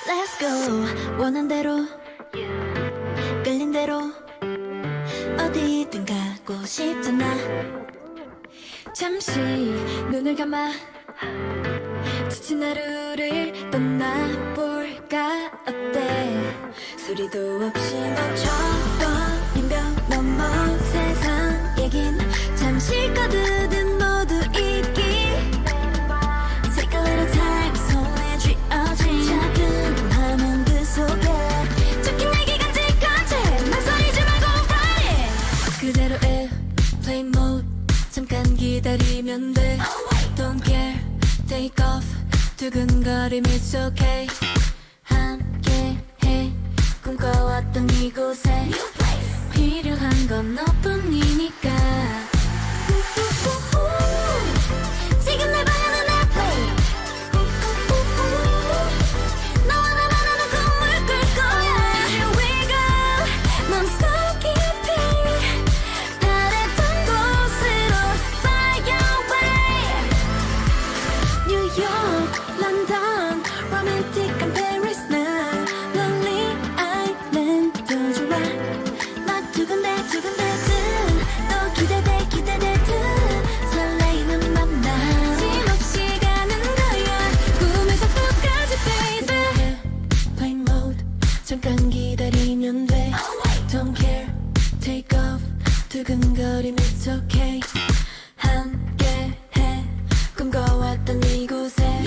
Let's go 원한 대로 끌린 대로 어디든 가고 싶잖아 잠시 눈을 감아 지친 하루를 떠나볼까 어때 소리도 없이 멈춰버린 벽 넘어 세상 얘긴 잠시 거두든 모두 잊기 Take a little time 손에 쥐어진 작은 화면들 속에 적힌 얘기 간직한채 망설이지 말고 write it 그대로의 play mode 잠깐 기다리면 돼 Don't care take off 두근거림 it's okay 함께해 꿈꿔왔던 이곳에 필요한 건 너뿐이니까 지금 내 방안은 내 play 너와 나만 하는 꿈을 꿀 거야 Here we go 맘속 깊이 바랬던 곳으로 fly away 뉴욕 런던 로맨틱한 페리스 나 lonely island 더 좋아 나 두근대 또 기대돼 설레이는 맘 나 힘없이 가는 거야 꿈에서 끝까지 baby plane mode 잠깐 기다리면 돼 Don't care take off 두근거림 it's okay 함께해 꿈꿔왔던 이곳에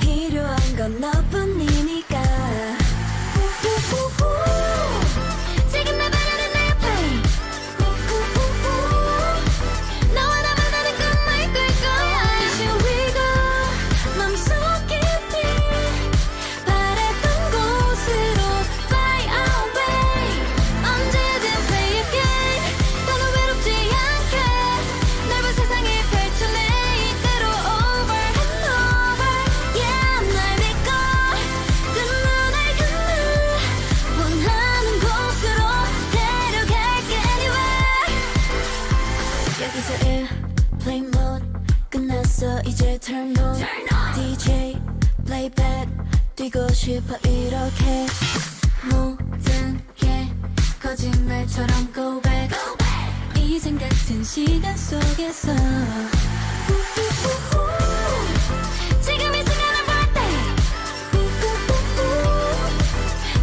필요한 건 너뿐이니까 지금 내 방안은 내 play 너와 나만 하는 꿈을 꿀 거야 Here we go 맘속 깊이 바랬던 곳으로 fly away 언제든 play again 더는 외롭지 않게 넓은 세상에 펼쳐내 이대로 over and over Yeah 날 믿고 그 눈을 감아 원하는 곳으로 데려갈게 anywhere 여기서의 play mode 끝났어 이제 turn on DJ playback 뛰고 싶어 이렇게 모든 게 거짓말처럼 go back 이젠 같은 시간 속에서 지금 이 순간은 birthday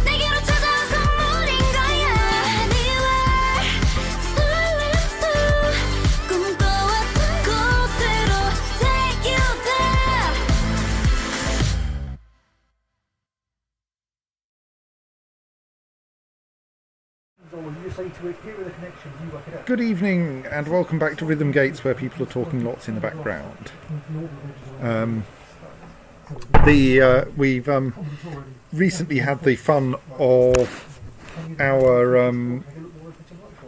내게로 찾아온 선물인 거야 Anywhere 설렘 속 꿈꿔왔던 곳으로 take you there Good evening and welcome back to Rhythmgates, where people are talking lots in the background. We've recently had the fun of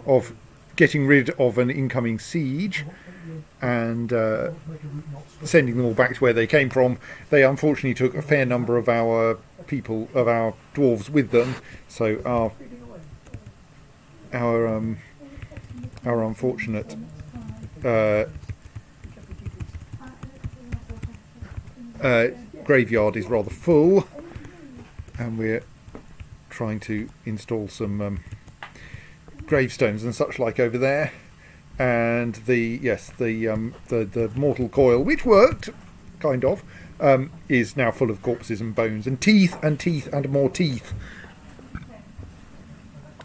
of getting rid of an incoming siege and sending them all back to where they came from. They unfortunately took a fair number of our dwarves with them, so our unfortunate graveyard is rather full, and we're trying to install some gravestones and such like over there. And the mortal coil, which worked kind of, is now full of corpses and bones and teeth and more teeth.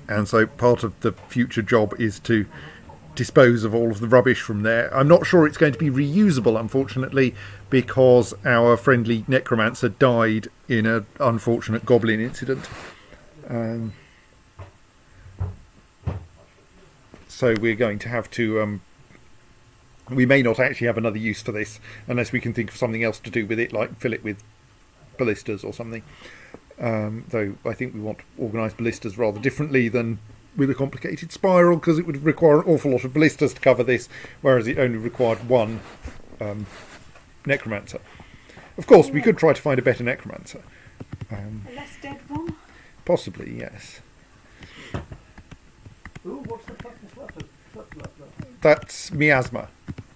And so part of the future job is to dispose of all of the rubbish from there. I'm not sure it's going to be reusable, unfortunately, because our friendly necromancer died in an unfortunate goblin incident. So we're going to have to... we may not actually have another use for this, unless we can think of something else to do with it, like fill it with ballistas or something. Though I think we want to organise ballistas rather differently than with a complicated spiral, because it would require an awful lot of ballistas to cover this, whereas it only required one necromancer. Of course, we could try to find a better necromancer. A less dead one? Possibly, yes. Ooh, what's the fucking weapon? That's miasma,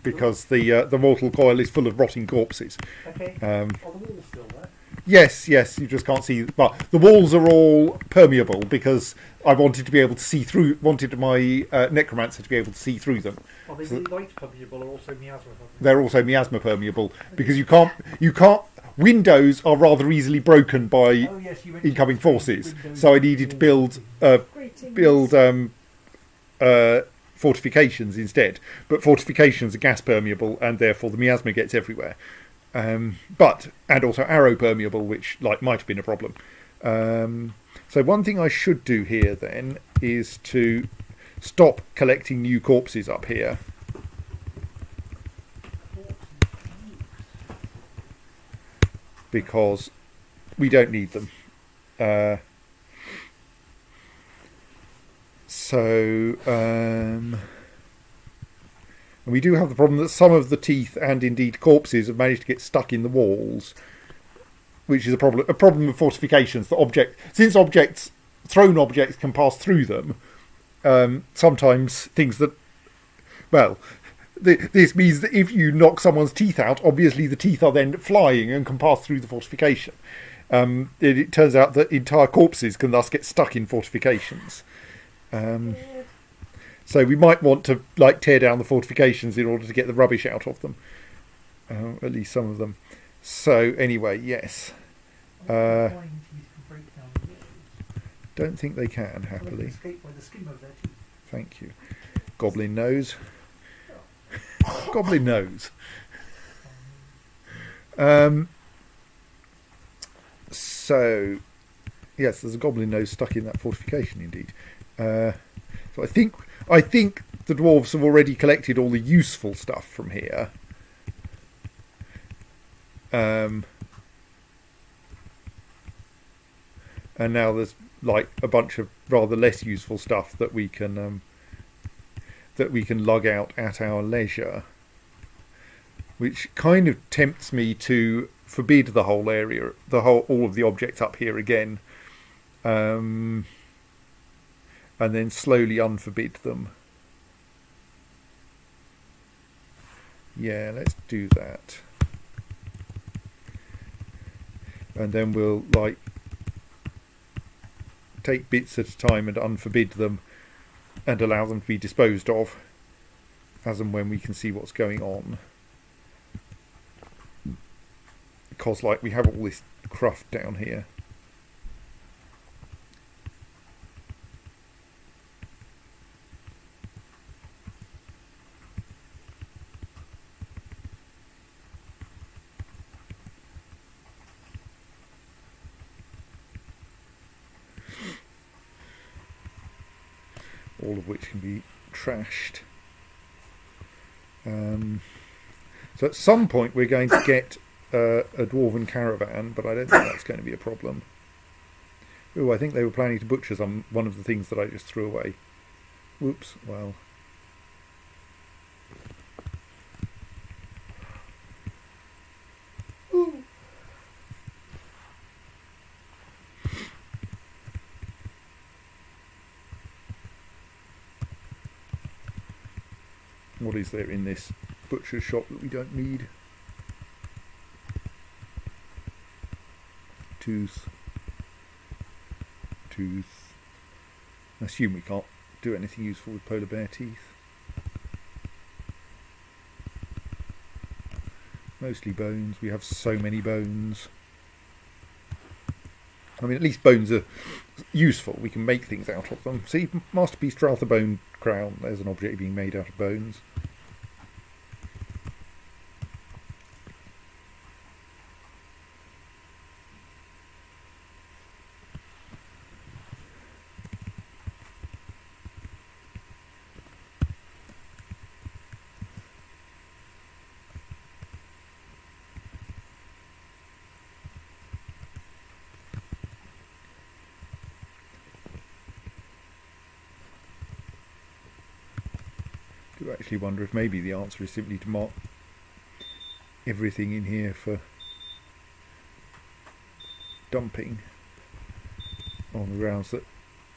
because the mortal coil is full of rotting corpses. Okay. The wall's still there. Yes, you just can't see. Well, the walls are all permeable because I wanted to be able to see through. Wanted my necromancer to be able to see through them. Are they light permeable or also miasma permeable? They're also miasma permeable because you can't. Windows are rather easily broken by incoming forces, so I needed to build fortifications instead. But fortifications are gas permeable, and therefore the miasma gets everywhere. And also arrow permeable, which might have been a problem. So one thing I should do here then is to stop collecting new corpses up here. Because we don't need them. And we do have the problem that some of the teeth and indeed corpses have managed to get stuck in the walls, which is a problem. A problem of fortifications. Since thrown objects can pass through them, sometimes things that, this means that if you knock someone's teeth out, obviously the teeth are then flying and can pass through the fortification. It turns out that entire corpses can thus get stuck in fortifications. So we might want to tear down the fortifications in order to get the rubbish out of them, at least some of them. So anyway, yes. Don't think they can happily. Thank you. Goblin nose. Goblin nose. So yes, there's a goblin nose stuck in that fortification indeed. So I think the dwarves have already collected all the useful stuff from here. And now there's a bunch of rather less useful stuff that we can lug out at our leisure, which kind of tempts me to forbid the whole area, all of the objects up here again, and then slowly unforbid them. Yeah, let's do that. And then we'll take bits at a time and unforbid them and allow them to be disposed of as and when we can see what's going on. Because we have all this cruft down here. All of which can be trashed. So at some point we're going to get a dwarven caravan, but I don't think that's going to be a problem. Oh, I think they were planning to butcher one of the things that I just threw away. Whoops, well. Ooh. What is there in this butcher's shop that we don't need? Tooth. I assume we can't do anything useful with polar bear teeth. Mostly bones. We have so many bones. I mean, at least bones are useful. We can make things out of them. See, Masterpiece Strata Bone Crown. There's an object being made out of bones. I actually wonder if maybe the answer is simply to mark everything in here for dumping on the grounds that,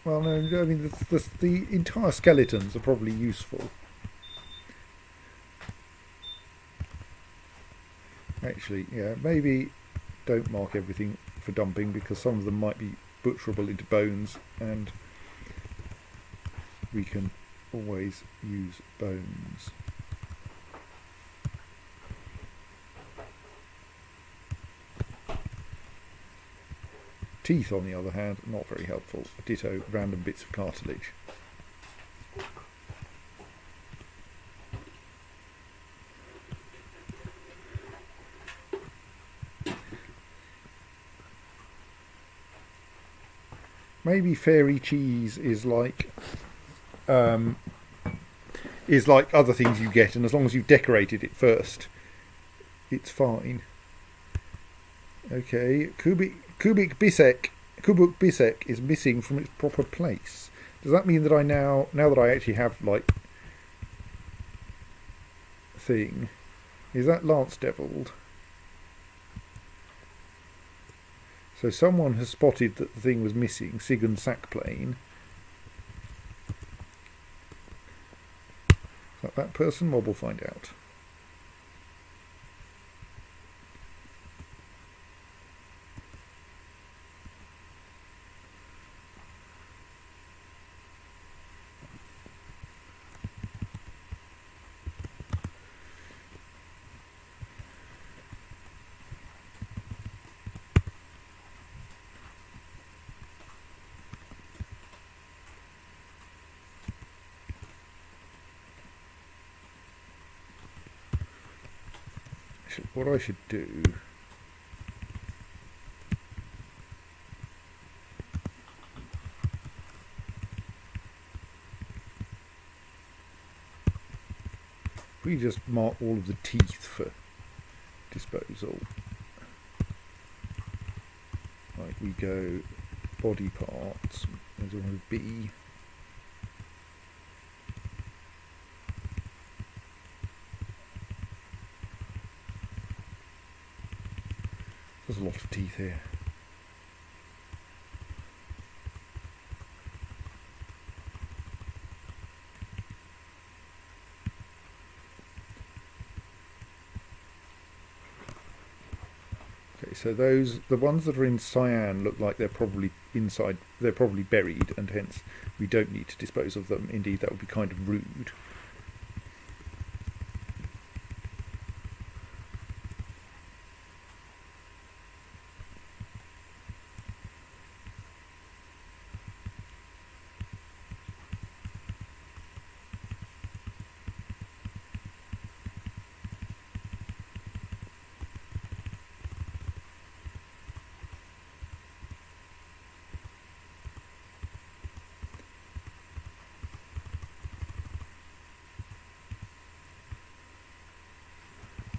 well, no, I mean the entire skeletons are probably useful. Actually, yeah, maybe don't mark everything for dumping because some of them might be butcherable into bones, and we can always use bones. Teeth, on the other hand, not very helpful. Ditto random bits of cartilage. Maybe fairy cheese is like other things you get, and as long as you've decorated it first, it's fine. Okay, Kubik bisek is missing from its proper place. Does that mean that I now that I actually have like thing, is that Lance Deviled? So someone has spotted that the thing was missing, Sigun Sackplane. Is that person? Well, we'll find out. What I should do we just mark all of the teeth for disposal. Like we go body parts, there's one with B. There's a lot of teeth here. Okay, so the ones that are in cyan look like they're probably inside, they're probably buried, and hence we don't need to dispose of them. Indeed, that would be kind of rude.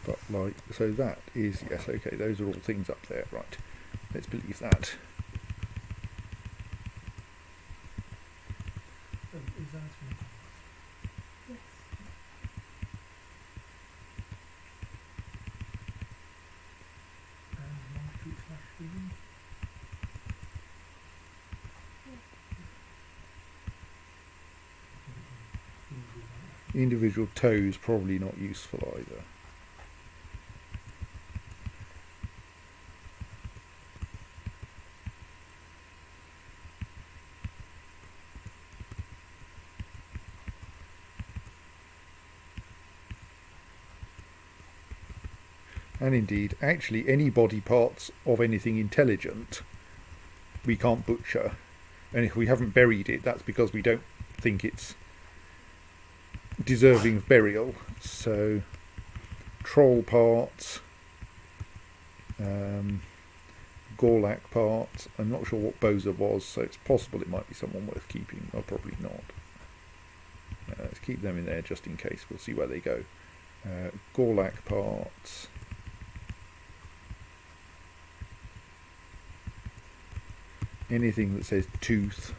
But like, so that is, yes, okay, those are all things up there, right. Let's believe that. Is that Yes. Individual toes probably not useful either. And indeed, actually any body parts of anything intelligent we can't butcher. And if we haven't buried it, that's because we don't think it's deserving of burial. So, troll parts, Gorlak parts. I'm not sure what Boza was, so it's possible it might be someone worth keeping, or probably not. Let's keep them in there just in case. We'll see where they go. Gorlak parts. Anything that says tooth.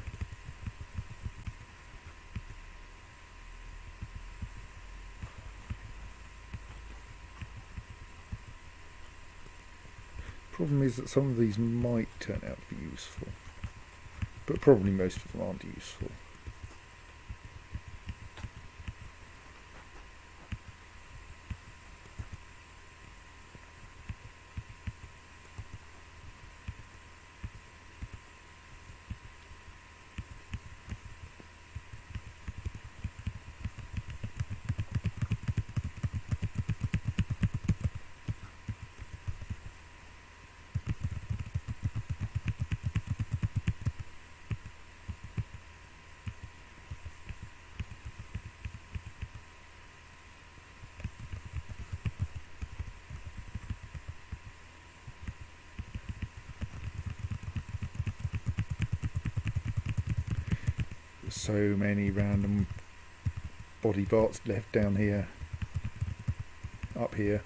Problem is that some of these might turn out to be useful, but probably most of them aren't useful. so many random body parts left down here, up here.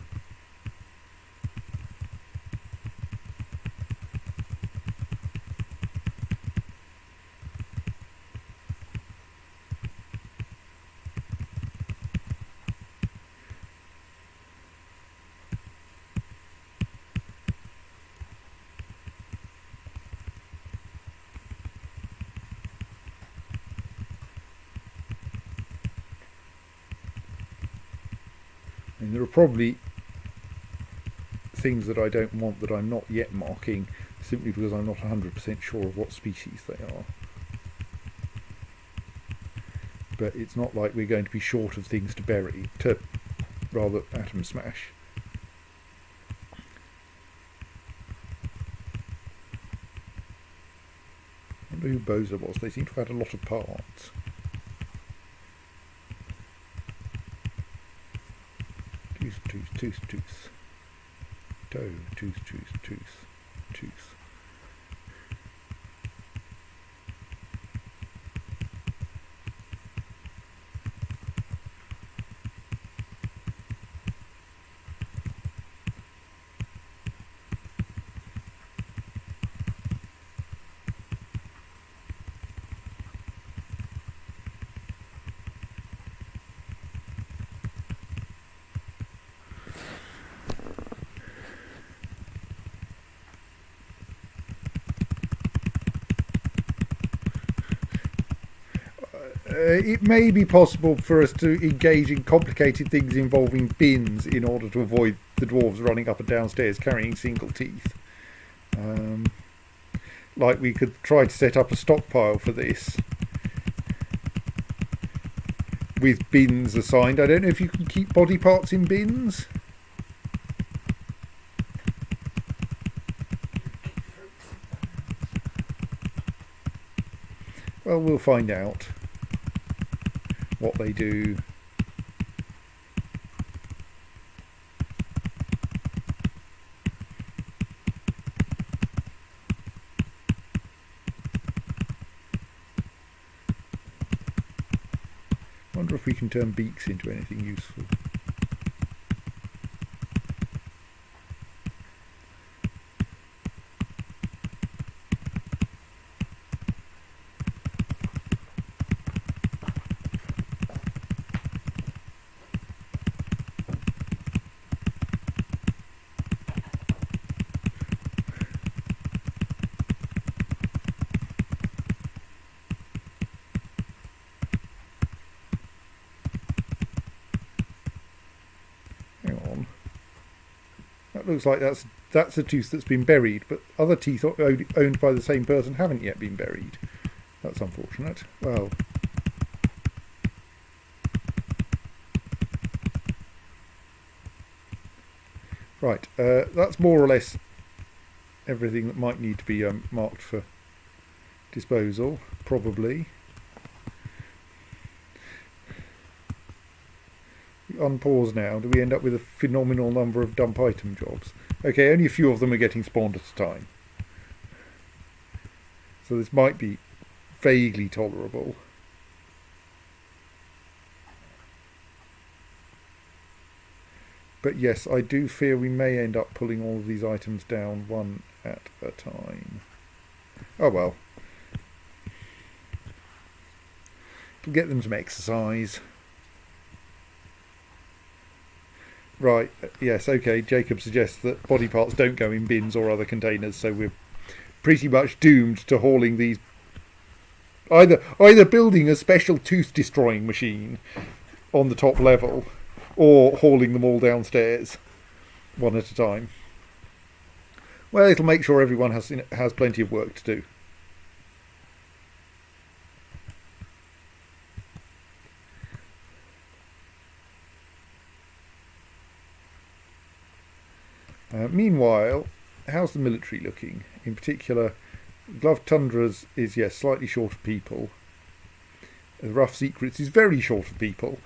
And there are probably things that I don't want that I'm not yet marking, simply because I'm not 100% sure of what species they are. But it's not like we're going to be short of things to bury, to rather atom smash. I wonder who Boza was. They seem to have had a lot of parts. Tooth. Toe, tooth. It may be possible for us to engage in complicated things involving bins in order to avoid the dwarves running up and downstairs carrying single teeth. Like we could try to set up a stockpile for this with bins assigned. I don't know if you can keep body parts in bins. Well, we'll find out what they do. Wonder if we can turn beaks into anything useful. Looks like that's a tooth that's been buried, but other teeth owned by the same person haven't yet been buried. That's unfortunate. Well, right, that's more or less everything that might need to be marked for disposal, probably. Unpause now. Do we end up with a phenomenal number of dump item jobs? Okay, only a few of them are getting spawned at a time, so this might be vaguely tolerable. But yes, I do fear we may end up pulling all of these items down one at a time. Oh well. We'll get them some exercise. Right, yes, okay, Jacob suggests that body parts don't go in bins or other containers, so we're pretty much doomed to hauling these... Either building a special tooth-destroying machine on the top level, or hauling them all downstairs, one at a time. Well, it'll make sure everyone has plenty of work to do. Meanwhile, how's the military looking? In particular, Gloved Tundras is, yes, slightly short of people. The Rough Secrets is very short of people.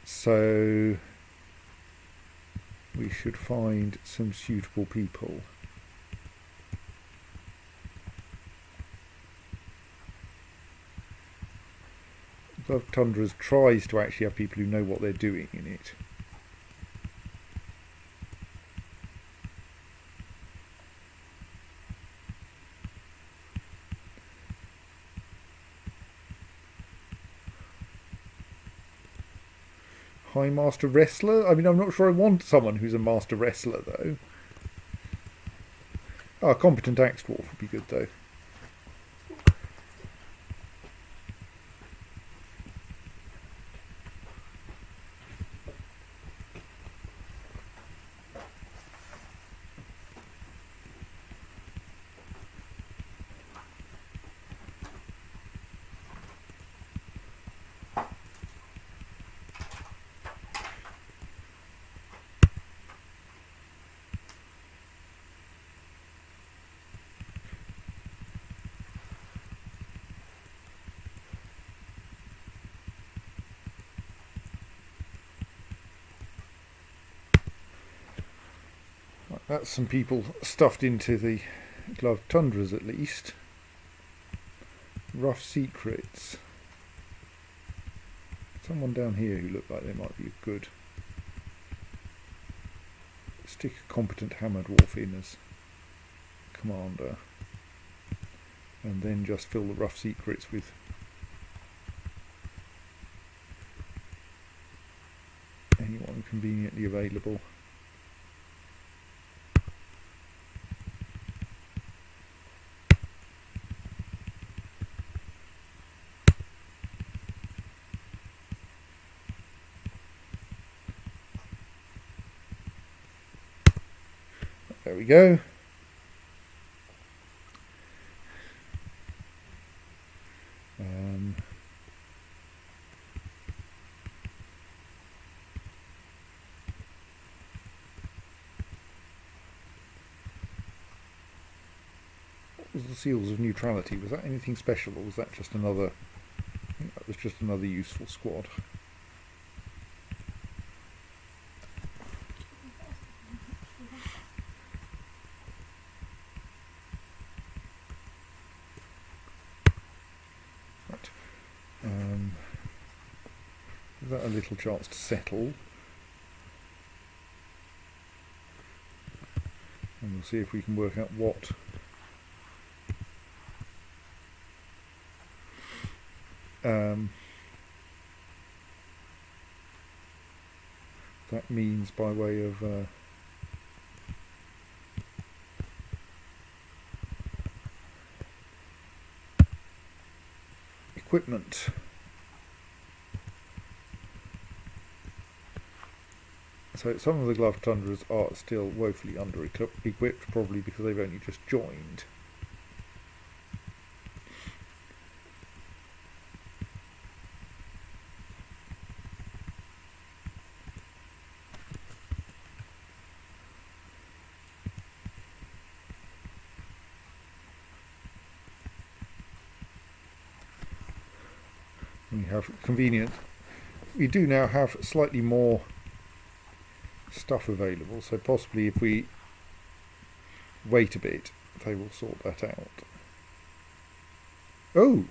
So we should find some suitable people. Love Tundras tries to actually have people who know what they're doing in it. High Master Wrestler? I mean, I'm not sure I want someone who's a Master Wrestler, though. Oh, a Competent Axe Dwarf would be good, though. That's some people stuffed into the Gloved Tundras, at least. Rough Secrets. Someone down here who looked like they might be good. Stick a Competent Hammer Dwarf in as commander. And then just fill the Rough Secrets with anyone conveniently available. There we go. What was the Seals of Neutrality? Was that anything special, or was that just another? I think that was just another useful squad. Give that a little chance to settle, and we'll see if we can work out what that means by way of equipment. So some of the Gloved Tundras are still woefully under-equipped, probably because they've only just joined. We have convenient. We do now have slightly more stuff available, so possibly if we wait a bit they will sort that out. Oh,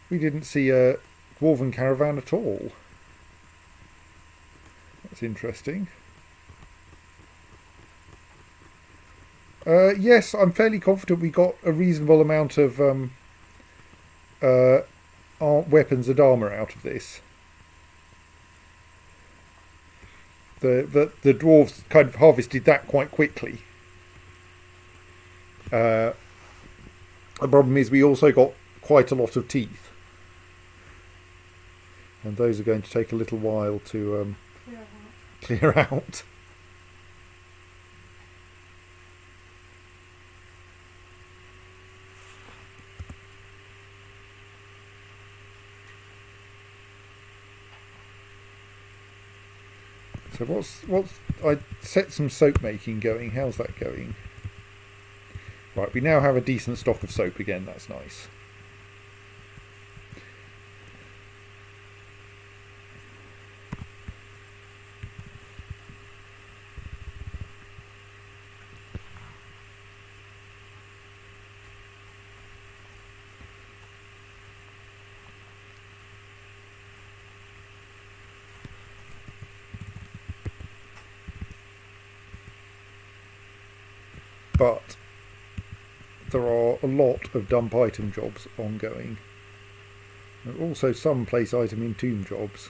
we didn't see a dwarven caravan at all. That's interesting. Yes, I'm fairly confident we got a reasonable amount of weapons and armour out of this. The dwarves kind of harvested that quite quickly. The problem is we also got quite a lot of teeth, and those are going to take a little while to clear out. So what's I set some soap making going. How's that going? Right, we now have a decent stock of soap again. That's nice. but there are a lot of dump item jobs ongoing. There are also some place item in tomb jobs.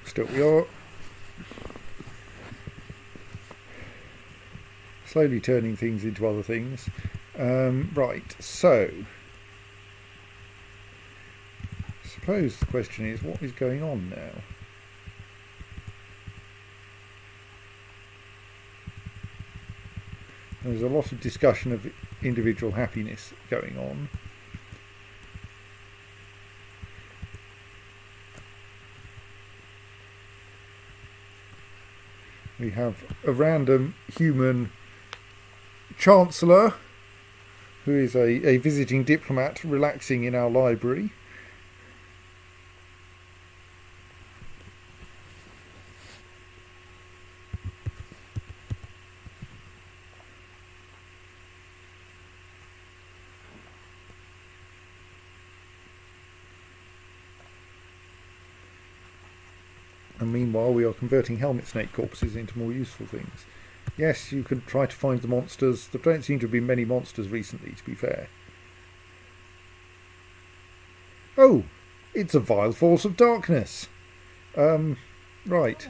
Still, we are slowly turning things into other things. Right, so suppose the question is, what is going on now? There's a lot of discussion of individual happiness going on. We have a random human chancellor who is a visiting diplomat relaxing in our library. And meanwhile we are converting helmet snake corpses into more useful things. Yes, you could try to find the monsters. There don't seem to have been many monsters recently, to be fair. Oh, it's a vile force of darkness. Right.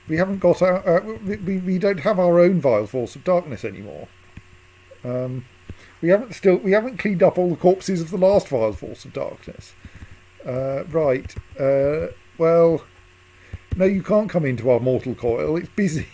We haven't got our... we don't have our own vile force of darkness anymore. We haven't cleaned up all the corpses of the last vile force of darkness. Right. Well, no, you can't come into our mortal coil. It's busy.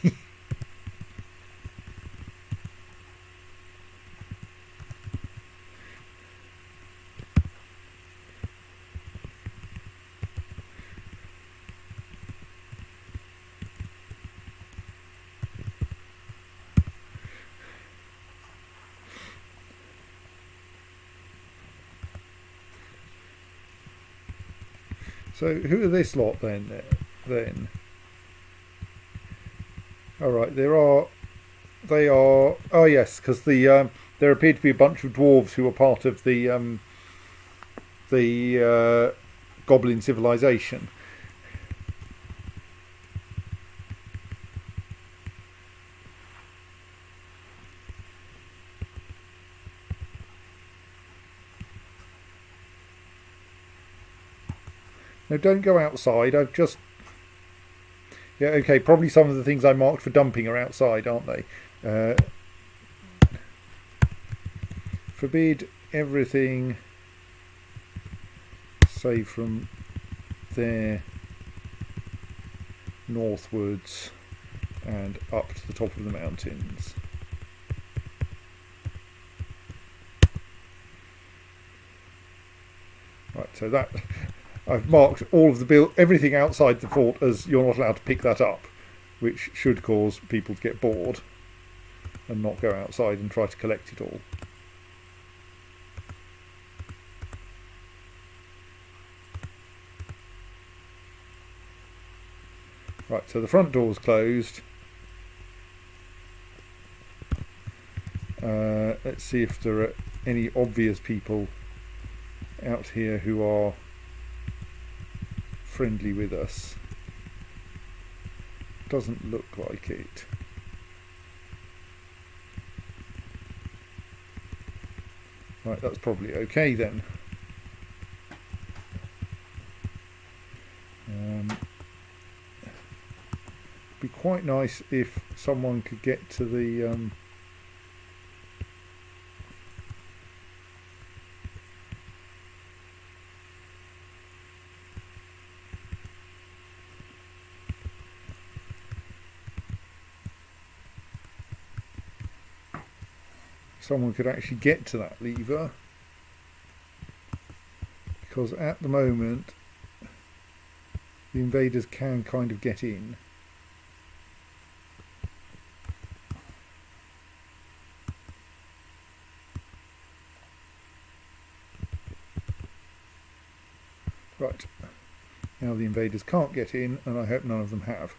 So who are this lot then? All right, they are. Oh yes, because there appeared to be a bunch of dwarves who were part of the goblin civilization. No, don't go outside. I've just... Yeah, okay, probably some of the things I marked for dumping are outside, aren't they? Forbid everything save from there northwards and up to the top of the mountains. Right, so that... I've marked all of the everything outside the fort as you're not allowed to pick that up, which should cause people to get bored and not go outside and try to collect it all. Right, so the front door's closed. Let's see if there are any obvious people out here who are friendly with us. Doesn't look like it. Right, that's probably okay then. Be quite nice if someone could get to the someone could actually get to that lever, because at the moment the invaders can kind of get in. Right. Now the invaders can't get in, and I hope none of them have.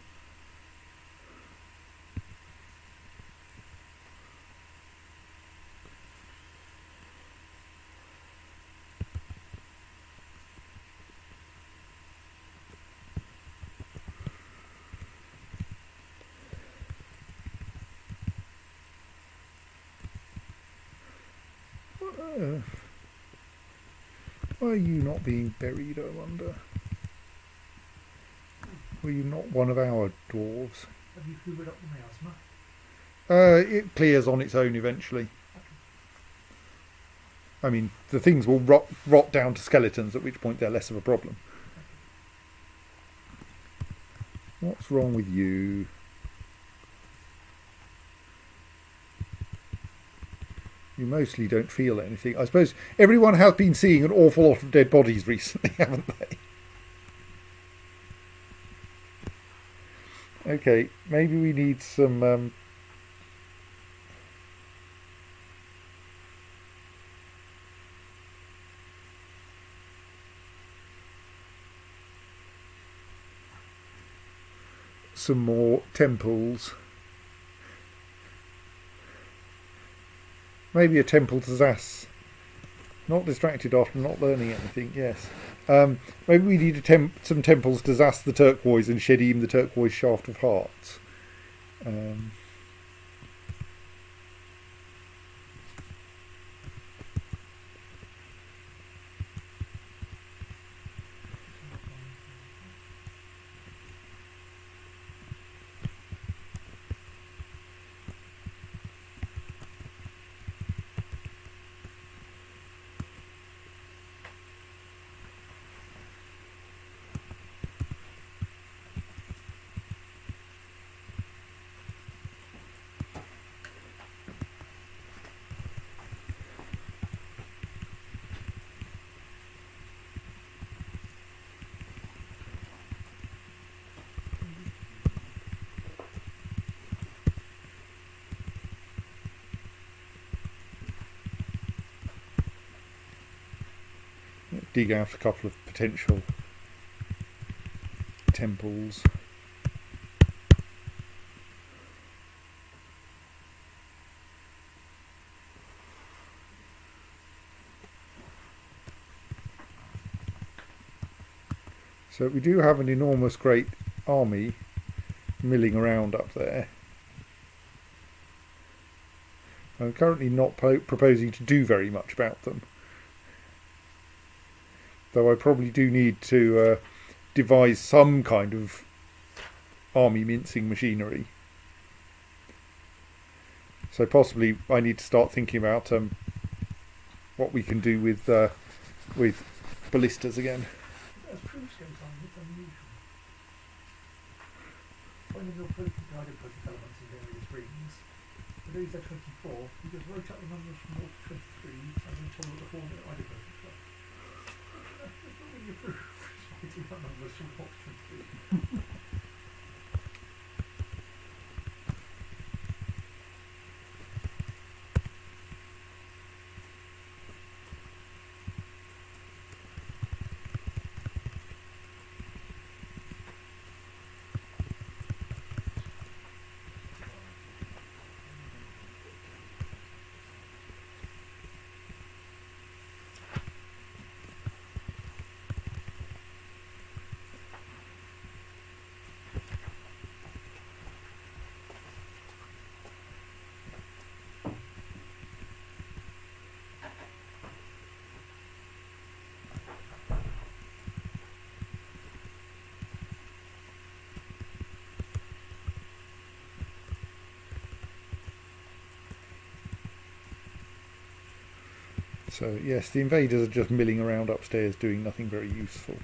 Why are you not being buried, I wonder? Were you not one of our dwarves? Have you hoovered up the miasma? It clears on its own eventually. I mean, the things will rot down to skeletons, at which point they're less of a problem. What's wrong with you? You mostly don't feel anything. I suppose everyone has been seeing an awful lot of dead bodies recently, haven't they? Okay, maybe we need some... some more temples. Maybe a temple to Zas. Not distracted after not learning anything, yes. Maybe we need some temples to Zas the Turquoise and Shedim the Turquoise Shaft of Hearts. Dig out a couple of potential temples. So we do have an enormous great army milling around up there. I'm currently not proposing to do very much about them. Though I probably do need to devise some kind of army mincing machinery. So possibly I need to start thinking about what we can do with ballistas again. As proof goes on, it's unusual. Finding your potent guided potent elements in various rings. For these are 24, you just wrote out the numbers from 0 to 23 and then told what the formula guided potent stuff. That's not really a proof. It's writing out numbers from 0 to 23. So yes, the invaders are just milling around upstairs doing nothing very useful.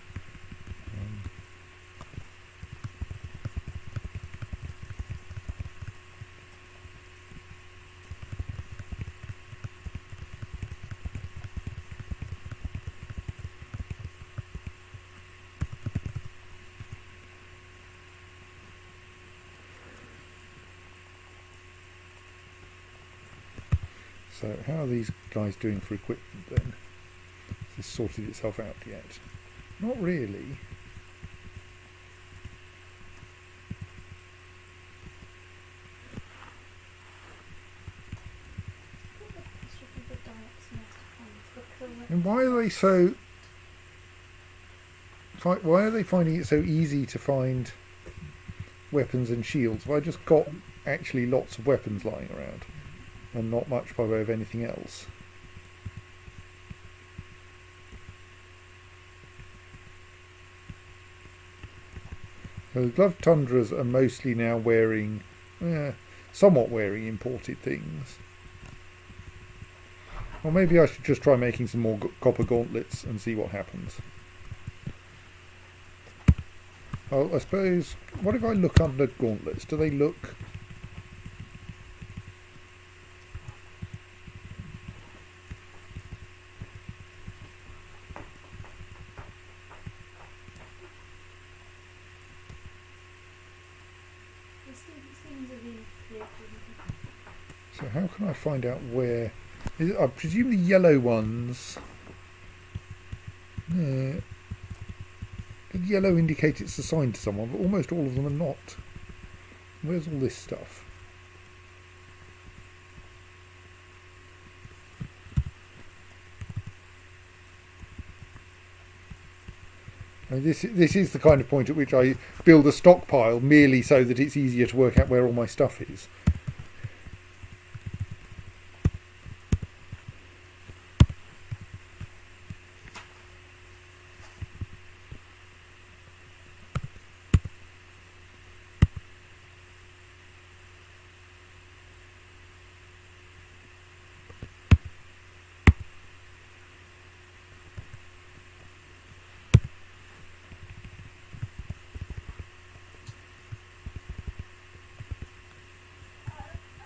So how are these guys doing for equipment then? Has this sorted itself out yet? Not really. This would be the direct nest ones. Look at the And why are they so? Why are they finding it so easy to find weapons and shields? Well, I just got actually lots of weapons lying around, and not much by way of anything else. So the gloved tundras are mostly now wearing, somewhat wearing imported things. Or maybe I should just try making some more copper gauntlets and see what happens. Oh, I suppose, what if I look under gauntlets? Do they look... things are being created. So how can I find out where... I presume the yellow ones... The yellow indicates it's assigned to someone, but almost all of them are not. Where's all this stuff? And this is the kind of point at which I build a stockpile merely so that it's easier to work out where all my stuff is.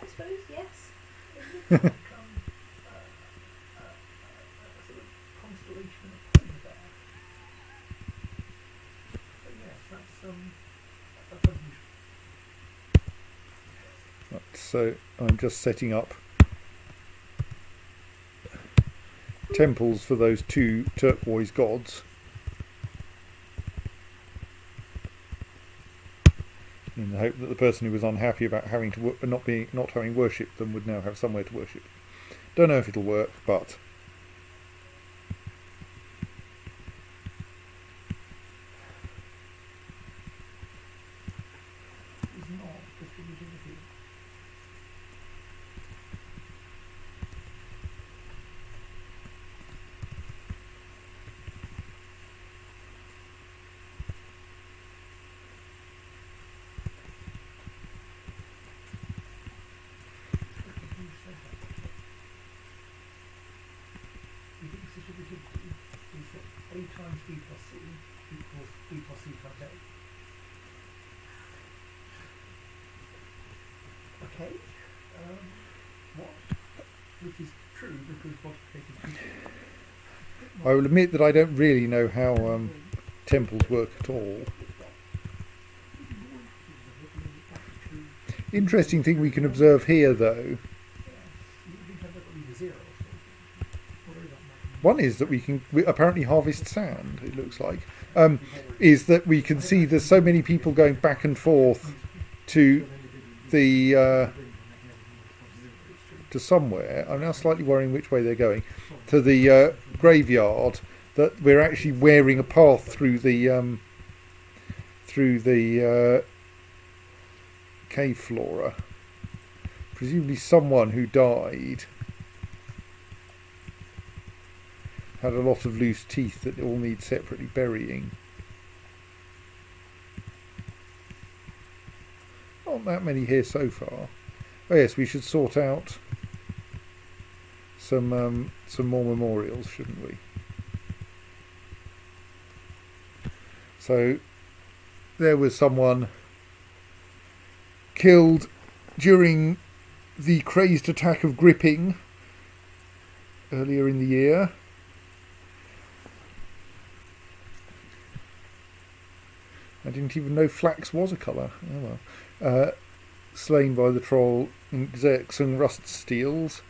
I suppose, yes. Sort of constellation of polar bear. So yes, that's unusual. Right, so I'm just setting up temples for those two turquoise gods. In the hope that the person who was unhappy about having to not having worshipped them would now have somewhere to worship. Don't know if it'll work, but It's not distributed here. You think this distributed is that A times B plus C equals B plus C times A. Okay. What? Which is true because multiplication. I will admit that I don't really know how temples work at all. Interesting thing we can observe here, though. One is that we apparently harvest sand, it looks like. Is that we can see there's so many people going back and forth to the to somewhere. I'm now slightly worrying which way they're going. To the graveyard, that we're actually wearing a path through the cave flora. Presumably someone who died had a lot of loose teeth that all need separately burying. Not that many here so far. Oh yes, we should sort out some more memorials, shouldn't we? So there was someone killed during the crazed attack of gripping earlier in the year. I didn't even know flax was a colour. Oh well. Slain by the troll in Xerxes rust steels.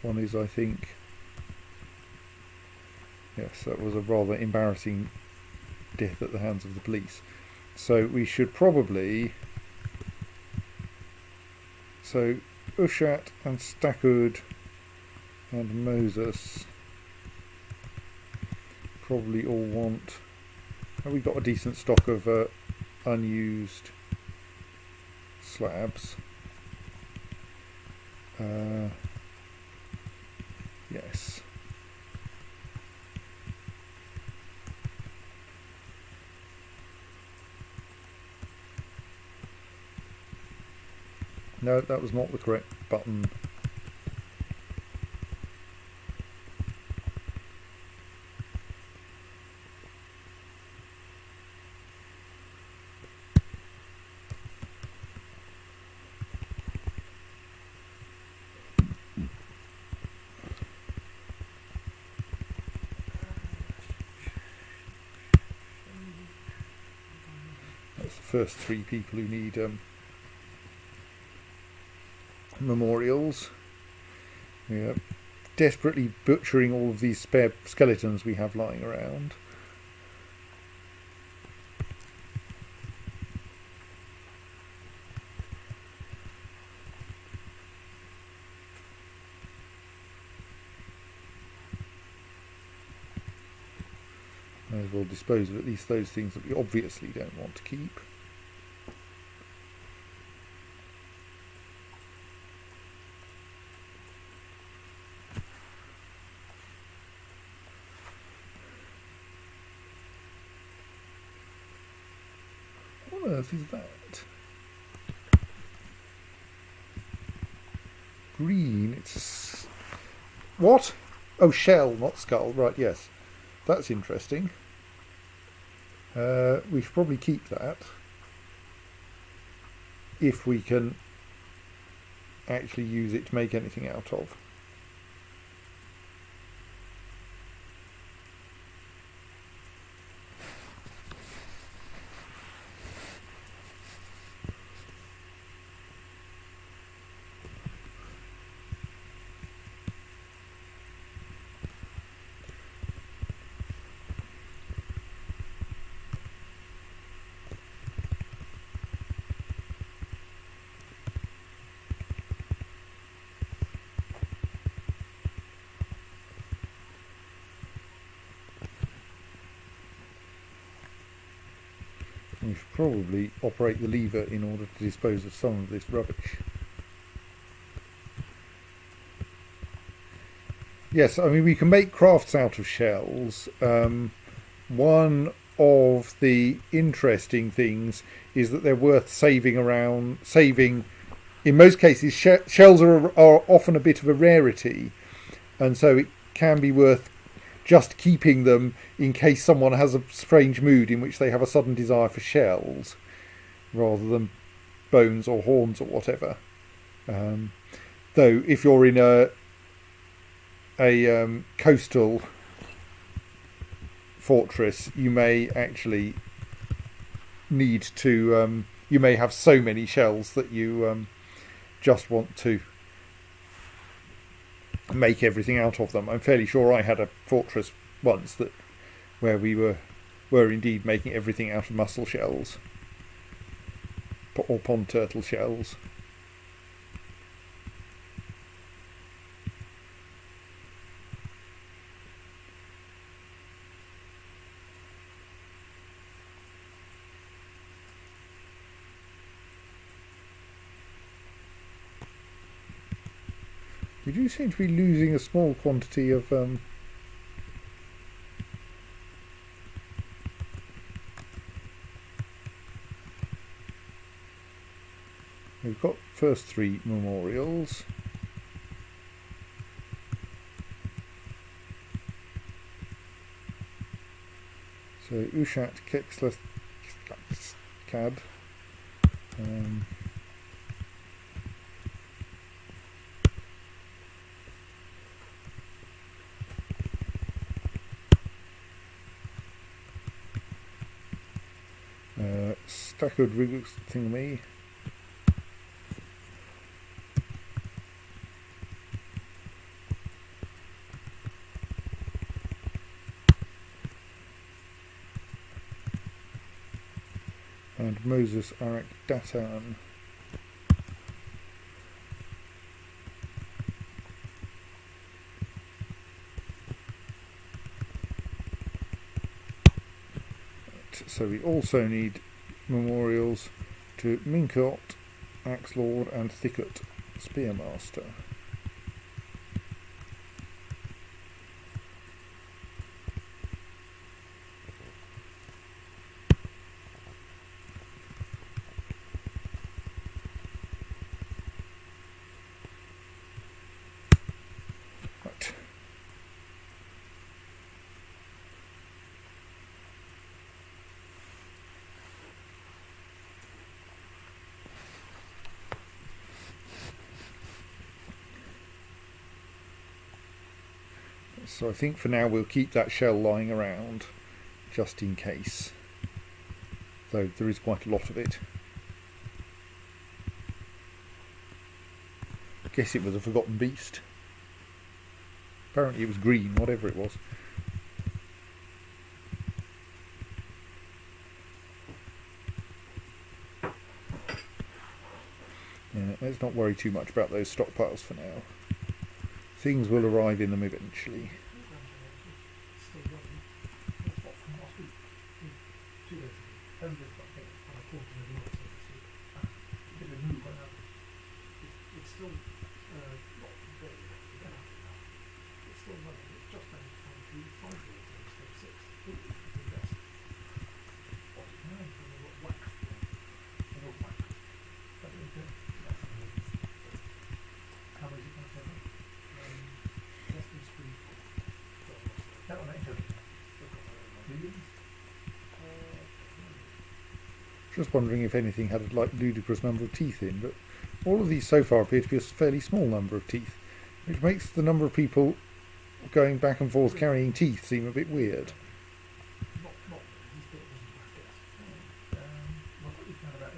one is, I think. Yes, that was a rather embarrassing death at the hands of the police. So we should probably... So Ushat and Stakud and Moses probably all want... Have we got a decent stock of unused slabs? Yes. No, that was not the correct button. That's the first three people who need memorials. Yeah, desperately butchering all of these spare skeletons we have lying around. May as well dispose of at least those things that we obviously don't want to keep. What on earth is that? Green, it's a what? Oh, shell, not skull, right, yes. That's interesting. We should probably keep that if we can actually use it to make anything out of. We should probably operate the lever in order to dispose of some of this rubbish. Yes, I mean we can make crafts out of shells. One of the interesting things is that they're worth saving. In most cases, shells are often a bit of a rarity, and so it can be worth just keeping them in case someone has a strange mood in which they have a sudden desire for shells rather than bones or horns or whatever. Though if you're in a coastal fortress, you may actually need to you may have so many shells that you just want to make everything out of them. I'm fairly sure I had a fortress once where we were indeed making everything out of mussel shells or pond turtle shells. We do seem to be losing a small quantity of we've got first three memorials. So Ushat, Kexler, Cad. Stackwood Riggles thingamee. and Moses Arak Datan. So we also need memorials to Minkot, Axe Lord, and Thicket, Spearmaster. Right. So I think for now we'll keep that shell lying around, just in case. Though there is quite a lot of it. I guess it was a forgotten beast. Apparently it was green, whatever it was. Yeah, let's not worry too much about those stockpiles for now. Things will arrive in them eventually. Still running. That's what from last week. 2 days ago. Only just got hit on a quarter of the so to speak. A bit of a move right now. It's still not very good. It's still running. It's just managed to find 5 minutes instead of 6. Ooh, it's the best. What is now? I don't know what whack. I know whack. But it was how many is it going to turn up? Less than 3. That one ain't doing millions. Just wondering if anything had a ludicrous number of teeth in, but all of these so far appear to be a fairly small number of teeth, which makes the number of people going back and forth carrying teeth seem a bit weird. Not millions, but it wasn't my guess. Well, I thought you found about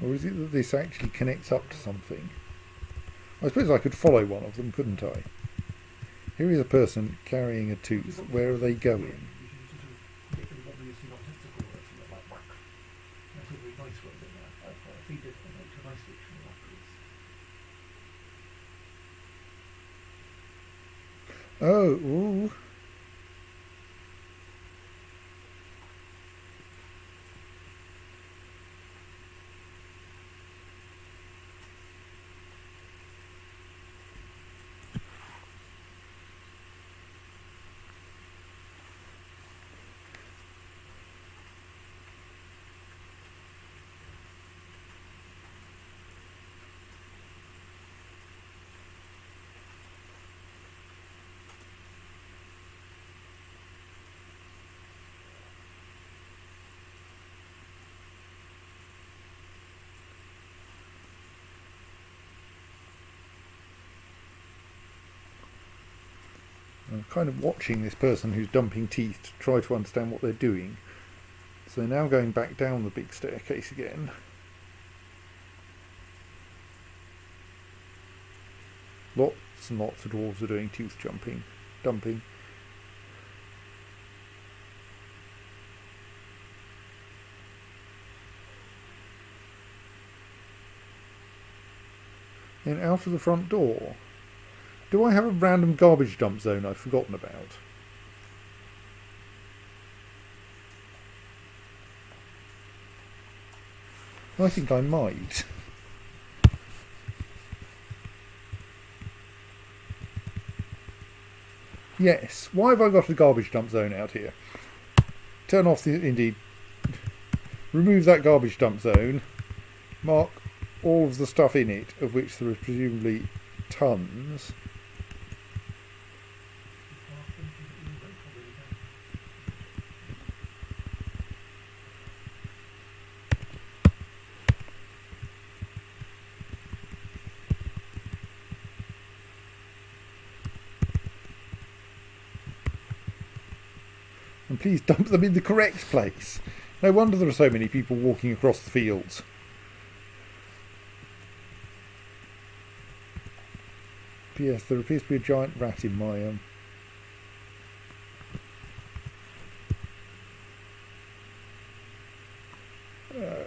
80,000. Or is it that this actually connects up to something? I suppose I could follow one of them, couldn't I? Here is a person carrying a tooth. Where are they going? Oh, ooh. I'm kind of watching this person who's dumping teeth to try to understand what they're doing. So they're now going back down the big staircase again. Lots and lots of dwarves are doing tooth dumping. Then out of the front door. Do I have a random garbage dump zone I've forgotten about? I think I might. Yes. Why have I got a garbage dump zone out here? Turn off the... Indeed. Remove that garbage dump zone. Mark all of the stuff in it, of which there are presumably tons. And please dump them in the correct place. No wonder there are so many people walking across the fields. P.S. There appears to be a giant rat in my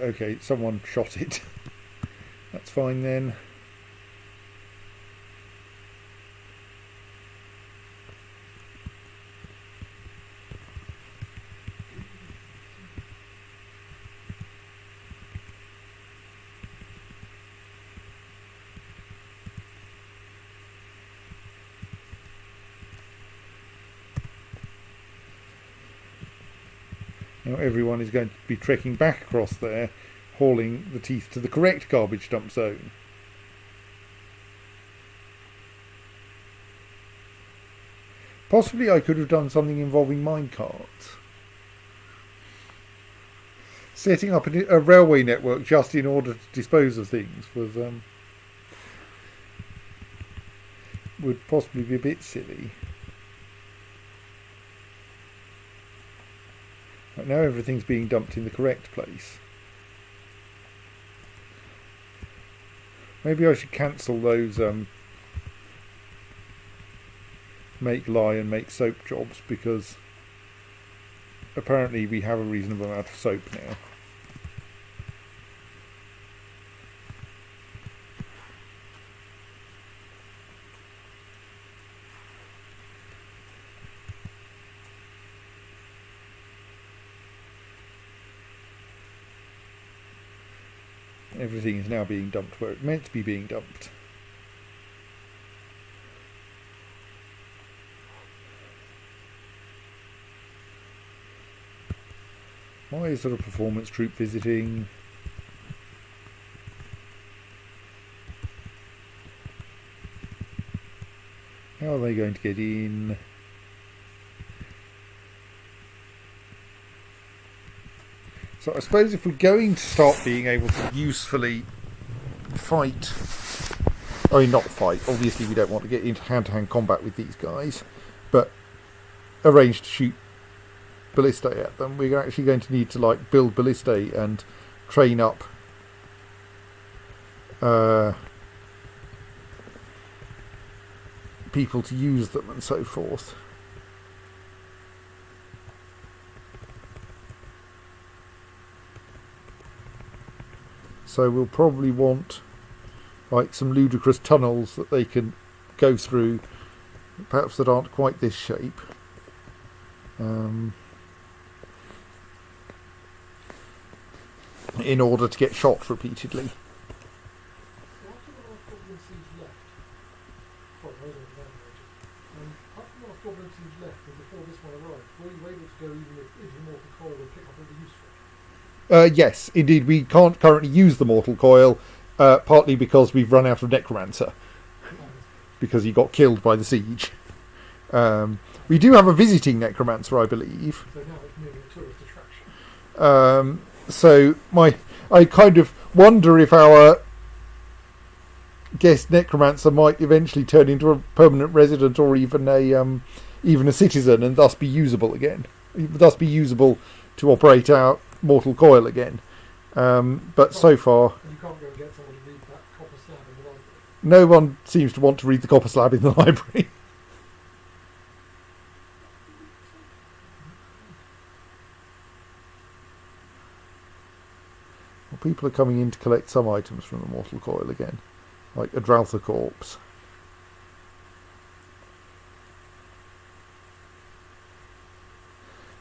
okay, someone shot it. That's fine then. Now everyone is going to be trekking back across there, hauling the teeth to the correct garbage dump zone. Possibly I could have done something involving minecarts. Setting up a railway network just in order to dispose of things was would possibly be a bit silly. Right, now everything's being dumped in the correct place. Maybe I should cancel those make lye and make soap jobs, because apparently we have a reasonable amount of soap now. Everything is now being dumped where it's meant to be being dumped. Why is there a performance troupe visiting? How are they going to get in? So I suppose if we're going to start being able to usefully fight, I mean not fight, obviously we don't want to get into hand-to-hand combat with these guys, but arrange to shoot ballistae at them, we're actually going to need to like build ballistae and train up people to use them and so forth. So we'll probably want like some ludicrous tunnels that they can go through, perhaps that aren't quite this shape. In order to get shot repeatedly. Yes, indeed, we can't currently use the Mortal Coil, partly because we've run out of Necromancer, because he got killed by the siege. We do have a visiting Necromancer, I believe. So now it's merely a tourist attraction. So I kind of wonder if our guest Necromancer might eventually turn into a permanent resident or even a citizen, and thus be usable again. Thus be usable to operate our Mortal Coil again. But so far, You can't go and get someone to read that copper slab in the library. no one seems to want to read the copper slab in the library. Well, people are coming in to collect some items from the Mortal Coil again, like a Draltha corpse.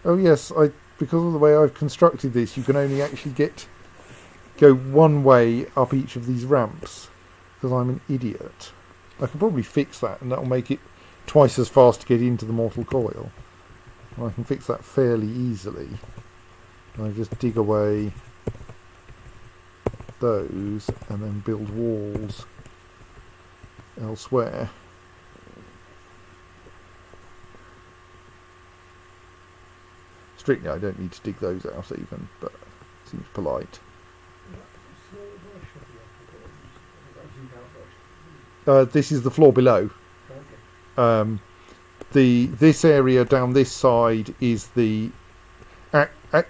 Oh yes, because of the way I've constructed this, you can only actually go one way up each of these ramps, because I'm an idiot. I can probably fix that, and that'll make it twice as fast to get into the Mortal Coil. And I can fix that fairly easily. I just dig away those and then build walls elsewhere. Strictly, I don't need to dig those out even, but it seems polite. This is the floor below. This area down this side is the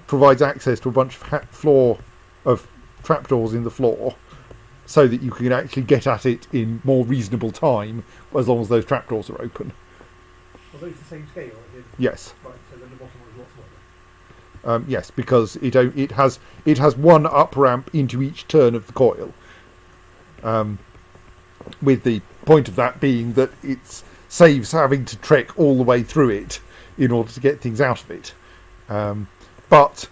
provides access to a bunch of floor of trapdoors in the floor, so that you can actually get at it in more reasonable time, as long as those trapdoors are open. Are those the same scale? Yes. Right, so then the bottom one is lots Yes, because it has one up ramp into each turn of the coil. With the point of that being that it saves having to trek all the way through it in order to get things out of it. But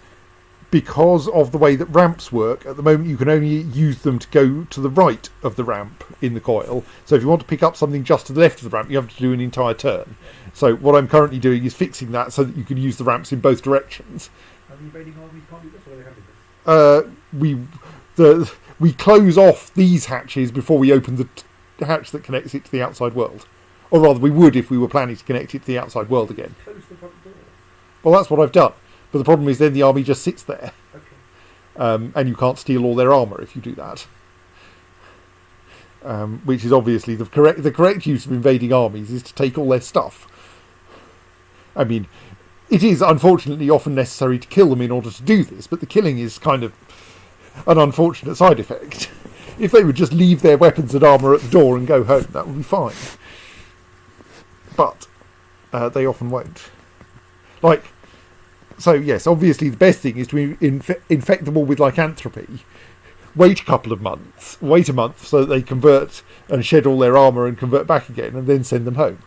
because of the way that ramps work, at the moment you can only use them to go to the right of the ramp in the coil. So if you want to pick up something just to the left of the ramp, you have to do an entire turn. So what I'm currently doing is fixing that so that you can use the ramps in both directions. And the invading armies can't do this, or are they happy with this? We close off these hatches before we open the hatch that connects it to the outside world. Or rather, we would if we were planning to connect it to the outside world again. Close the front door. Well, that's what I've done. But the problem is then the army just sits there. Okay. And you can't steal all their armour if you do that. Which is obviously the correct use of invading armies is to take all their stuff. I mean, it is unfortunately often necessary to kill them in order to do this, but the killing is kind of an unfortunate side effect. If they would just leave their weapons and armour at the door and go home, that would be fine. But they often won't. So yes, obviously the best thing is to infect them all with lycanthropy. Wait a month so that they convert and shed all their armour and convert back again, and then send them home.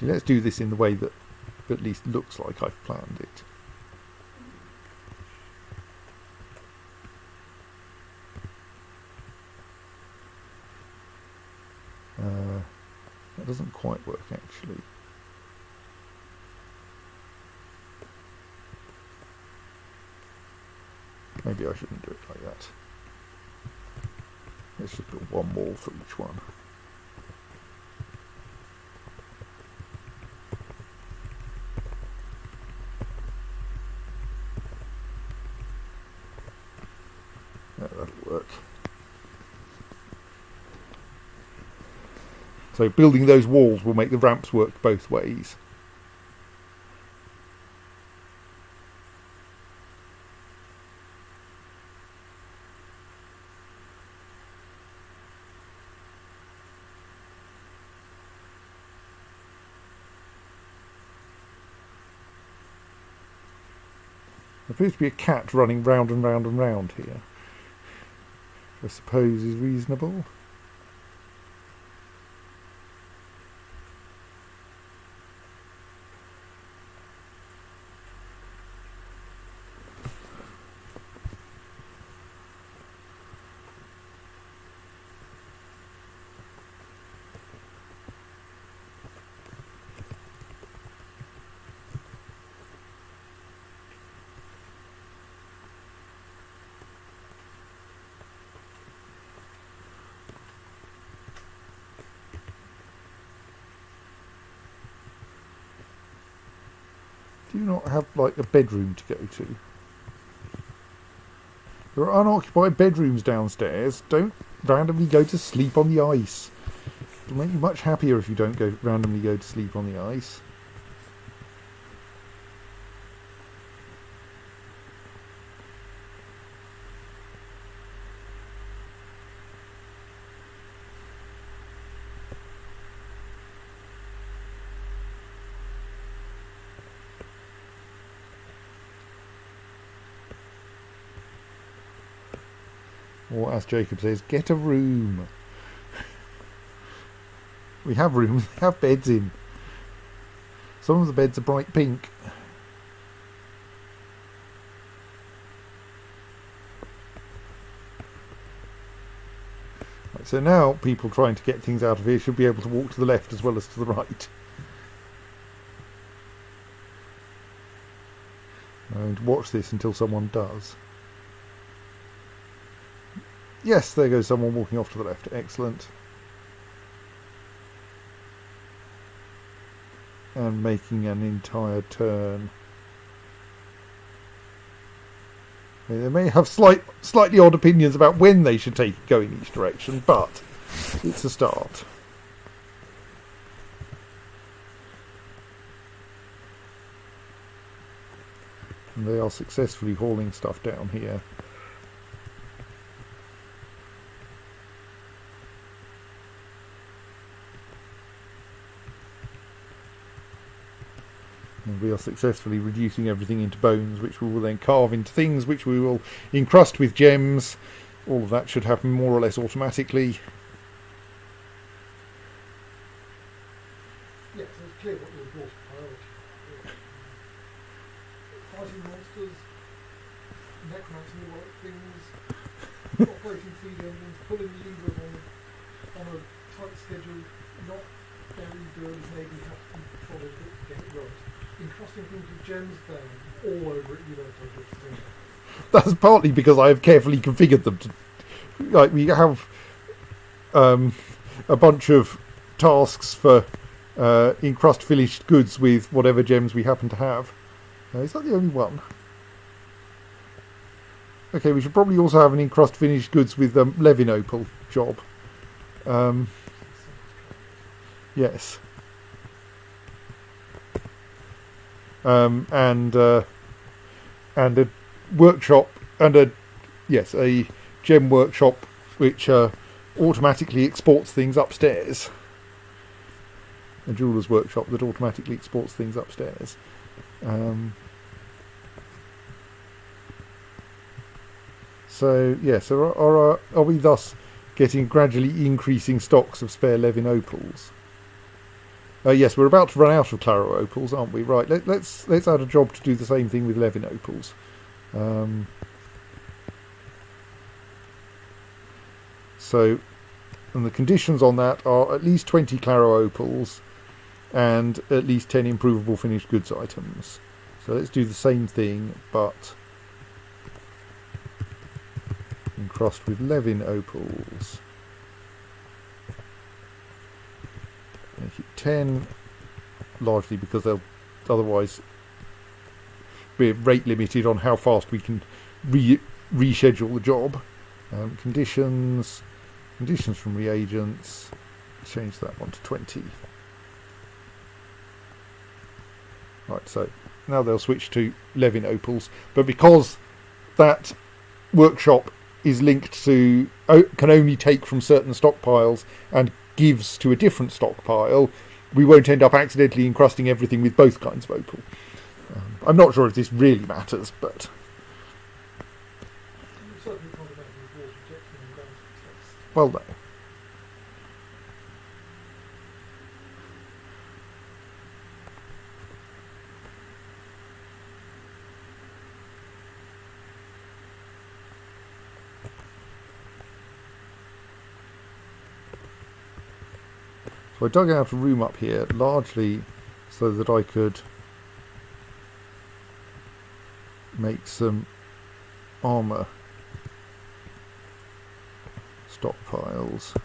So let's do this in the way that at least looks like I've planned it. That doesn't quite work actually. Maybe I shouldn't do it like that. Let's just put one wall for each one. That'll work. So building those walls will make the ramps work both ways. There appears to be a cat running round and round and round here. I suppose is reasonable. Do you not have like a bedroom to go to? There are unoccupied bedrooms downstairs. Don't randomly go to sleep on the ice. It'll make you much happier if you don't randomly go to sleep on the ice. Or as Jacob says, get a room. We have rooms, we have beds in. Some of the beds are bright pink. Right, so now people trying to get things out of here should be able to walk to the left as well as to the right. And watch this until someone does. Yes, there goes someone walking off to the left. Excellent. And making an entire turn. They may have slightly odd opinions about when they should go in each direction, but it's a start. And they are successfully hauling stuff down here. we are successfully reducing everything into bones, which we will then carve into things, which we will encrust with gems. All of that should happen more or less automatically. Yeah, so it's clear what your dwarf's priority is. Fighting monsters, necromancy warlock things, operating feed engines, pulling levers on a tight schedule, not very good, maybe have to follow it to get it right. Encrusting things with gems, then all over it, you don't take it from there. That's partly because I have carefully configured them to, like, we have a bunch of tasks for encrust finished goods with whatever gems we happen to have. Is that the only one? Okay, we should probably also have an encrust finished goods with Levin Opal job. Yes. And a workshop and a gem workshop which automatically exports things upstairs. A jeweler's workshop that automatically exports things upstairs. So yes, are we thus getting gradually increasing stocks of spare Levin opals? Yes, we're about to run out of Claro opals, aren't we? Right, let's add a job to do the same thing with Levin opals. So, and the conditions on that are at least 20 Claro opals and at least 10 improvable finished goods items. So let's do the same thing, but encrust with Levin opals. Make it 10, largely because they'll otherwise be rate limited on how fast we can reschedule the job. Conditions from reagents, change that one to 20. Right, so now they'll switch to Levin opals, but because that workshop is linked to, can only take from certain stockpiles and gives to a different stockpile, we won't end up accidentally encrusting everything with both kinds of opal. I'm not sure if this really matters, but You certainly can't imagine the dwarf rejecting them down to the test. well, no. So I dug out a room up here, largely so that I could make some armour stockpiles.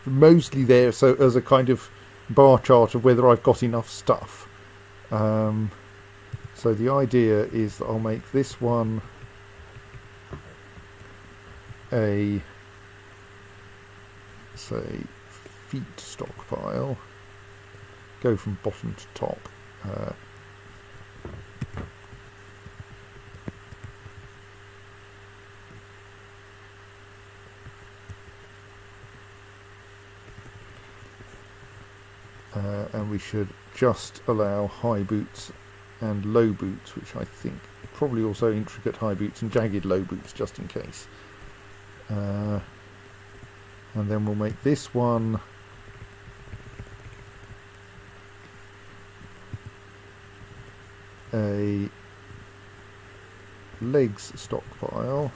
Mostly there, so as a kind of bar chart of whether I've got enough stuff. So the idea is that I'll make this one a, say, feet stockpile. Go from bottom to top. And we should just allow high boots and low boots, which I think probably also intricate high boots and jagged low boots, just in case. And then we'll make this one a legs stockpile,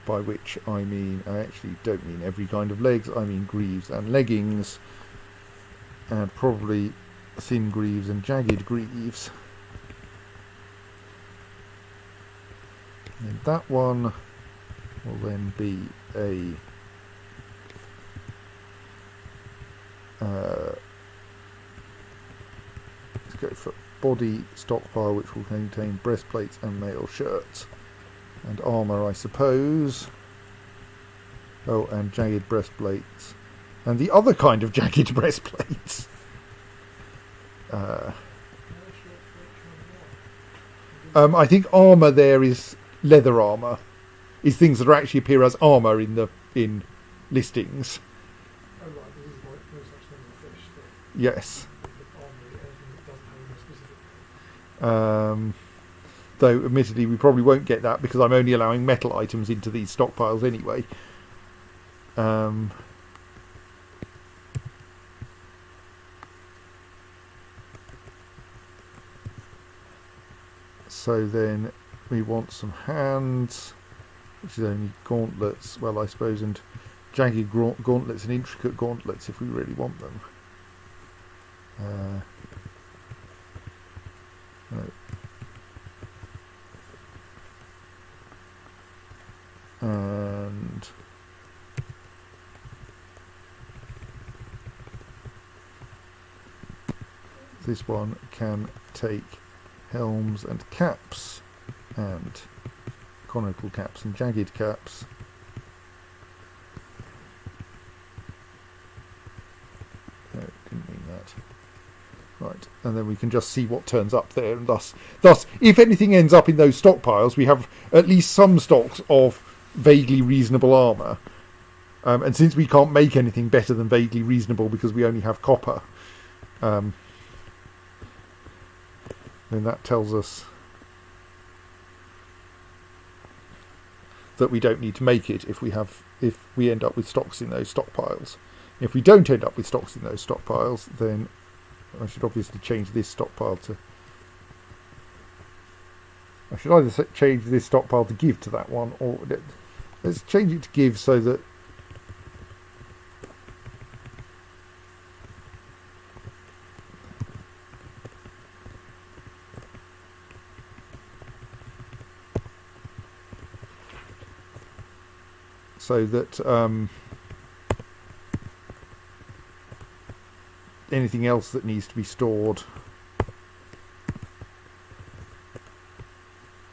by which I mean, I actually don't mean every kind of legs, I mean greaves and leggings, and probably thin greaves and jagged greaves. And that one will then be a let's go for body stockpile, which will contain breastplates and mail shirts. And armour, I suppose. Oh, and jagged breastplates. And the other kind of jagged breastplates. I think armour there is leather armour. Is things that are actually appear as armour in listings. Oh right, this is like no such thing as a fish. Yes. Armory, anything that doesn't have a specific name. Though, admittedly, we probably won't get that because I'm only allowing metal items into these stockpiles anyway. So then we want some hands, which is only gauntlets, well I suppose, and jagged gauntlets and intricate gauntlets if we really want them. No. And this one can take helms and caps, and conical caps and jagged caps. No, didn't mean that. Right, and then we can just see what turns up there, and thus, if anything ends up in those stockpiles, we have at least some stocks of vaguely reasonable armour. And since we can't make anything better than vaguely reasonable because we only have copper, then that tells us that we don't need to make it if we end up with stocks in those stockpiles. If we don't end up with stocks in those stockpiles, then I should obviously change this stockpile to... I should either change this stockpile to give to that one, or let's change it to give so that anything else that needs to be stored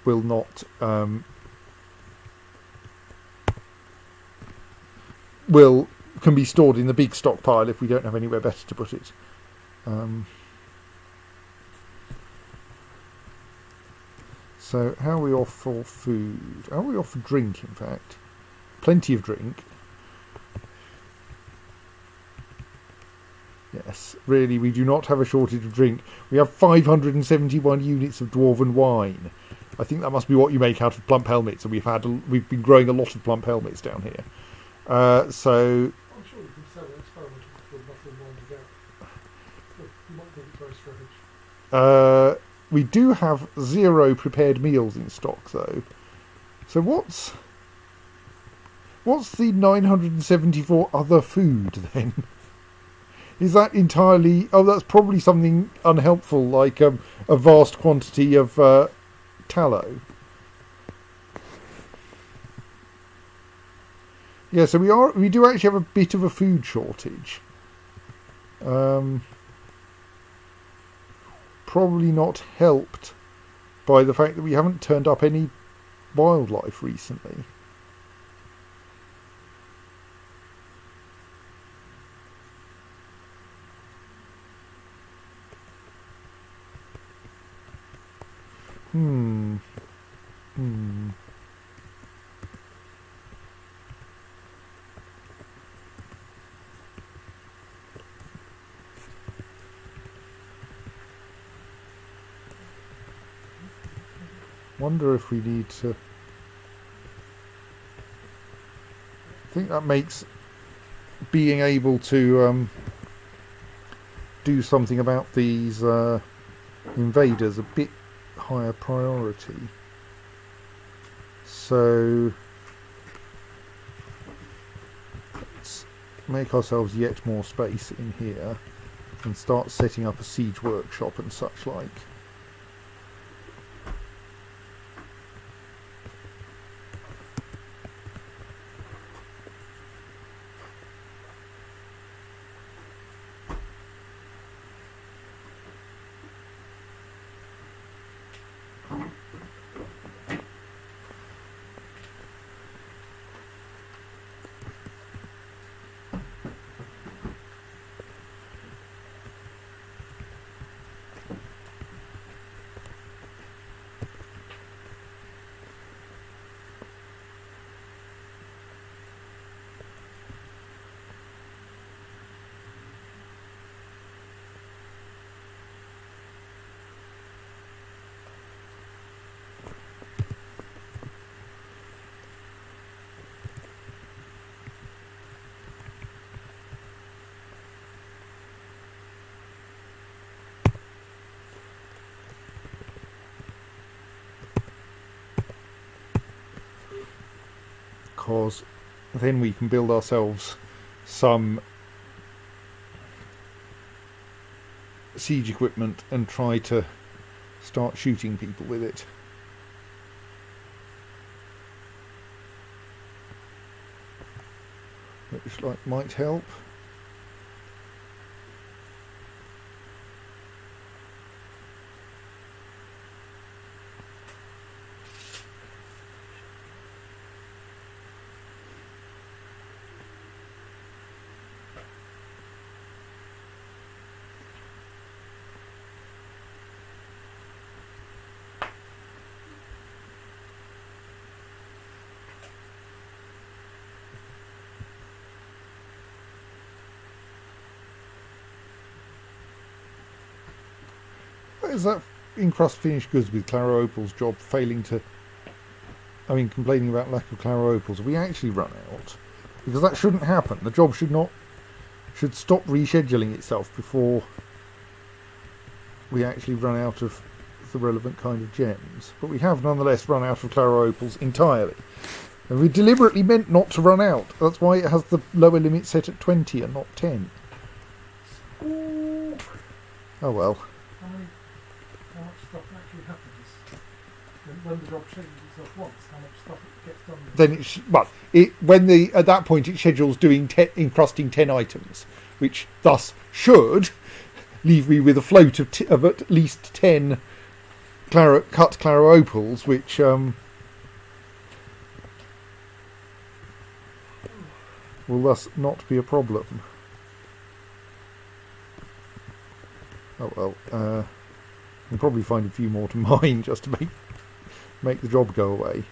will not can be stored in the big stockpile if we don't have anywhere better to put it. So how are we off for food? How are we off for drink, in fact? Plenty of drink. Yes, really, we do not have a shortage of drink. We have 571 units of dwarven wine. I think that must be what you make out of plump helmets, and we've been growing a lot of plump helmets down here. So I'm sure you could sell an experimental with bottle of wine to go. Look, you might think it's very strange. we do have 0 prepared meals in stock, though. So what's the 974 other food then? Is that entirely... Oh, that's probably something unhelpful, like a vast quantity of tallow. Yeah, so we do actually have a bit of a food shortage. Probably not helped by the fact that we haven't turned up any wildlife recently. Wonder if we need to... I think that makes being able to do something about these invaders a bit higher priority. So let's make ourselves yet more space in here and start setting up a siege workshop and such like. because then we can build ourselves some siege equipment and try to start shooting people with it. Which might help. Is that encrust finished goods with Claro Opal's job failing to... I mean, complaining about lack of Claro Opals. Have we actually run out? Because that shouldn't happen. The job should stop rescheduling itself before we actually run out of the relevant kind of gems. But we have nonetheless run out of Claro Opals entirely. And we deliberately meant not to run out. That's why it has the lower limit set at 20 and not 10. Ooh. Oh well. How much stuff actually happens when the job changes itself once? How much stuff it gets done? Then at that point it schedules doing encrusting 10 items, which thus should leave me with a float of at least 10 cut Claro Opals, which will thus not be a problem. Oh well. I'll probably find a few more to mine just to make the job go away.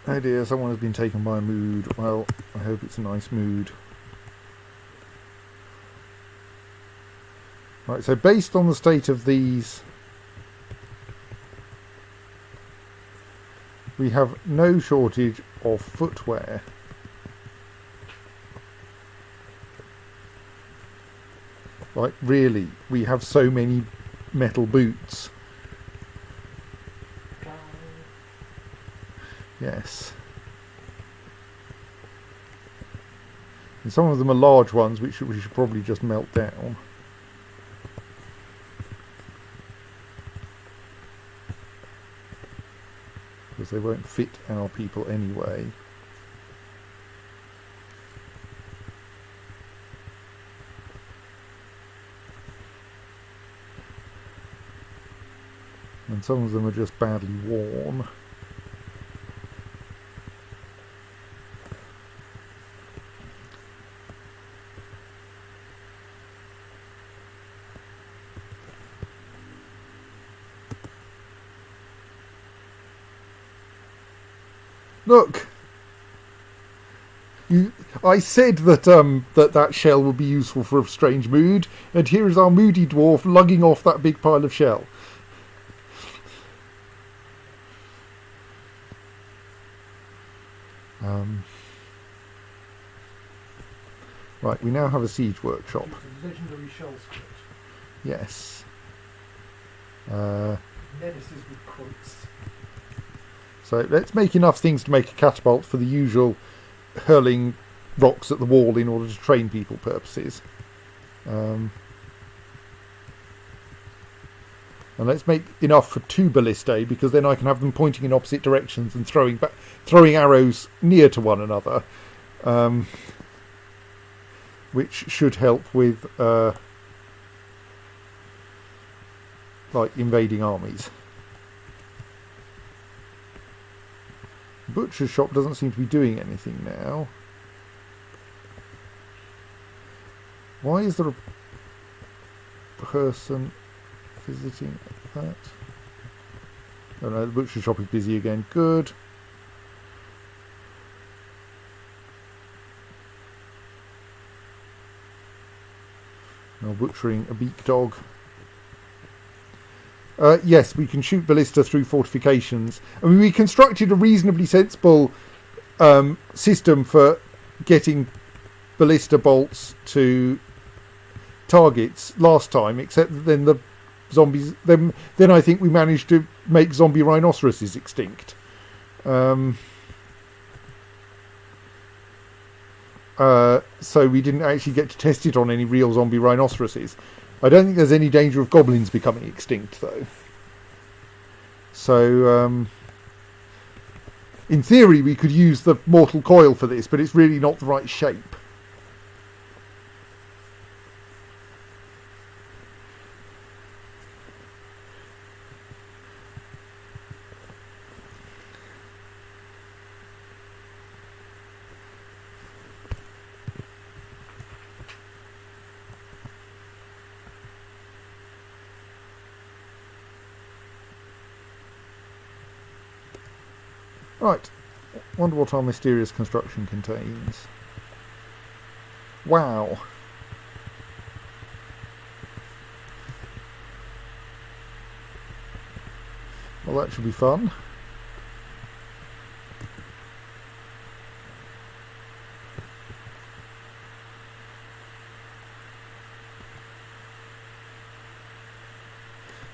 Oh dear, someone has been taken by a mood. Well, I hope it's a nice mood. Right, so based on the state of these, we have no shortage of footwear. Like, really, we have so many metal boots. Yes. And some of them are large ones, which we should probably just melt down. Because they won't fit our people anyway. And some of them are just badly worn. Look, I said that that shell would be useful for a strange mood, and here is our moody dwarf lugging off that big pile of shell. Right, we now have a siege workshop. It's a legendary shell script. Yes. Nemesis with quotes. So let's make enough things to make a catapult for the usual hurling rocks at the wall in order to train people purposes. And let's make enough for 2 ballistae, because then I can have them pointing in opposite directions and throwing arrows near to one another, which should help with like invading armies. Butcher's shop doesn't seem to be doing anything now. Why is there a person visiting that? Oh no, the butcher shop is busy again. Good. Now butchering a beak dog. Yes, we can shoot ballista through fortifications. I mean, we constructed a reasonably sensible system for getting ballista bolts to targets last time, except that then the zombies. Then I think we managed to make zombie rhinoceroses extinct. So we didn't actually get to test it on any real zombie rhinoceroses. I don't think there's any danger of goblins becoming extinct, though. So, in theory, we could use the mortal coil for this, but it's really not the right shape. Right, wonder what our mysterious construction contains. Wow. Well, that should be fun.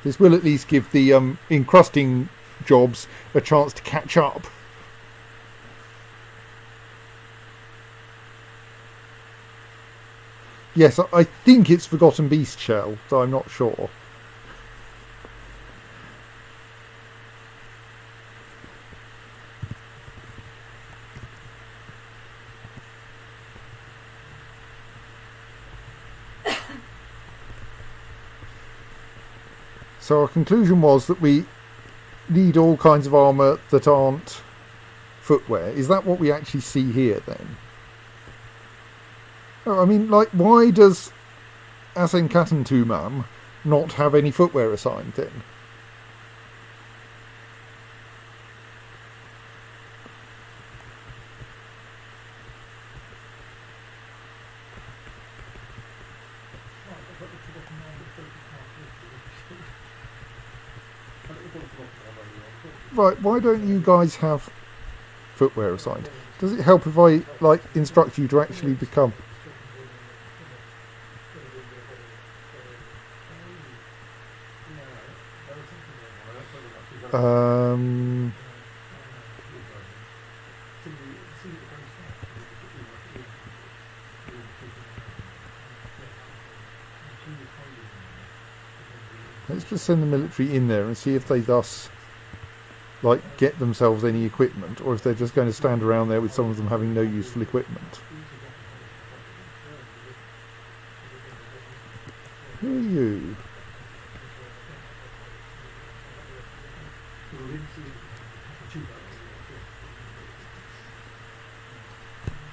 This will at least give the encrusting jobs a chance to catch up. Yes, I think it's Forgotten Beast shell, though I'm not sure. So our conclusion was that we need all kinds of armour that aren't footwear. Is that what we actually see here then? Oh, I mean, like, why does Asenkatantumam not have any footwear assigned then? Right, why don't you guys have footwear assigned? Does it help if I, like, instruct you to actually become... Let's just send the military in there and see if they thus, like, get themselves any equipment, or if they're just going to stand around there with some of them having no useful equipment. Who are you?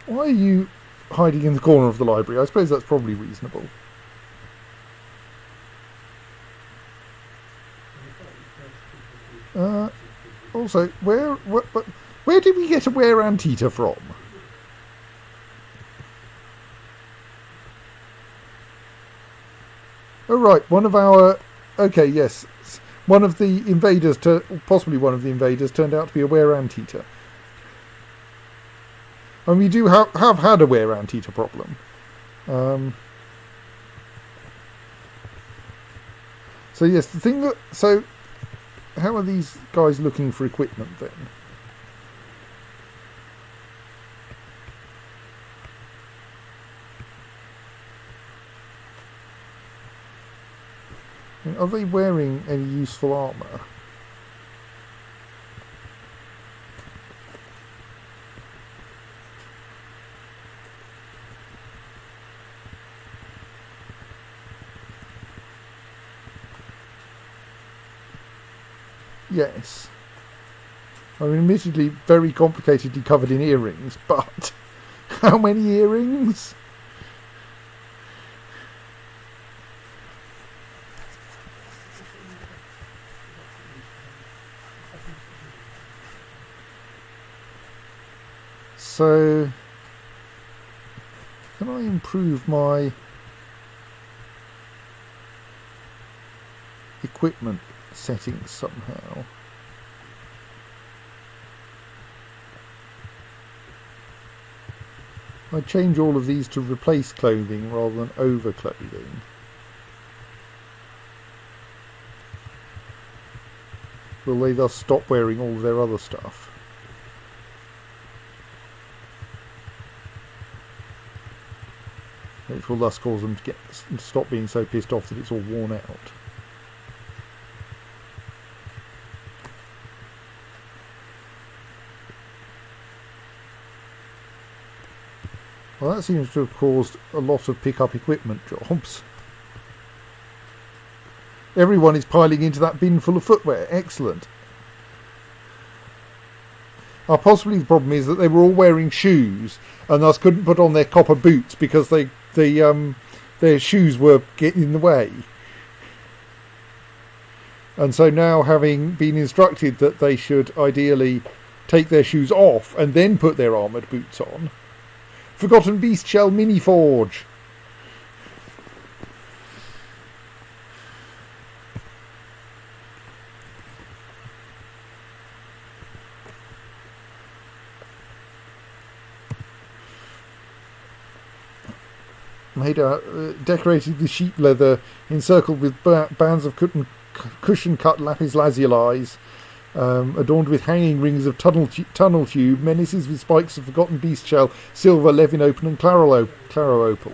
Why are you hiding in the corner of the library? I suppose that's probably reasonable. Also, where did we get a wear anteater from? Oh right, one of our... Okay, yes. One of the invaders, possibly one of the invaders, turned out to be a wear anteater. And we do have had a wear anteater problem. So yes, the thing that... So, how are these guys looking for equipment then? I mean, are they wearing any useful armour? Yes. I mean, admittedly, very complicatedly covered in earrings, but how many earrings? So, can I improve my equipment settings somehow? I change all of these to replace clothing rather than over clothing. Will they thus stop wearing all of their other stuff? Which will thus cause them to stop being so pissed off that it's all worn out. Well, that seems to have caused a lot of pick-up equipment jobs. Everyone is piling into that bin full of footwear. Excellent. Possibly the problem is that they were all wearing shoes and thus couldn't put on their copper boots because their shoes were getting in the way. And so now, having been instructed that they should ideally take their shoes off and then put their armoured boots on, Forgotten Beast Shell Mini Forge. Decorated with sheep leather, encircled with bands of cushion-cut lapis lazuli, adorned with hanging rings of tunnel tube, menaces with spikes of forgotten beast shell, silver, levin opal, and claro opal.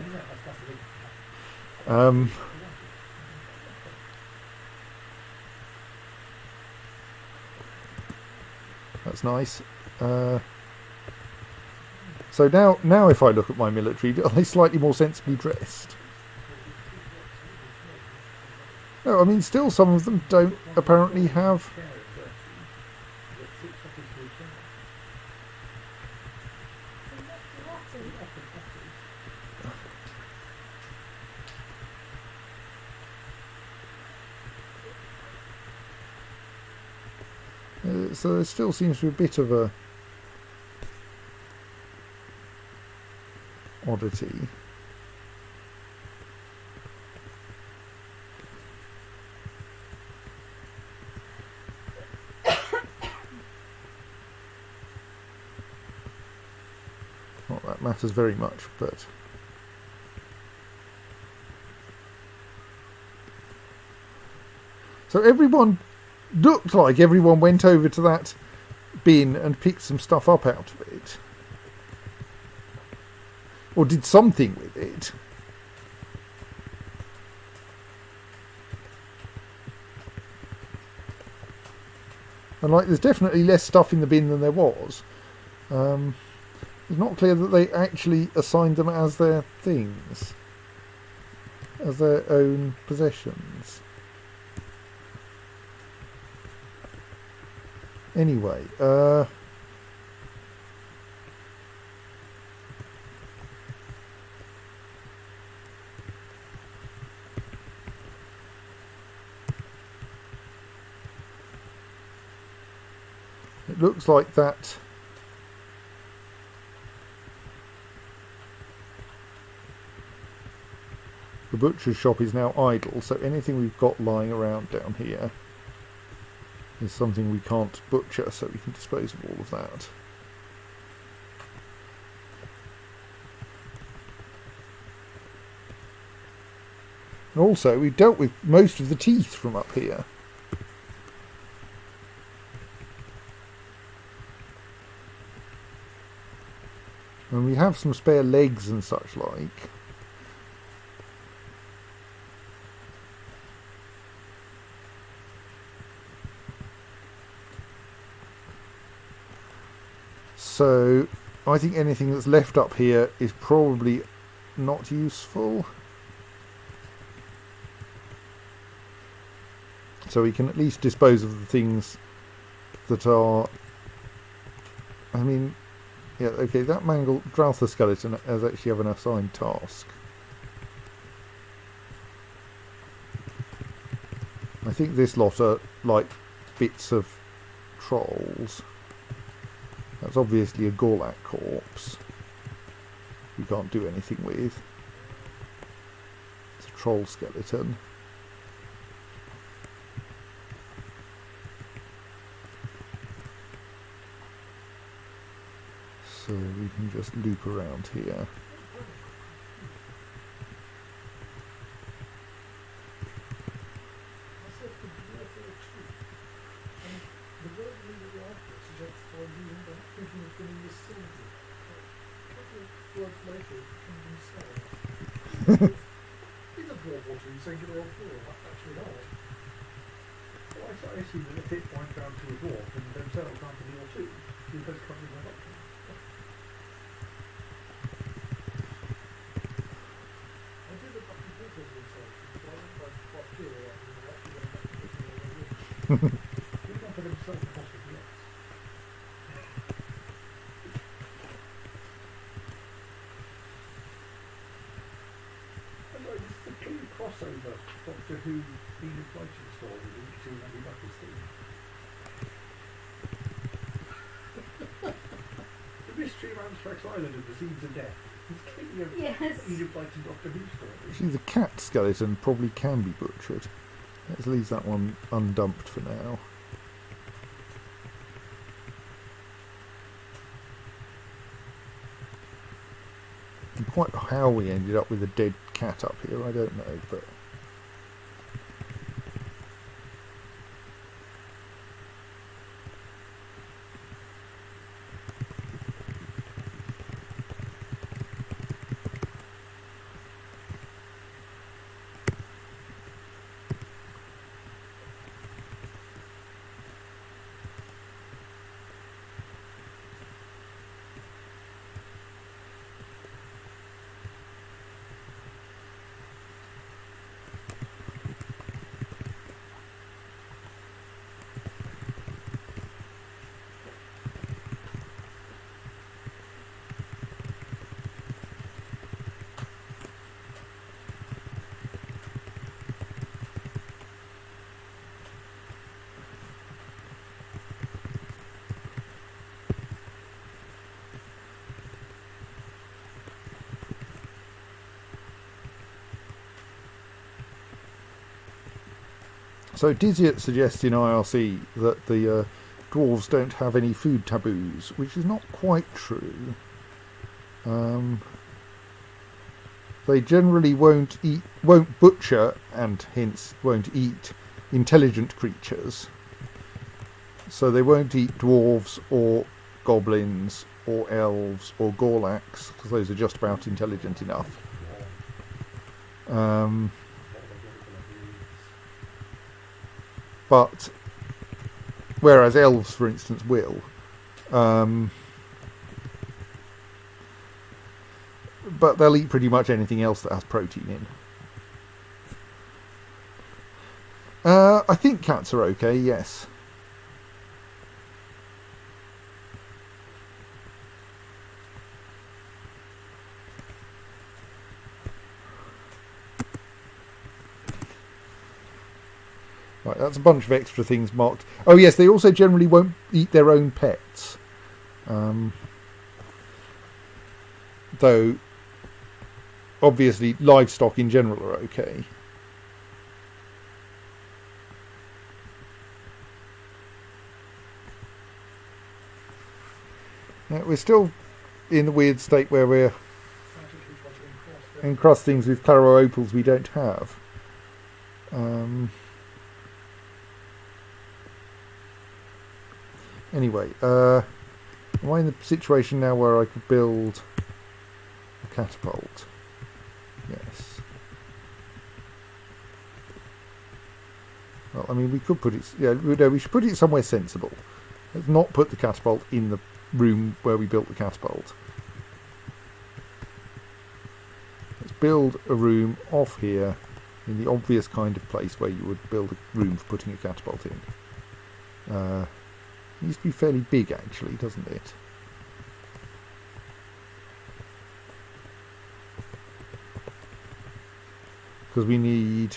That's nice. So now if I look at my military, are they slightly more sensibly dressed? No, I mean, still some of them don't apparently have... So there still seems to be a bit of a oddity. Not that matters very much, but so everyone looked like everyone went over to that bin and picked some stuff up out of it. Or did something with it. And like, there's definitely less stuff in the bin than there was. It's not clear that they actually assigned them as their things. As their own possessions. Anyway, it looks like that the butcher's shop is now idle, so anything we've got lying around down here is something we can't butcher, so we can dispose of all of that. And also, we've dealt with most of the teeth from up here. And we have some spare legs and such like. So, I think anything that's left up here is probably not useful. So we can at least dispose of the things that are... I mean, yeah, okay, that mangled Drouther skeleton has actually have an assigned task. I think this lot are like bits of trolls. That's That's obviously a Gorlak corpse. We can't do anything with. It's a troll skeleton. So we can just loop around here. I said the dwarf or two. And the word leader the article suggests by using that thinking of them in this silver. A couple of words later, it becomes themselves. Is a dwarf or two singular or plural? That's actually odd. Well, I assume that if it points down to a dwarf and themselves down to the or two, because currently they're not. I did look up and forth over themselves, but I don't quite feel like they're actually going back to putting it over. Maybe not for themselves, possibly, yes. And like, this is a clear crossover Doctor Who Enid Blyton story to Andy Buckley's theme. The mystery of Amstrax Island and the Seeds of Death. It's clearly a Yes. Enid Blyton Doctor Who story. Actually, the cat skeleton probably can be butchered. Let's leave that one undumped for now. And quite how we ended up with a dead cat up here, I don't know, but... So Diziot suggests in IRC that the dwarves don't have any food taboos, which is not quite true. They generally won't butcher, and hence won't eat intelligent creatures. So they won't eat dwarves or goblins or elves or Gorlaks, because those are just about intelligent enough. But whereas elves, for instance, will. But they'll eat pretty much anything else that has protein in. I think cats are okay, yes. Right, that's a bunch of extra things marked. Oh yes, they also generally won't eat their own pets. Though, obviously, livestock in general are okay. We're still in the weird state where we're encrust things with claro opals we don't have. Anyway, am I in the situation now where I could build a catapult? Yes. Well, I mean, we could put it... Yeah, no, we should put it somewhere sensible. Let's not put the catapult in the room where we built the catapult. Let's build a room off here in the obvious kind of place where you would build a room for putting a catapult in. It needs to be fairly big, actually, doesn't it? Because we need...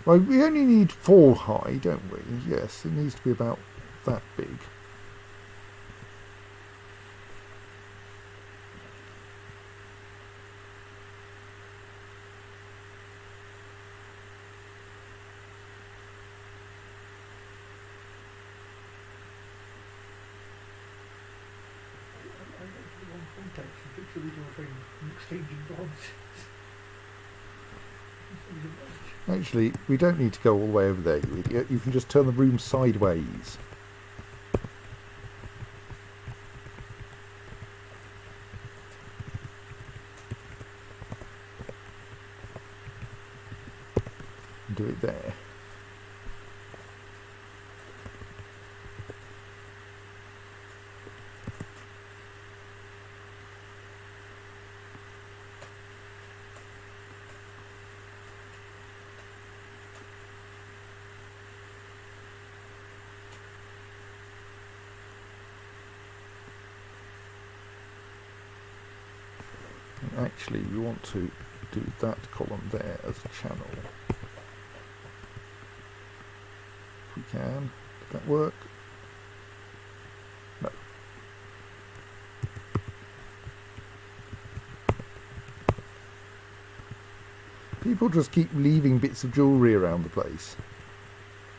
Well, we only need 4 high, don't we? Yes, it needs to be about that big. the original thing from exchanging glances. Actually, we don't need to go all the way over there, you idiot. You can just turn the room sideways. Do it there. And actually, we want to do that column there as a channel. If we can. Does that work? No. People just keep leaving bits of jewellery around the place.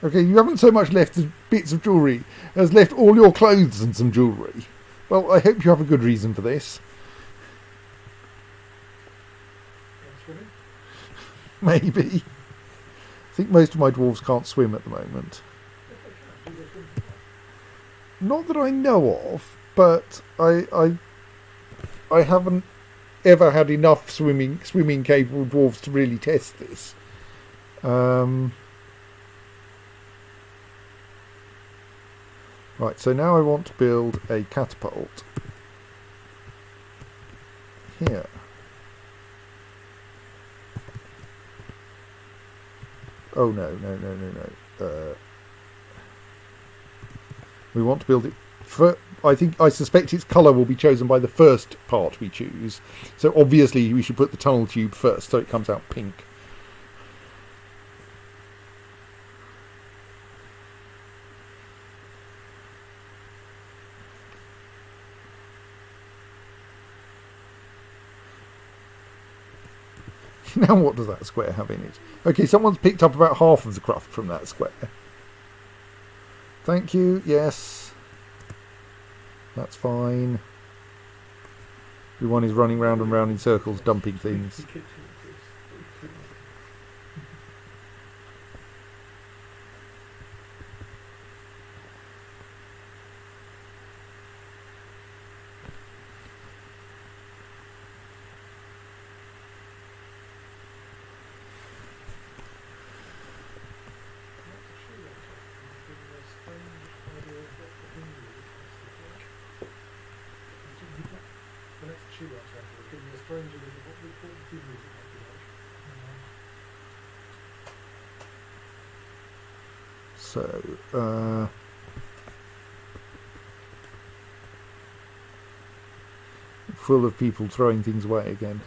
Okay, you haven't so much left as bits of jewellery as left all your clothes and some jewellery. Well, I hope you have a good reason for this. Maybe. I think most of my dwarves can't swim at the moment. Not that I know of, but I haven't ever had enough swimming capable dwarves to really test this. Right, so now I want to build a catapult here. Oh no. We want to build it for, I suspect its colour will be chosen by the first part we choose. So obviously we should put the tunnel tube first so it comes out pink. Now what does that square have in it? Okay, someone's picked up about half of the craft from that square. Thank you, yes. That's fine. Everyone is running round and round in circles, dumping things. So, full of people throwing things away again.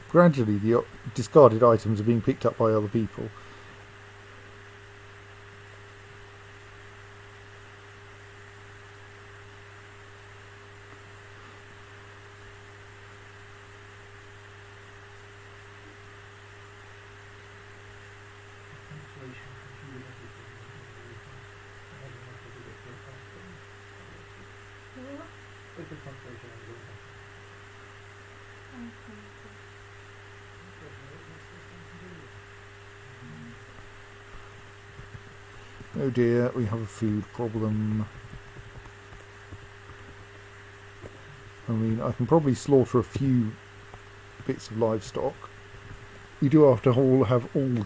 Gradually, the discarded items are being picked up by other people. Oh dear, we have a food problem. I mean, I can probably slaughter a few bits of livestock. We do after all have all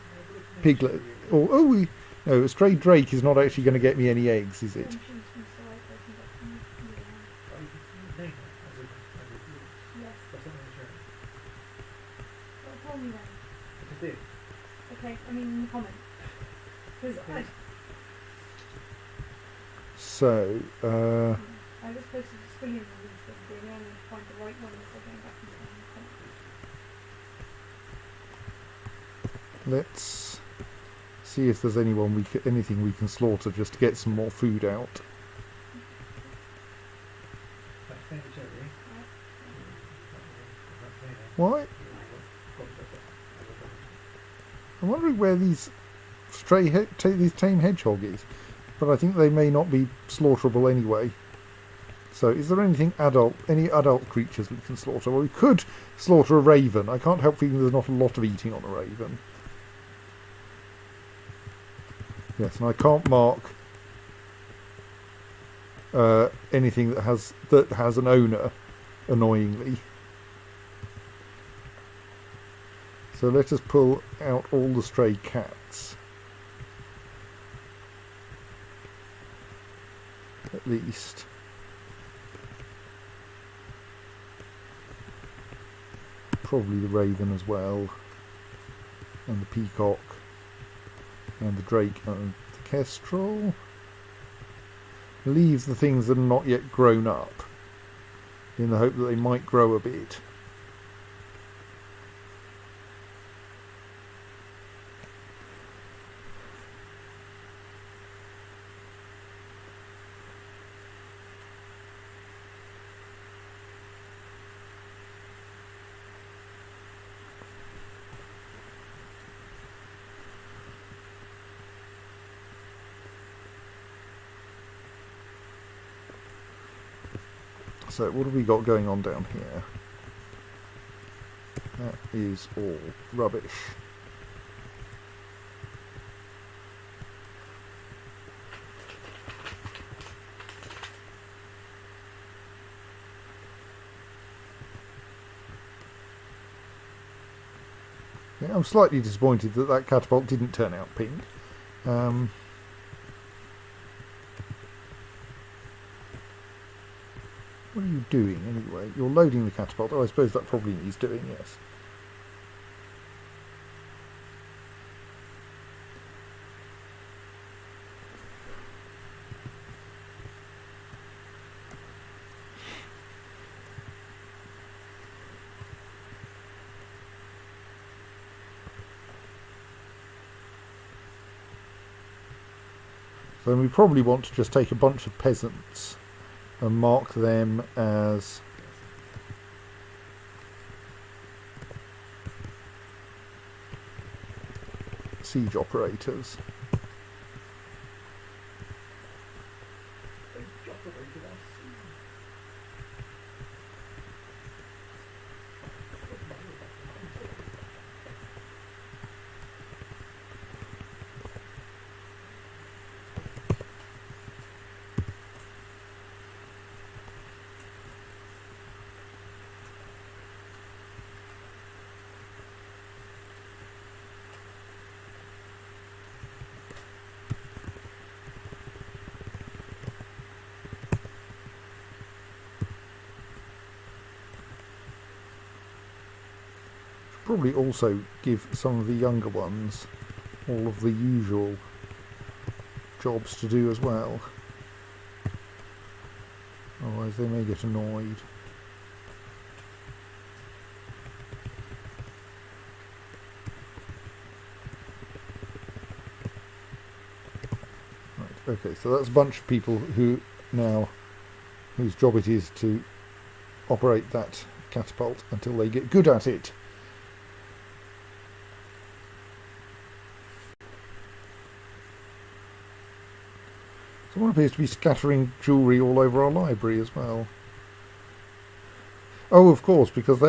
piglet. No, a stray drake is not actually going to get me any eggs, is it? Okay, I mean in the comment. So, I was supposed to just fill in all these things, but you only find the right one if I go back and find the comment. let's see if there's anything we can slaughter just to get some more food out. That's fair to Jerry. Why? I'm wondering where these these tame hedgehog is, but I think they may not be slaughterable anyway. So, is there any adult creatures we can slaughter? Well, we could slaughter a raven. I can't help feeling there's not a lot of eating on a raven. Yes, and I can't mark anything that has an owner, annoyingly. So let us pull out all the stray cats. At least. Probably the raven as well. And the peacock. And the drake and the kestrel. Leave the things that are not yet grown up. In the hope that they might grow a bit. So what have we got going on down here? That is all rubbish. Yeah, I'm slightly disappointed that catapult didn't turn out pink. What are you doing anyway? You're loading the catapult. Oh, I suppose that probably needs doing, yes. So we probably want to just take a bunch of peasants and mark them as siege operators. Probably also give some of the younger ones all of the usual jobs to do as well. Otherwise they may get annoyed. Right, okay, so that's a bunch of people whose job it is to operate that catapult until they get good at it. Someone appears to be scattering jewellery all over our library as well. Oh, of course, because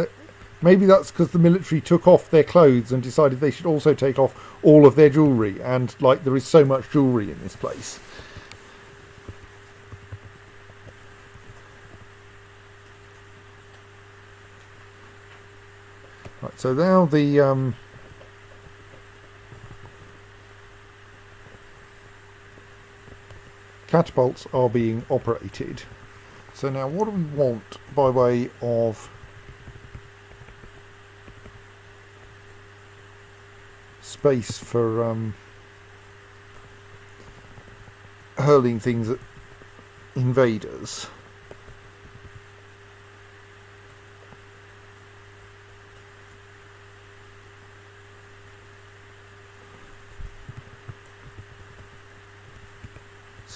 maybe that's because the military took off their clothes and decided they should also take off all of their jewellery, and like there is so much jewellery in this place. Right, so now the catapults are being operated. So now what do we want by way of space for hurling things at invaders?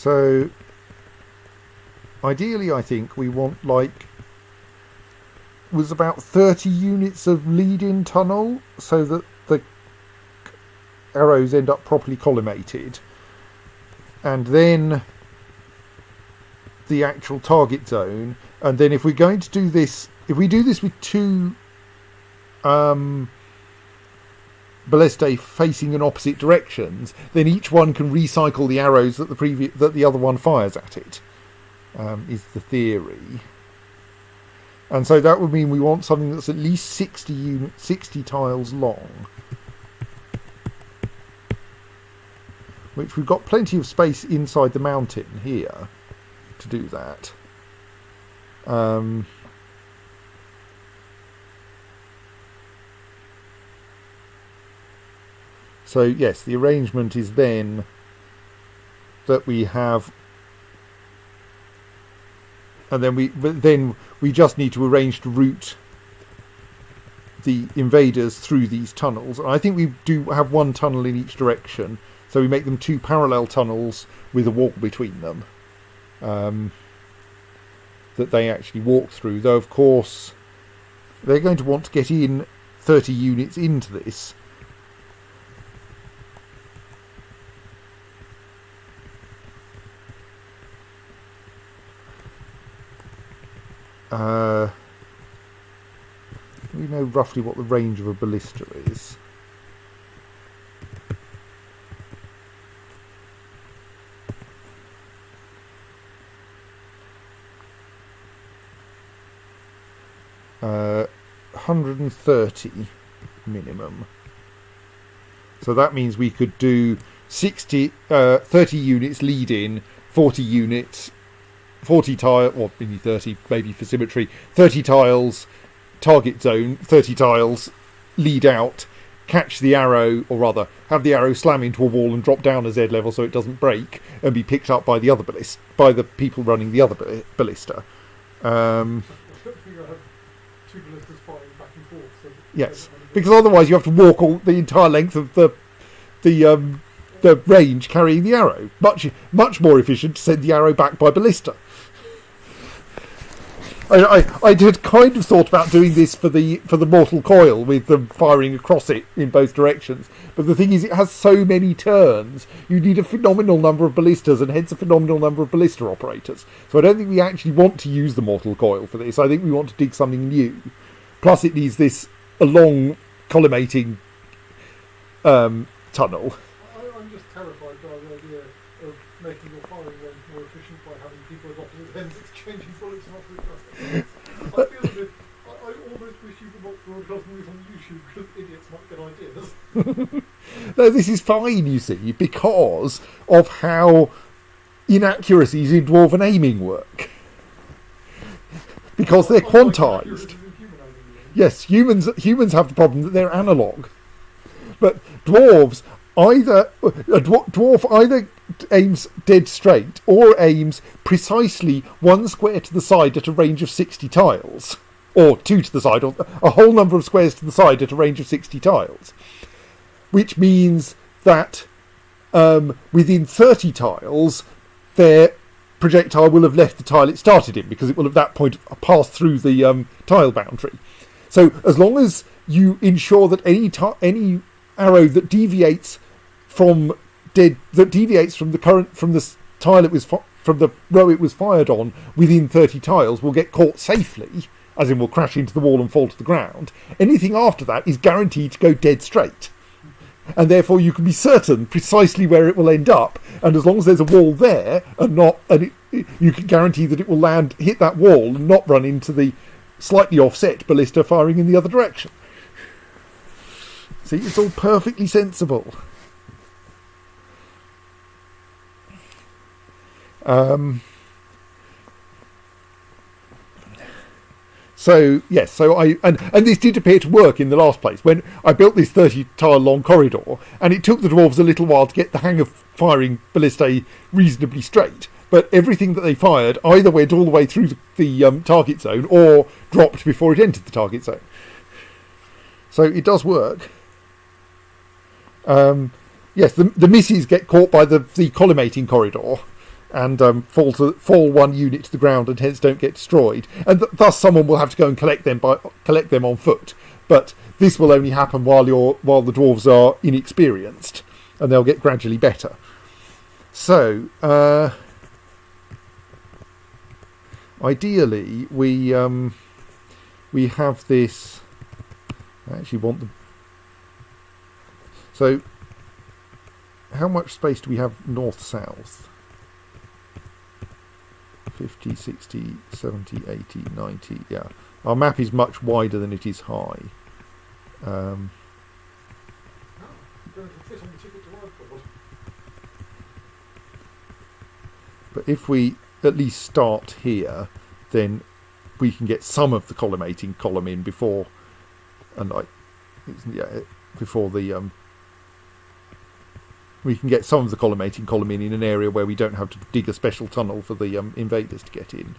So ideally, I think we want was about 30 units of lead-in tunnel so that the arrows end up properly collimated, and then the actual target zone. And then if we're going to do this, if we do this with two ballistae facing in opposite directions, then each one can recycle the arrows that the other one fires at it. Is the theory. And so that would mean we want something that's at least 60 tiles long, which we've got plenty of space inside the mountain here to do that. So yes, the arrangement is then that we have, and then we just need to arrange to route the invaders through these tunnels. And I think we do have one tunnel in each direction, so we make them two parallel tunnels with a wall between them that they actually walk through. Though of course they're going to want to get in 30 units into this. We know roughly what the range of a ballista is. Uh, 130 minimum. So that means we could do 30 units lead in, 40 units, 40 tile, or maybe 30, maybe for symmetry, 30 tiles, target zone, 30 tiles, lead out, catch the arrow, or rather, have the arrow slam into a wall and drop down a Z level so it doesn't break, and be picked up by the other by the people running the other ballista. Two ballistas firing back and forth. So Yes, because otherwise you have to walk the entire length of the range carrying the arrow. Much more efficient to send the arrow back by ballista. I had kind of thought about doing this for the mortal coil with them firing across it in both directions, but the thing is it has so many turns. You need a phenomenal number of ballistas and hence a phenomenal number of ballista operators. So I don't think we actually want to use the mortal coil for this. I think we want to dig something new. Plus it needs this long collimating tunnel. I'm just terrified by the idea of making your firing range more efficient by having people at opposite ends exchanging bullets and opposite directions. I feel as if I almost wish you could not broadcast this on YouTube because idiots might get ideas. No, this is fine, you see, because of how inaccuracies in dwarven aiming work. Because they're quantized. Yes, humans have the problem that they're analog. But dwarves, a dwarf either aims dead straight or aims precisely one square to the side at a range of 60 tiles. Or two to the side, or a whole number of squares to the side at a range of 60 tiles. Which means that within 30 tiles, their projectile will have left the tile it started in, because it will at that point passed through the tile boundary. So as long as you ensure that any arrow that deviates from the tile from the row it was fired on within 30 tiles will get caught safely, as in will crash into the wall and fall to the ground. Anything after that is guaranteed to go dead straight. And therefore you can be certain precisely where it will end up, and as long as there's a wall there you can guarantee that it will hit that wall and not run into the slightly offset ballista firing in the other direction. See, it's all perfectly sensible. So yes, and this did appear to work in the last place when I built this 30 tile long corridor, and it took the dwarves a little while to get the hang of firing ballistae reasonably straight. But everything that they fired either went all the way through the target zone or dropped before it entered the target zone. So it does work. Yes, the misses get caught by the collimating corridor, and fall one unit to the ground and hence don't get destroyed. And thus someone will have to go and collect them on foot. But this will only happen while the dwarves are inexperienced, and they'll get gradually better. So ideally we have this. I actually want the. So how much space do we have north-south? 50, 60, 70, 80, 90. Yeah, our map is much wider than it is high. But if we at least start here, then we can get some of the collimating column in before, before the we can get some of the collimating column in an area where we don't have to dig a special tunnel for the invaders to get in.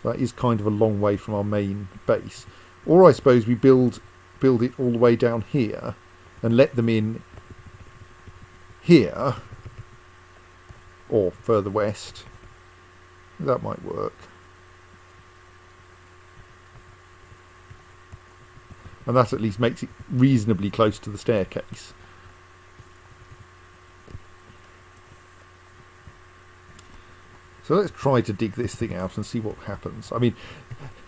That is kind of a long way from our main base. Or I suppose we build it all the way down here and let them in here or further west. That might work. And that at least makes it reasonably close to the staircase. So let's try to dig this thing out and see what happens. I mean,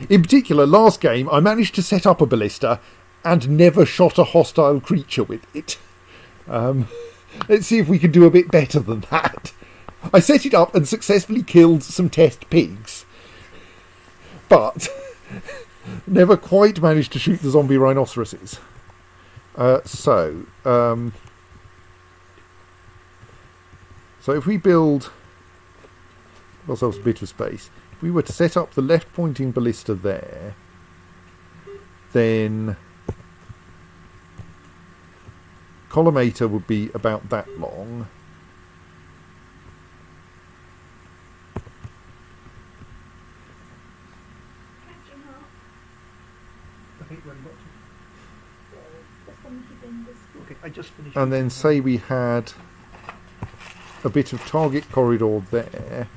in particular, last game I managed to set up a ballista and never shot a hostile creature with it. Let's see if we can do a bit better than that. I set it up and successfully killed some test pigs, but never quite managed to shoot the zombie rhinoceroses. So if we build ourselves a bit of space, if we were to set up the left pointing ballista there, then collimator would be about that long. Catching up. I think when got That's when you bend this. to. Okay, I just finished. And then say we had a bit of target corridor there.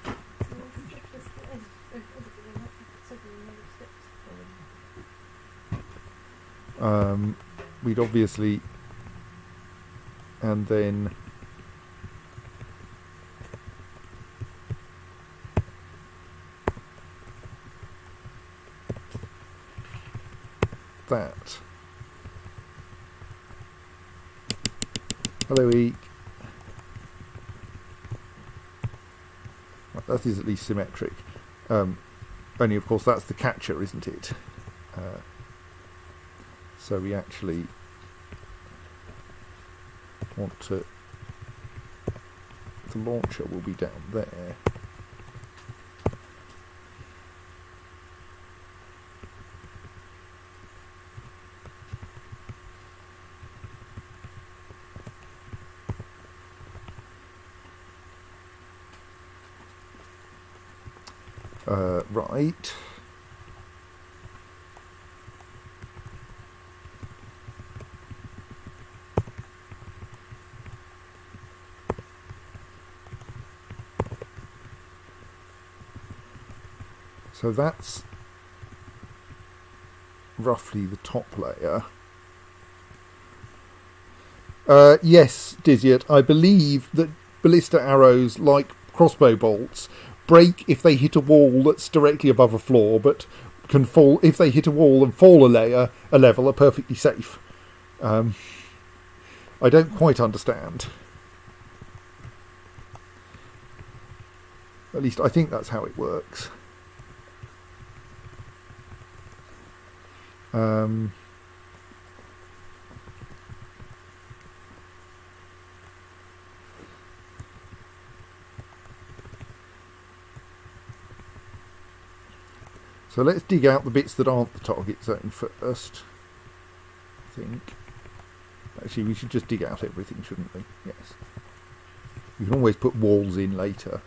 We'd obviously, and then that. Hello, Eek. Well, that is at least symmetric. Only, of course, that's the catcher, isn't it? So we actually want to. The launcher will be down there. Right. So that's roughly the top layer. Yes, Diziot, I believe that ballista arrows, like crossbow bolts, break if they hit a wall that's directly above a floor, but can fall if they hit a wall and fall a level, are perfectly safe. I don't quite understand. At least I think that's how it works. So let's dig out the bits that aren't the target zone first, I think. Actually, we should just dig out everything, shouldn't we? Yes. We can always put walls in later.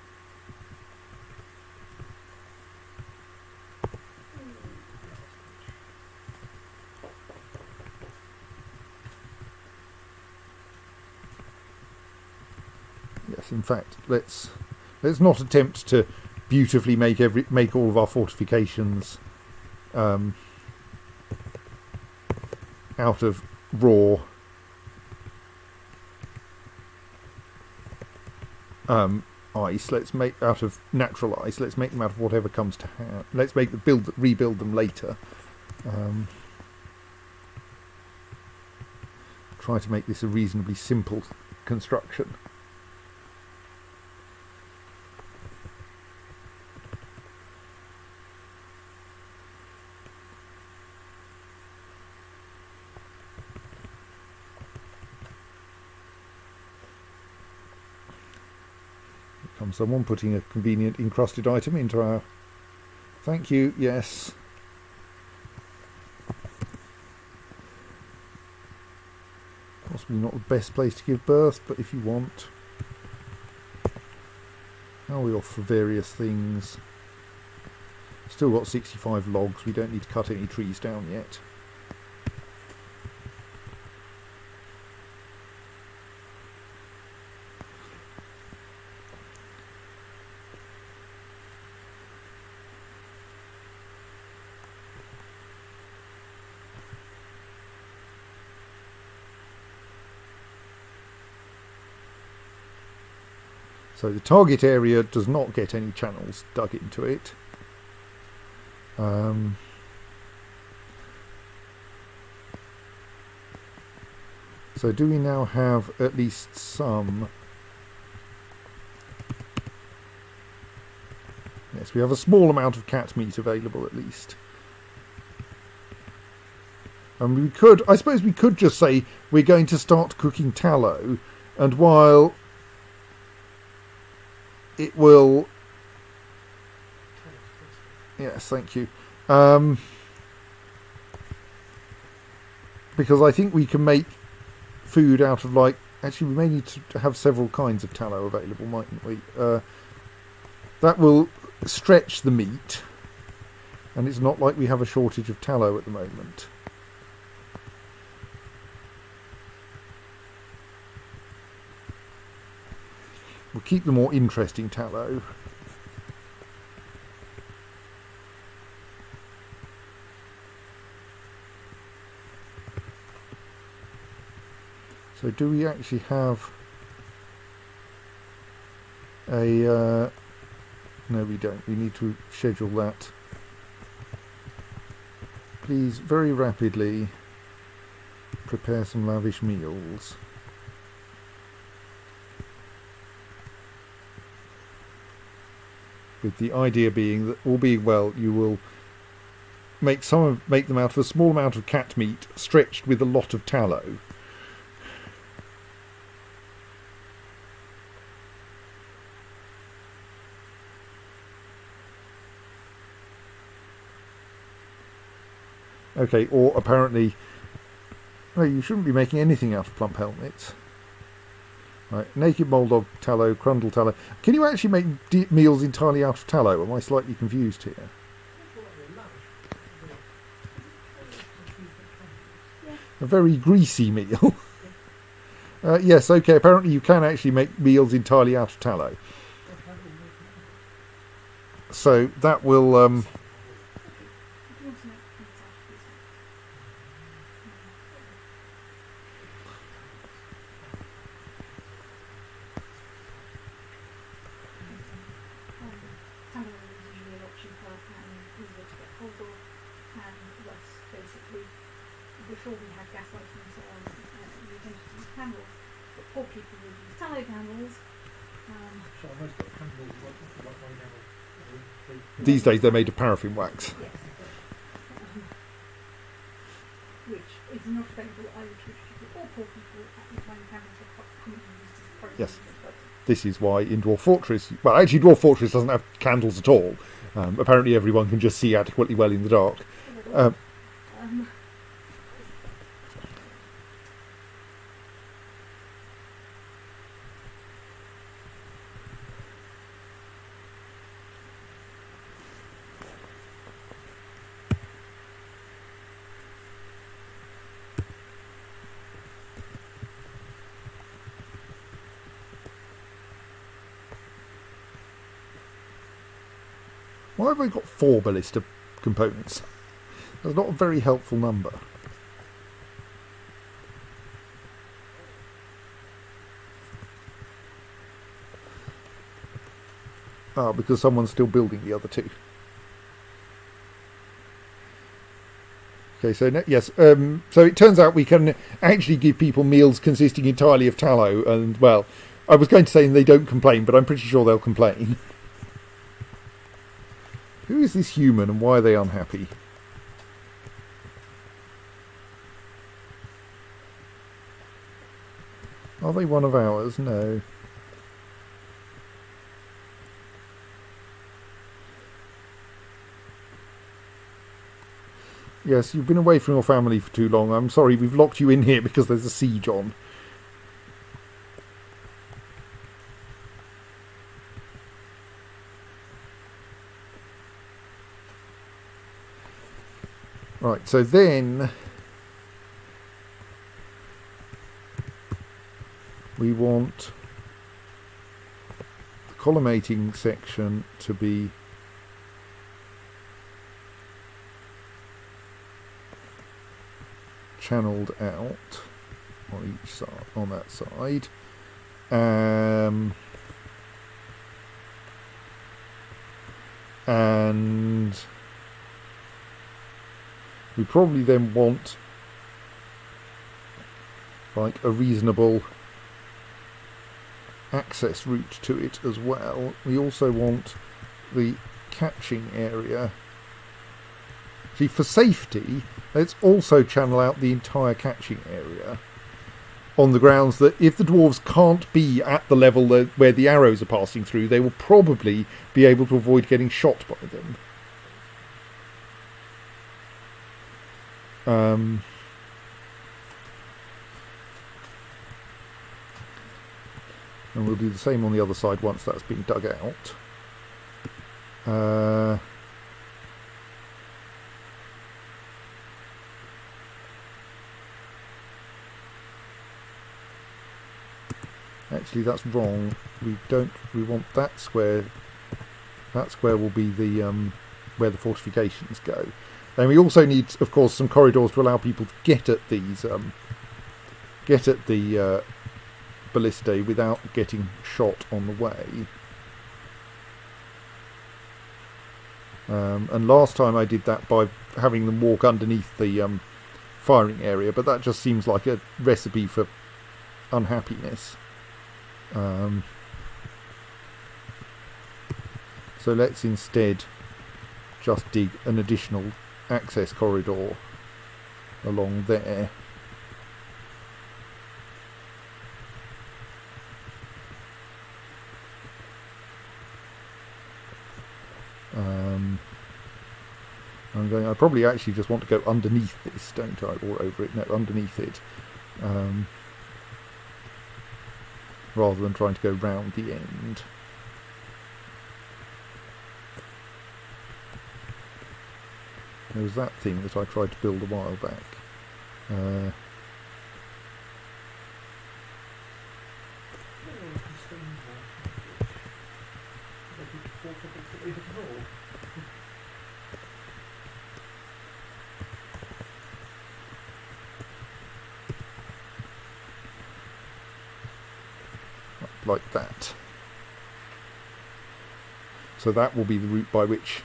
Yes, in fact, let's Let's not attempt to beautifully make all of our fortifications out of raw ice. Let's make out of natural ice. Let's make them out of whatever comes to hand. Let's rebuild them later. Try to make this a reasonably simple construction. Comes someone putting a convenient encrusted item into our... Thank you, yes. Possibly not the best place to give birth, but if you want. How are we off for various things? Still got 65 logs, we don't need to cut any trees down yet. So the target area does not get any channels dug into it. So do we now have at least some... Yes, we have a small amount of cat meat available at least. And we could, I suppose we could just say we're going to start cooking tallow, and while it will... Yes, thank you. Because I think we can make food out of, like... Actually, we may need to have several kinds of tallow available, mightn't we? That will stretch the meat. And it's not like we have a shortage of tallow at the moment. We'll keep the more interesting tallow. So do we actually have a... no, we don't. We need to schedule that. Please, very rapidly, prepare some lavish meals. With the idea being that, all being well, you will make them out of a small amount of cat meat stretched with a lot of tallow. Okay, or apparently... No, you shouldn't be making anything out of plump helmets. Right, naked moldog tallow, crundle tallow. Can you actually make meals entirely out of tallow? Am I slightly confused here? A very greasy meal. Yes, okay, apparently you can actually make meals entirely out of tallow. So that will... Before we had gas lighting and so on, we tended to use candles, but poor people would use tallow candles. So most of the candles like way down. These days they're made of paraffin wax. Yes. Which is not available either to rich people or poor people at the time candles were quite commonly used as propane. Yes. This is why in Dwarf Fortress... Well, actually Dwarf Fortress doesn't have candles at all. Apparently everyone can just see adequately well in the dark. Why have I got 4 ballista components? That's not a very helpful number. Ah, because someone's still building the other 2. Okay, so yes, so it turns out we can actually give people meals consisting entirely of tallow, and, well, I was going to say they don't complain, but I'm pretty sure they'll complain. Who is this human and why are they unhappy? Are they one of ours? No. Yes, you've been away from your family for too long. I'm sorry, we've locked you in here because there's a siege on. Right, so then we want the collimating section to be channeled out on each side, on that side. And we probably then want like a reasonable access route to it as well. We also want the catching area. See, for safety, let's also channel out the entire catching area on the grounds that if the dwarves can't be at the level where the arrows are passing through, they will probably be able to avoid getting shot by them. And we'll do the same on the other side once that's been dug out. Actually, that's wrong. We want that square. That square will be the where the fortifications go. And we also need, of course, some corridors to allow people to get at these, get at the ballistae without getting shot on the way. And last time I did that by having them walk underneath the firing area, but that just seems like a recipe for unhappiness. So let's instead just dig an additional access corridor along there. I probably actually just want to go underneath this, don't I? Or over it? No, underneath it. Rather than trying to go round the end. There was that thing that I tried to build a while back. Like that. So that will be the route by which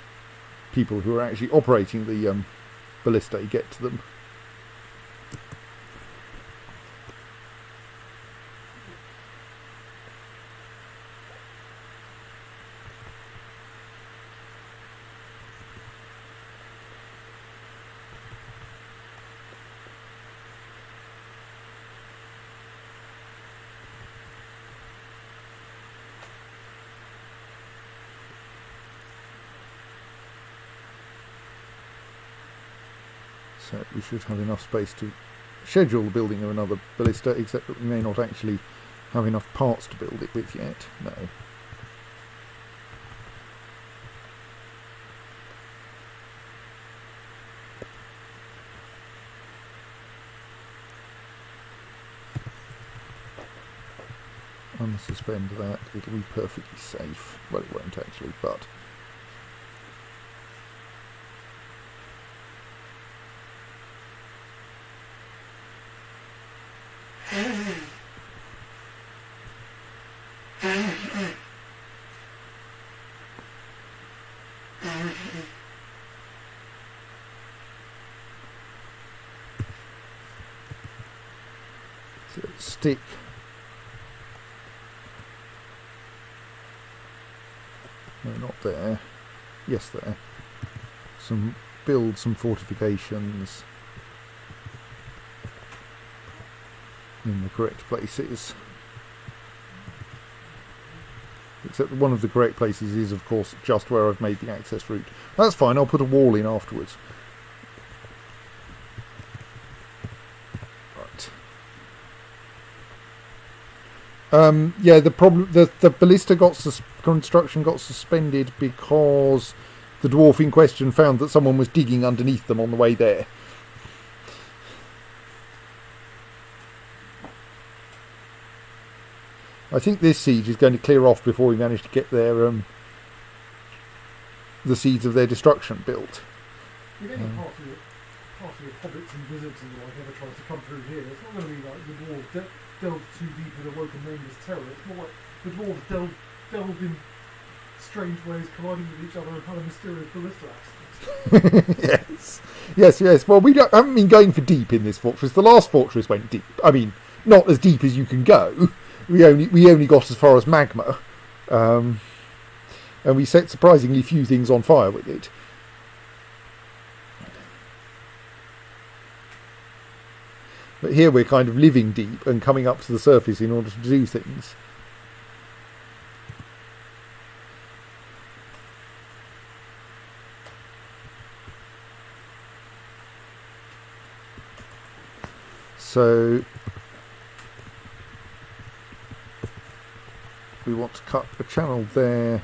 people who are actually operating the ballistae get to them. So we should have enough space to schedule the building of another ballista, except that we may not actually have enough parts to build it with yet. No. Unsuspend that, it'll be perfectly safe. Well, it won't actually, but So stick no, not there. Yes, there. Build some fortifications in the correct places. Except that one of the correct places is, of course, just where I've made the access route. That's fine. I'll put a wall in afterwards. Right. Yeah, the problem, the ballista construction got suspended because the dwarf in question found that someone was digging underneath them on the way there. I think this siege is going to clear off before we manage to get their the seeds of their destruction built. If any party of hobbits and wizards and the like ever tries to come through here, it's not going to be like the dwarves delved too deep and awoken nameless terror. It's more like the dwarves delved in strange ways, colliding with each other and had a mysterious ballista accident. Yes. Well, we haven't been going for deep in this fortress. The last fortress went deep. I mean, not as deep as you can go. We only got as far as magma, and we set surprisingly few things on fire with it. But here we're kind of living deep and coming up to the surface in order to do things. So we want to cut a channel there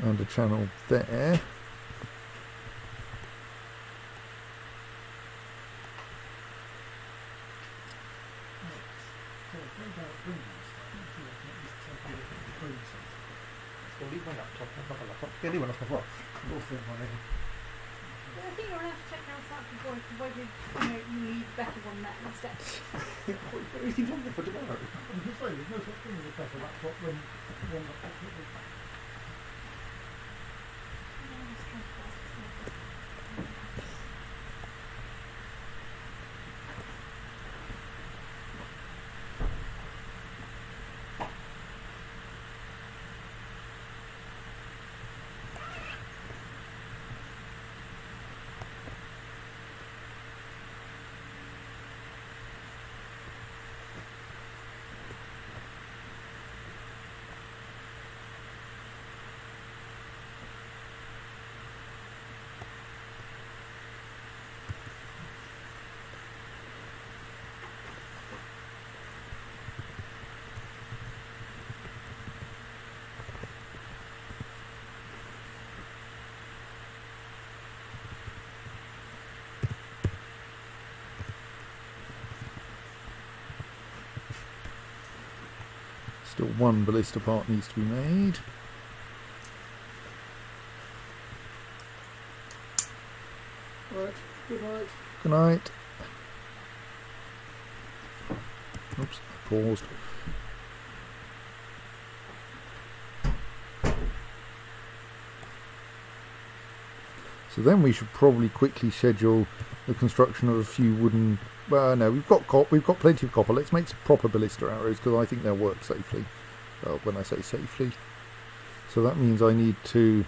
and a channel there. I think you're allowed to check out that before, provided you leave a better one there instead. Everything's on there for tomorrow. I'm just saying, there's no such thing as a better laptop than one that actually. Still one ballista part needs to be made. Right, good night. Good night. Oops, I paused. So then we should probably quickly schedule the construction of a few wooden. No, we've got plenty of copper. Let's make some proper ballista arrows because I think they'll work safely. Well, when I say safely, so that means I need to.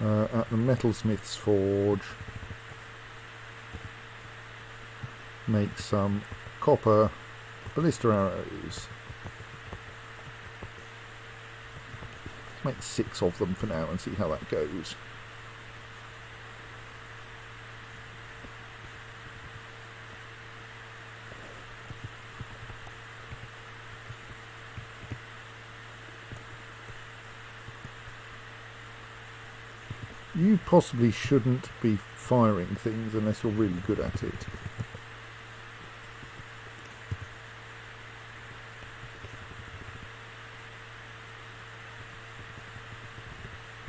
At the metalsmith's forge, make some copper ballista arrows. Make 6 of them for now and see how that goes. You possibly shouldn't be firing things unless you're really good at it.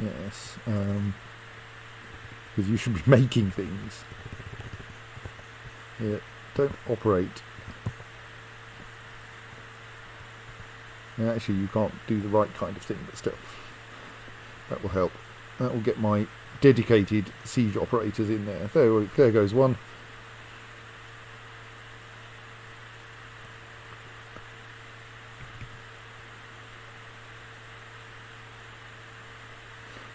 Yes, because you should be making things. Yeah, don't operate. Yeah, actually, you can't do the right kind of thing, but still, that will help. That will get my dedicated siege operators in there. There goes one.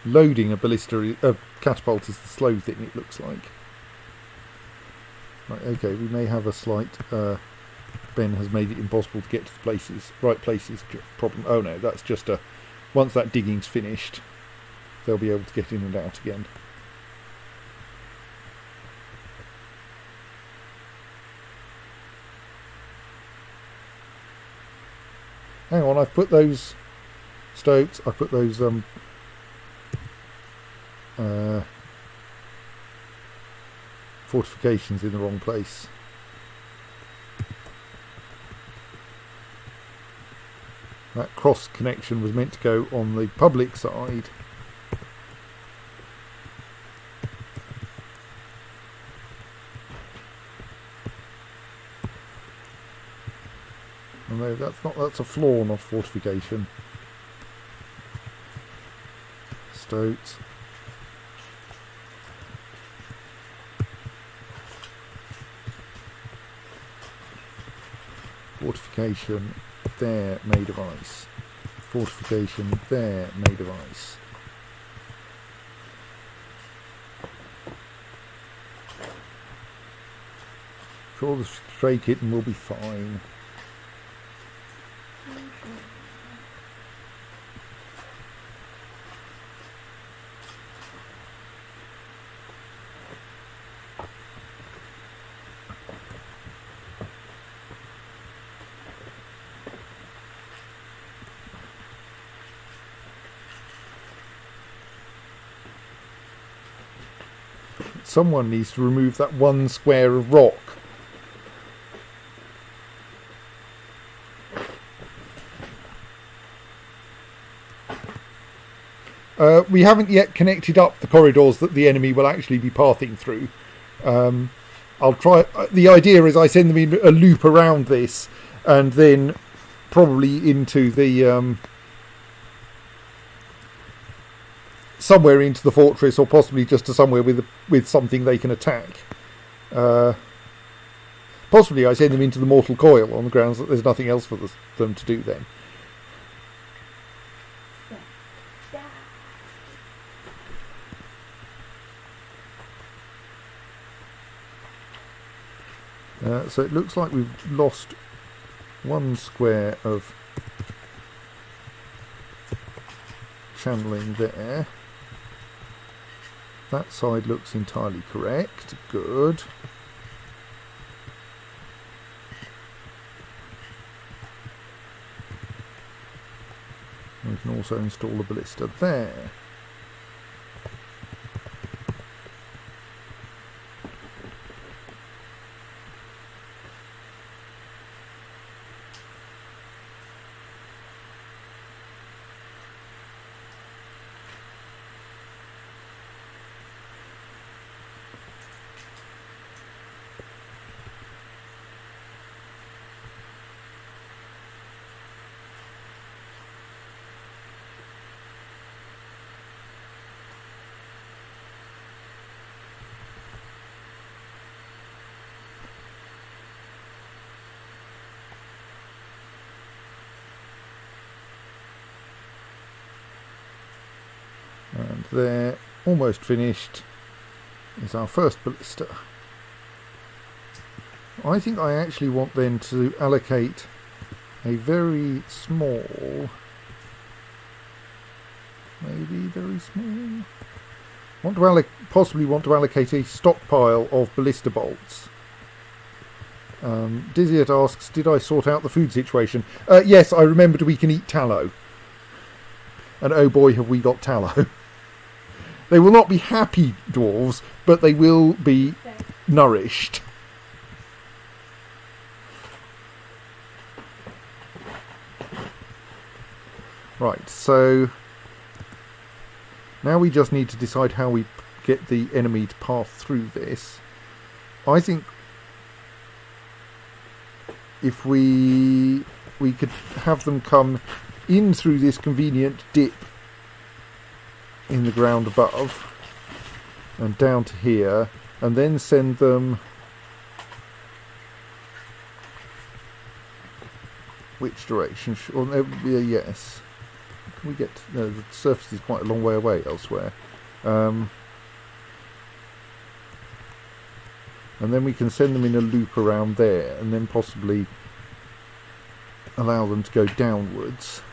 Loading a catapult is the slow thing, it looks like. Right, okay, we may have a slight Ben has made it impossible to get to the right places problem. Oh no, that's just once that digging's finished, they'll be able to get in and out again. Hang on, I've put those stokes, I've put those fortifications in the wrong place. That cross connection was meant to go on the public side. Oh no, that's a flaw, not fortification. Stokes. Fortification there, made of ice. Fortification there, made of ice. Sure, the stray kitten will be fine. Someone needs to remove that one square of rock. We haven't yet connected up the corridors that the enemy will actually be pathing through. I'll try. The idea is I send them in a loop around this, and then probably into the somewhere into the fortress, or possibly just to somewhere with something they can attack. Possibly I send them into the mortal coil on the grounds that there's nothing else for them to do then. So it looks like we've lost one square of channeling there. That side looks entirely correct. Good. We can also install a ballista there. And there, almost finished, is our first ballista. I think I actually want then to allocate a very small, maybe very small, possibly want to allocate a stockpile of ballista bolts. Dizziot asks, did I sort out the food situation? Yes, I remembered we can eat tallow. And oh boy, have we got tallow. They will not be happy dwarves, but they will be nourished. Right, so Now we just need to decide how we get the enemy to pass through this. I think if we could have them come in through this convenient dip in the ground above and down to here, and then send them... Which direction? Or there would be a yes. Can we get... No, the surface is quite a long way away elsewhere. And then we can send them in a loop around there, and then possibly allow them to go downwards.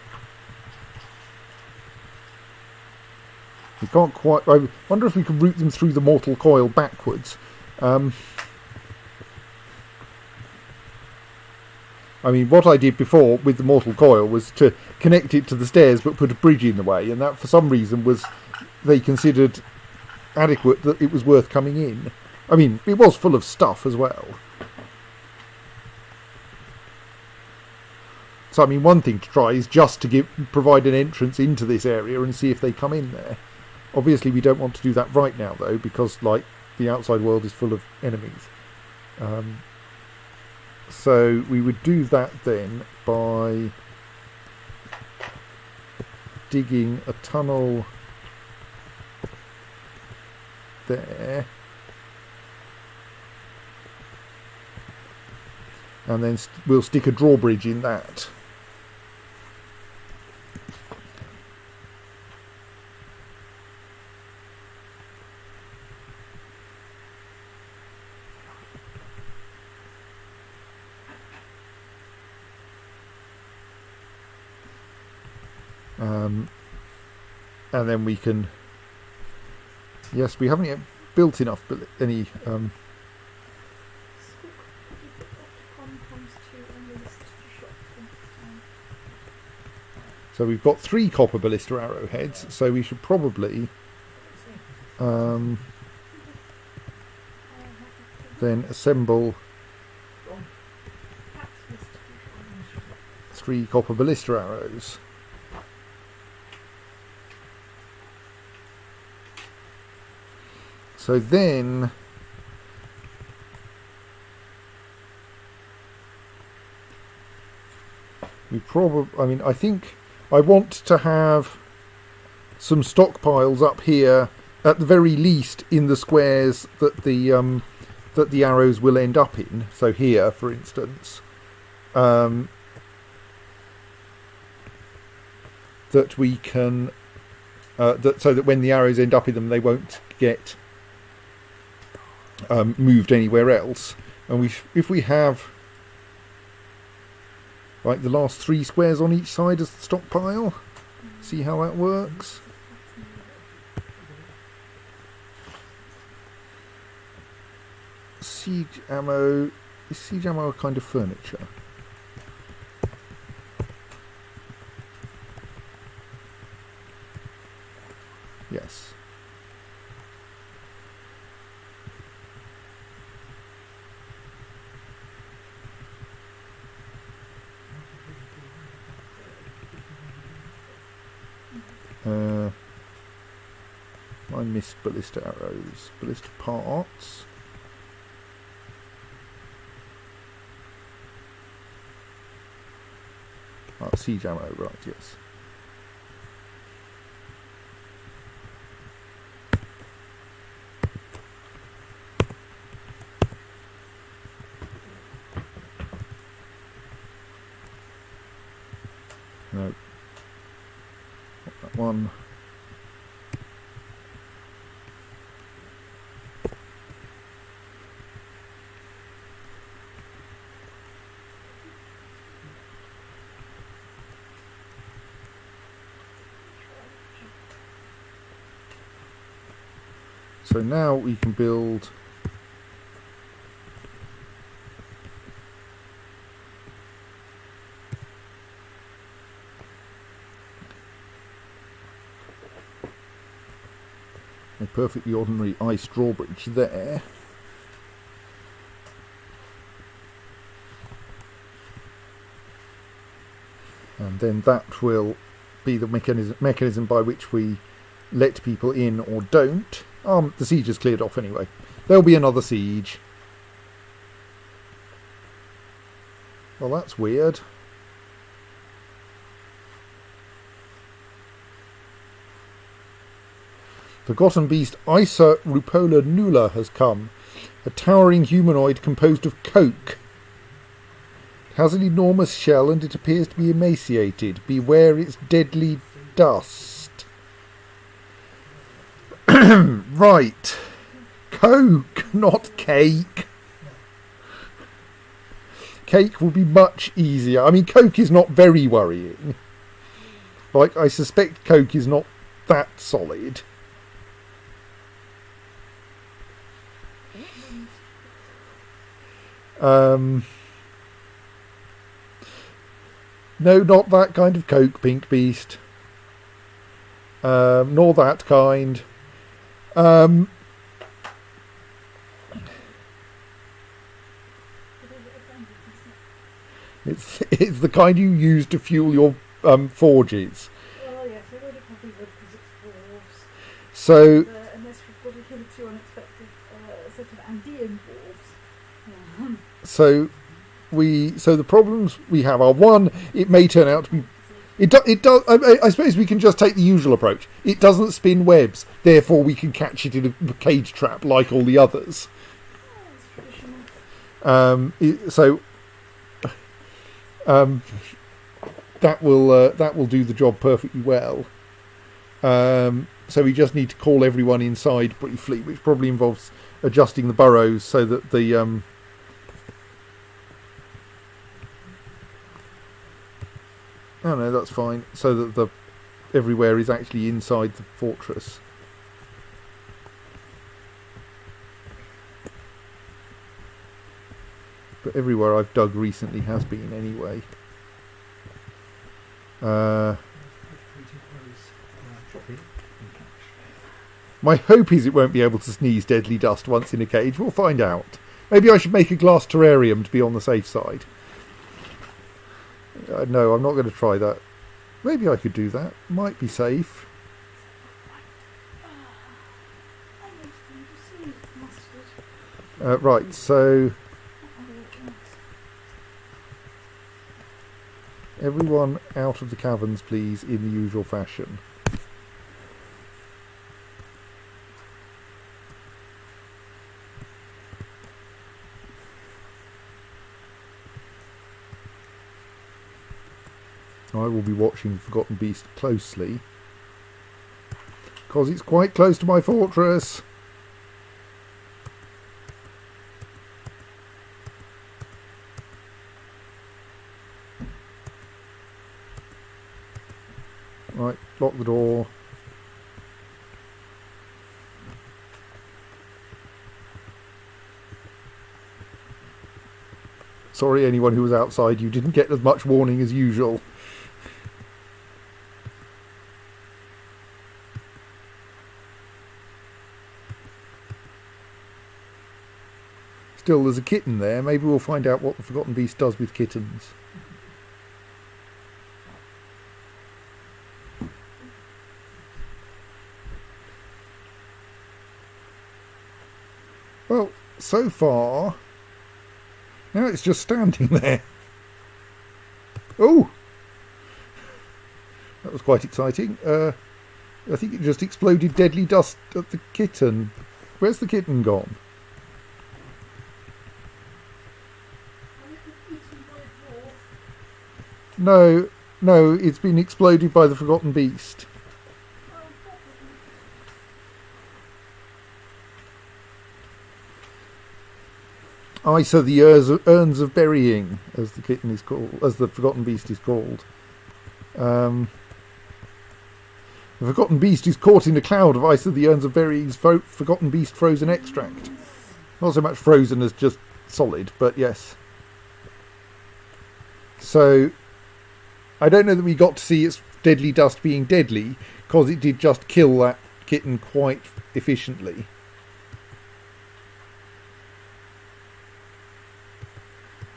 We can't quite... I wonder if we could route them through the mortal coil backwards. I mean, what I did before with the mortal coil was to connect it to the stairs but put a bridge in the way, and that for some reason was... they considered adequate, that it was worth coming in. I mean, it was full of stuff as well. So, I mean, one thing to try is just to provide an entrance into this area and see if they come in there. Obviously, we don't want to do that right now, though, because, like, the outside world is full of enemies. So, we would do that then by digging a tunnel there. And then we'll stick a drawbridge in that. And then we can... Yes, we haven't yet built enough, but any... So we've got 3 copper ballista arrowheads, so we should probably then assemble 3 copper ballista arrows. So then we probably... I mean, I think... I want to have some stockpiles up here, at the very least, in the squares that the arrows will end up in. So here, for instance, that we can, so that when the arrows end up in them, they won't get moved anywhere else. And if we have, like, the last 3 squares on each side as the stockpile. See how that works? Siege ammo. Is siege ammo a kind of furniture? Yes. I missed ballista arrows. Ballista parts. Siege ammo, right, yes. No. Not that one. So now we can build a perfectly ordinary ice drawbridge there. And then that will be the mechanism by which we let people in or don't. The siege is cleared off anyway. There'll be another siege. Well, that's weird. Forgotten beast Isa Rupola Nula has come. A towering humanoid composed of coke. It has an enormous shell and it appears to be emaciated. Beware its deadly dust. Right. Coke, not cake. Cake will be much easier. I mean, coke is not very worrying. Like, I suspect coke is not that solid. No, not that kind of coke, pink beast. Nor that kind. It's the kind you use to fuel your forges. Oh yes, I would probably would because it's dwarves. So Unless we've got a hitherto unexpected set of Andean dwarves. so the problems we have are, one, it may turn out to be. It does. I suppose we can just take the usual approach. It doesn't spin webs, therefore we can catch it in a cage trap like all the others. That will do the job perfectly well. So we just need to call everyone inside briefly, which probably involves adjusting the burrows so that the oh no, that's fine. So that the everywhere is actually inside the fortress. But everywhere I've dug recently has been anyway. My hope is it won't be able to sneeze deadly dust once in a cage. We'll find out. Maybe I should make a glass terrarium to be on the safe side. No, I'm not going to try that. Maybe I could do that. Might be safe. Right, so everyone out of the caverns, please, in the usual fashion. I will be watching the Forgotten Beast closely, because it's quite close to my fortress. Right, lock the door. Sorry, anyone who was outside, you didn't get as much warning as usual. Still, there's a kitten there. Maybe we'll find out what the Forgotten Beast does with kittens. Well, so far, now it's just standing there. Oh! That was quite exciting. I think it just exploded deadly dust at the kitten. Where's the kitten gone? No, it's been exploded by the Forgotten Beast. So the urns of burying, as the kitten is called, as the Forgotten Beast is called. The Forgotten Beast is caught in a cloud of ice of the urns of burying's Forgotten Beast frozen extract. Not so much frozen as just solid, but yes. So I don't know that we got to see its deadly dust being deadly, because it did just kill that kitten quite efficiently.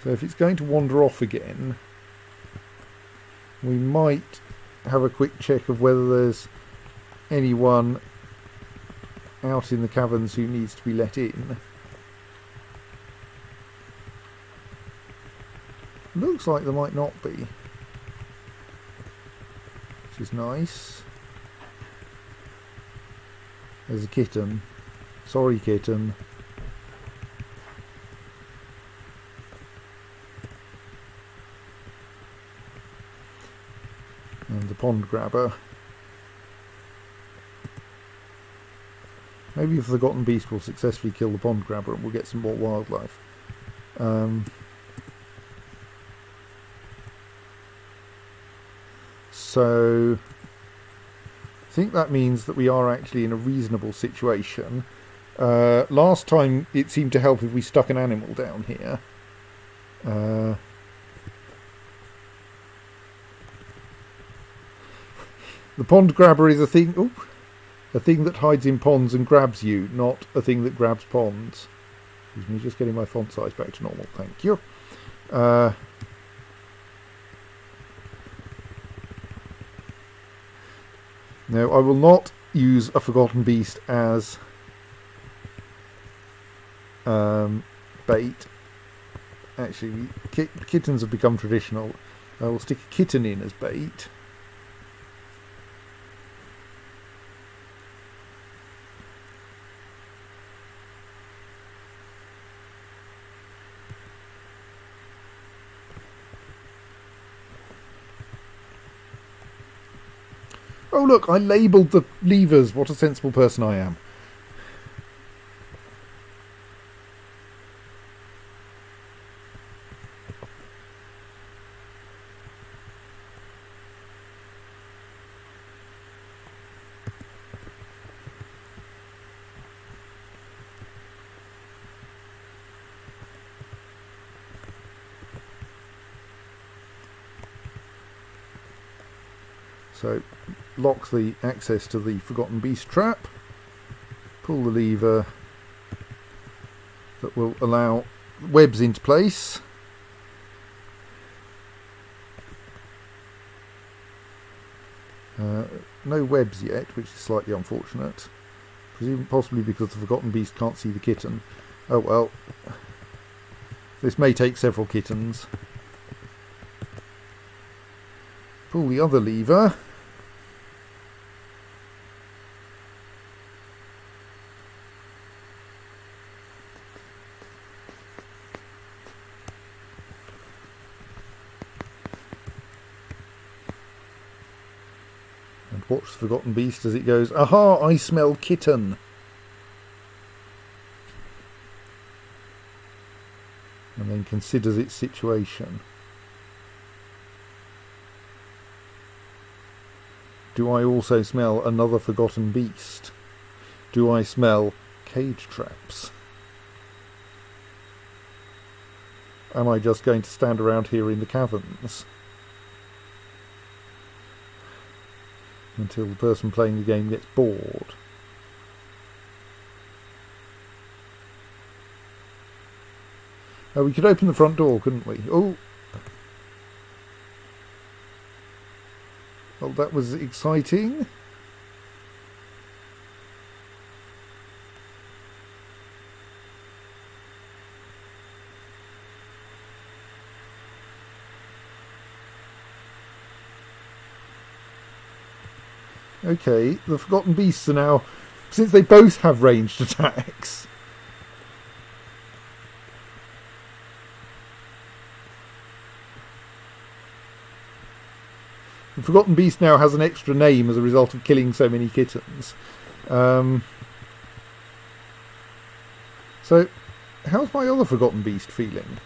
So if it's going to wander off again, we might have a quick check of whether there's anyone out in the caverns who needs to be let in. Looks like there might not be, which is nice. There's a kitten. Sorry, kitten. And the pond grabber. Maybe the Forgotten Beast will successfully kill the pond grabber and we'll get some more wildlife. So I think that means that we are actually in a reasonable situation. Last time it seemed to help if we stuck an animal down here. The pond grabber is a thing that hides in ponds and grabs you, not a thing that grabs ponds. Excuse me, just getting my font size back to normal, thank you. No, I will not use a Forgotten Beast as bait. Actually, kittens have become traditional. I will stick a kitten in as bait. Oh look, I labelled the levers. What a sensible person I am. So, lock the access to the Forgotten Beast trap, pull the lever that will allow webs into place. No webs yet, which is slightly unfortunate. Possibly because the Forgotten Beast can't see the kitten. Oh well. This may take several kittens. Pull the other lever. Watch the Forgotten Beast as it goes, aha, I smell kitten. And then considers its situation. Do I also smell another Forgotten Beast? Do I smell cage traps? Am I just going to stand around here in the caverns until the person playing the game gets bored? Oh, we could open the front door, couldn't we? Oh! Well, that was exciting. Okay, the Forgotten Beasts are now, since they both have ranged attacks. The Forgotten Beast now has an extra name as a result of killing so many kittens. So, how's my other Forgotten Beast feeling?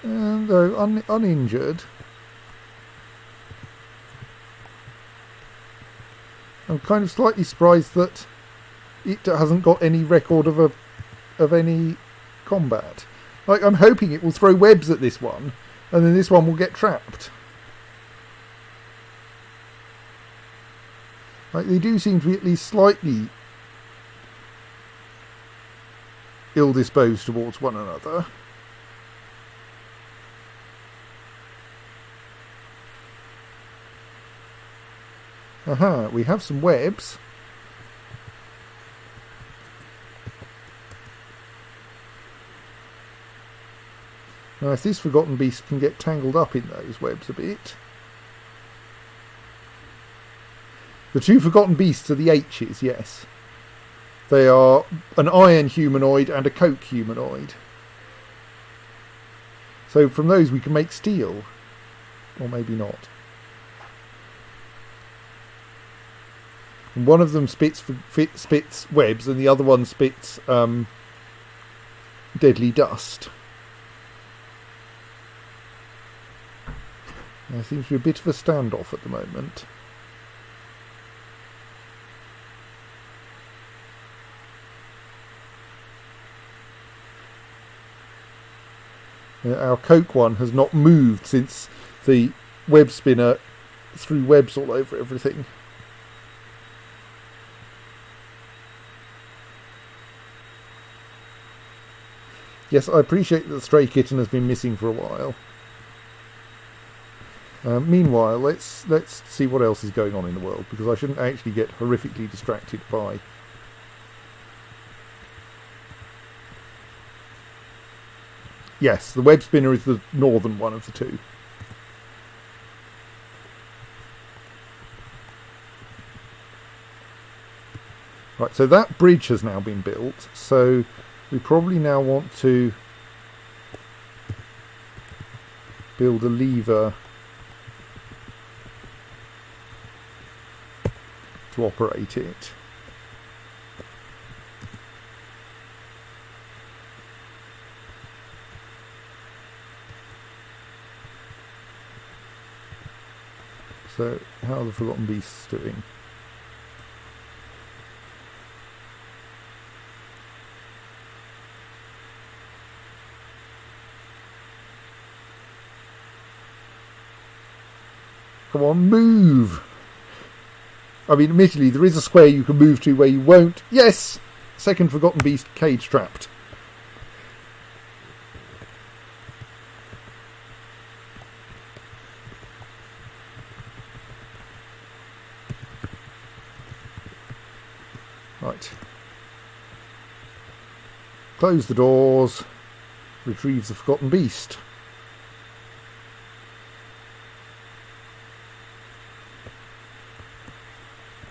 Though uninjured. I'm kind of slightly surprised that it hasn't got any record of any combat. Like, I'm hoping it will throw webs at this one, and then this one will get trapped. Like, they do seem to be at least slightly ill-disposed towards one another. Aha, we have some webs. Now, if this Forgotten Beast can get tangled up in those webs a bit... The two Forgotten Beasts are the H's, yes. They are an iron humanoid and a coke humanoid. So from those we can make steel. Or maybe not. And one of them spits webs and the other one spits deadly dust. There seems to be a bit of a standoff at the moment. Our coke one has not moved since the web spinner threw webs all over everything. Yes, I appreciate that the stray kitten has been missing for a while. Meanwhile, let's see what else is going on in the world, because I shouldn't actually get horrifically distracted by... Yes, the web spinner is the northern one of the two. Right, so that bridge has now been built, so we probably now want to build a lever to operate it. So, how are the Forgotten Beasts doing? Come on, move! I mean, admittedly, there is a square you can move to where you won't... Yes! Second Forgotten Beast cage trapped. Right. Close the doors. Retrieve the Forgotten Beast.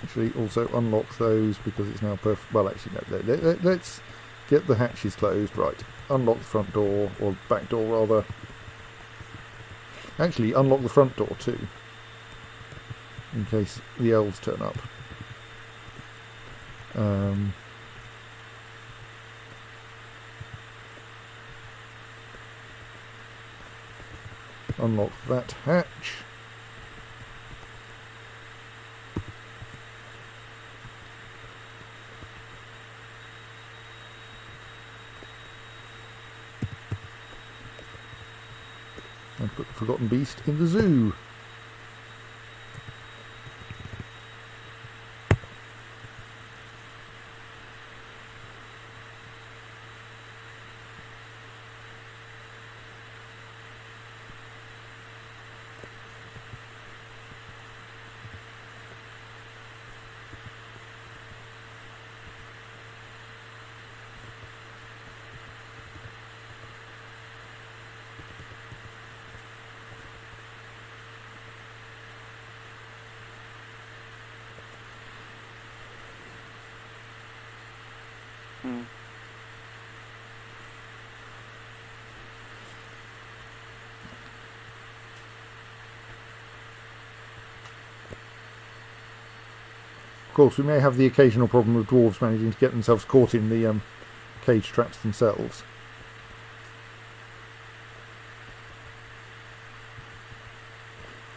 Actually, also unlock those because it's now perfect. Well, actually, no. Let's get the hatches closed. Right. Unlock the front door, or back door rather. Actually, unlock the front door too, in case the elves turn up. Unlock that hatch. And put the Forgotten Beast in the zoo. Of course, we may have the occasional problem of dwarves managing to get themselves caught in the cage traps themselves.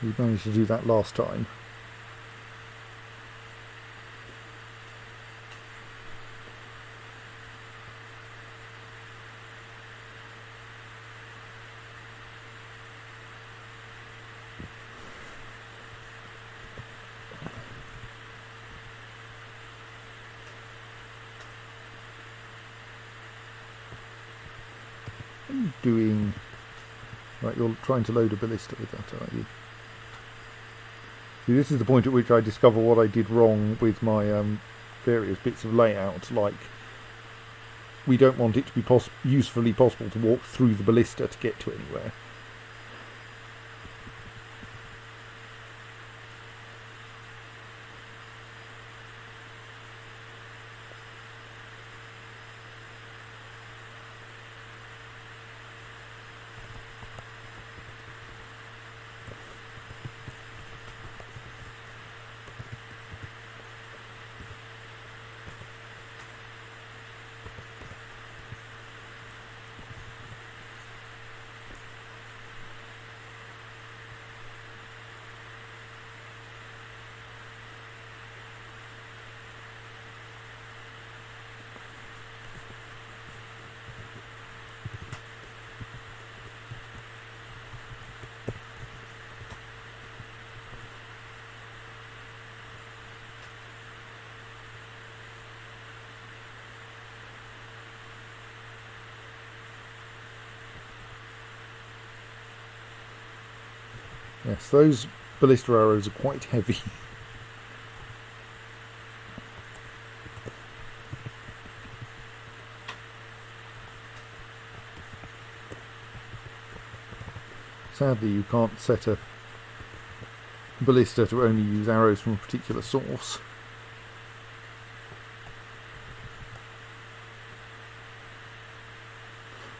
We managed to do that last time. Doing... Right, you're trying to load a ballista with that, are you? See, this is the point at which I discover what I did wrong with my various bits of layout. Like, we don't want it to be usefully possible to walk through the ballista to get to anywhere. Yes, those ballista arrows are quite heavy. Sadly, you can't set a ballista to only use arrows from a particular source.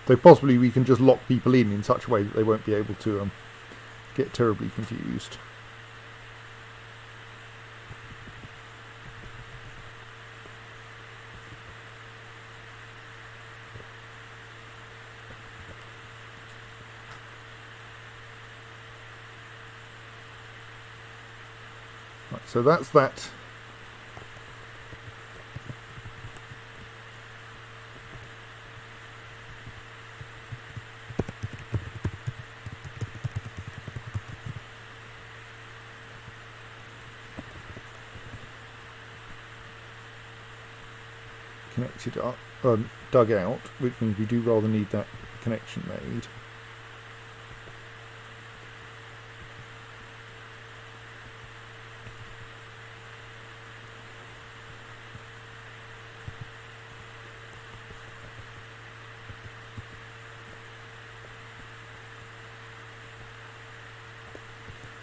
Though possibly we can just lock people in such a way that they won't be able to get terribly confused. Right, so that's that. Connected up, dug out, which means we do rather need that connection made.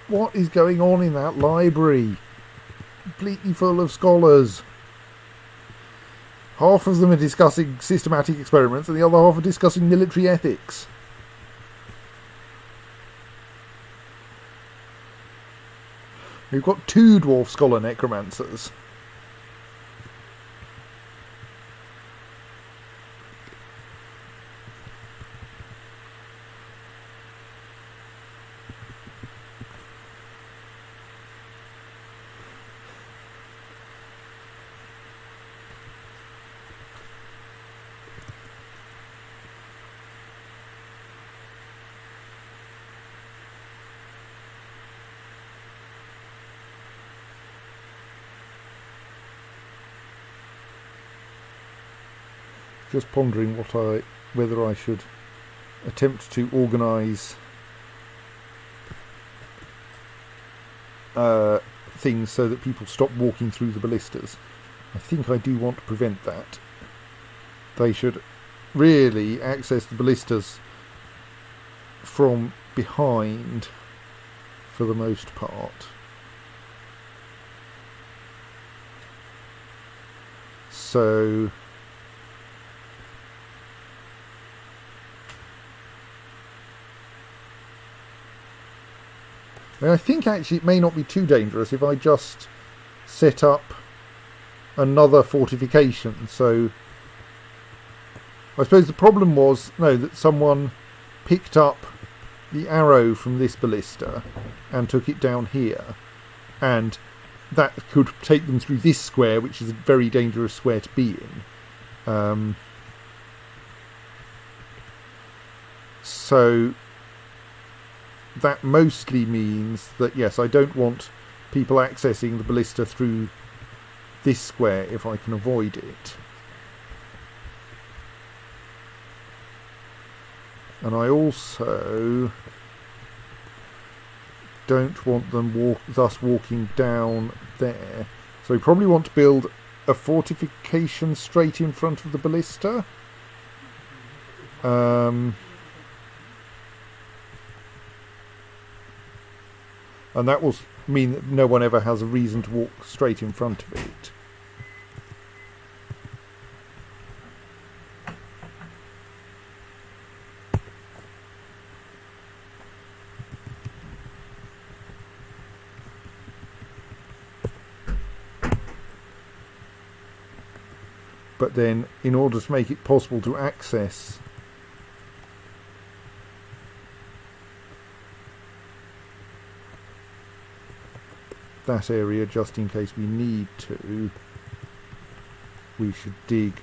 What is going on in that library? Completely full of scholars. Half of them are discussing systematic experiments and the other half are discussing military ethics. We've got 2 dwarf scholar necromancers. Just pondering whether I should attempt to organise things so that people stop walking through the ballistas. I think I do want to prevent that. They should really access the ballistas from behind for the most part. So I think actually it may not be too dangerous if I just set up another fortification. So I suppose the problem was that someone picked up the arrow from this ballista and took it down here, and that could take them through this square, which is a very dangerous square to be in. So that mostly means that, yes, I don't want people accessing the ballista through this square if I can avoid it. And I also don't want them thus walking down there. So we probably want to build a fortification straight in front of the ballista. And that will mean that no one ever has a reason to walk straight in front of it. But then, in order to make it possible to access that area, just in case we need to, we should dig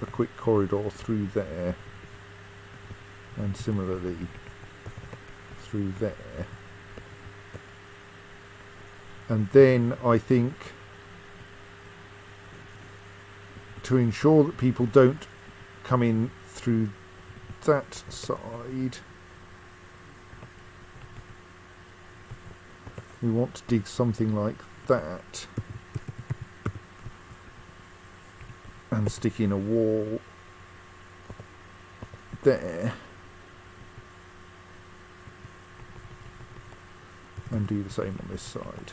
a quick corridor through there, and similarly through there. And then I think, to ensure that people don't come in through that side, we want to dig something like that and stick in a wall there and do the same on this side.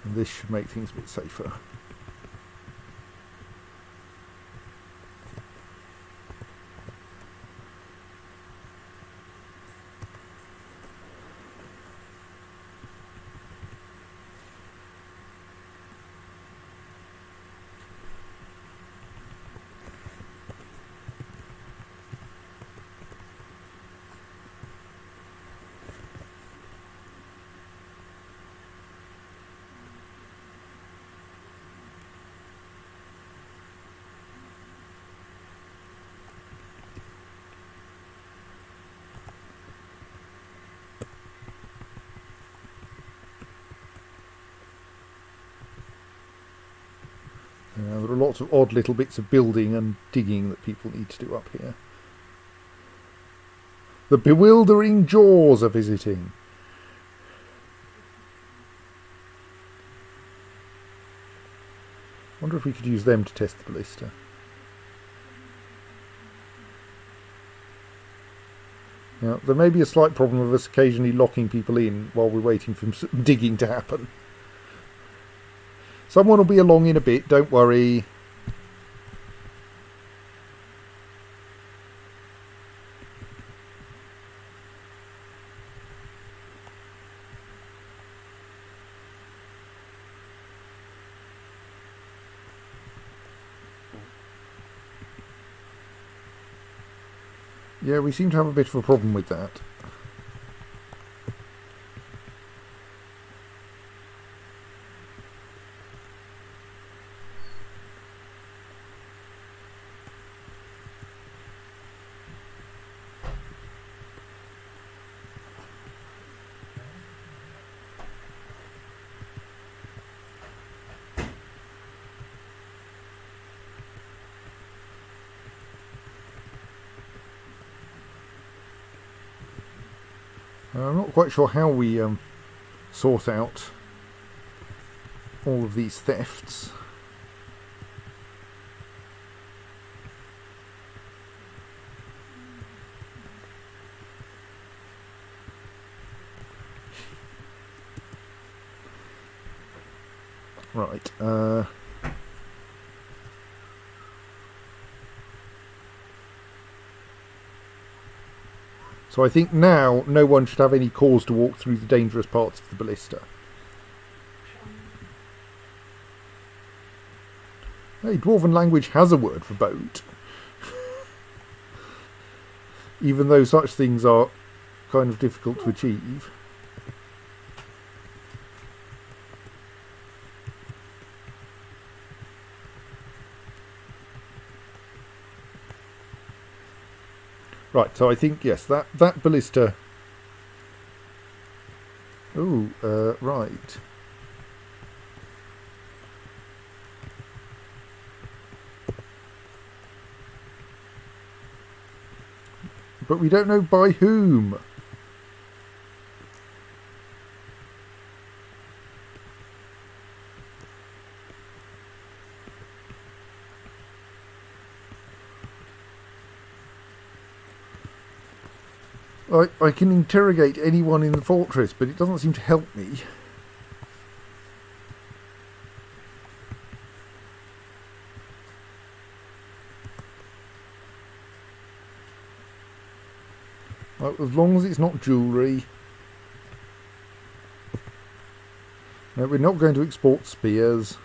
And this should make things a bit safer. There are lots of odd little bits of building and digging that people need to do up here. The bewildering jaws are visiting. Wonder if we could use them to test the ballista. Now, there may be a slight problem of us occasionally locking people in while we're waiting for some digging to happen. Someone will be along in a bit, don't worry. Yeah, we seem to have a bit of a problem with that. I'm not quite sure how we sort out all of these thefts. Right. So I think now no one should have any cause to walk through the dangerous parts of the ballista. Hey, Dwarven language has a word for boat. Even though such things are kind of difficult to achieve. Right, so I think, yes, that ballista... Ooh, right. But we don't know by whom. I can interrogate anyone in the fortress, but it doesn't seem to help me. Well, as long as it's not jewellery. No, we're not going to export spears.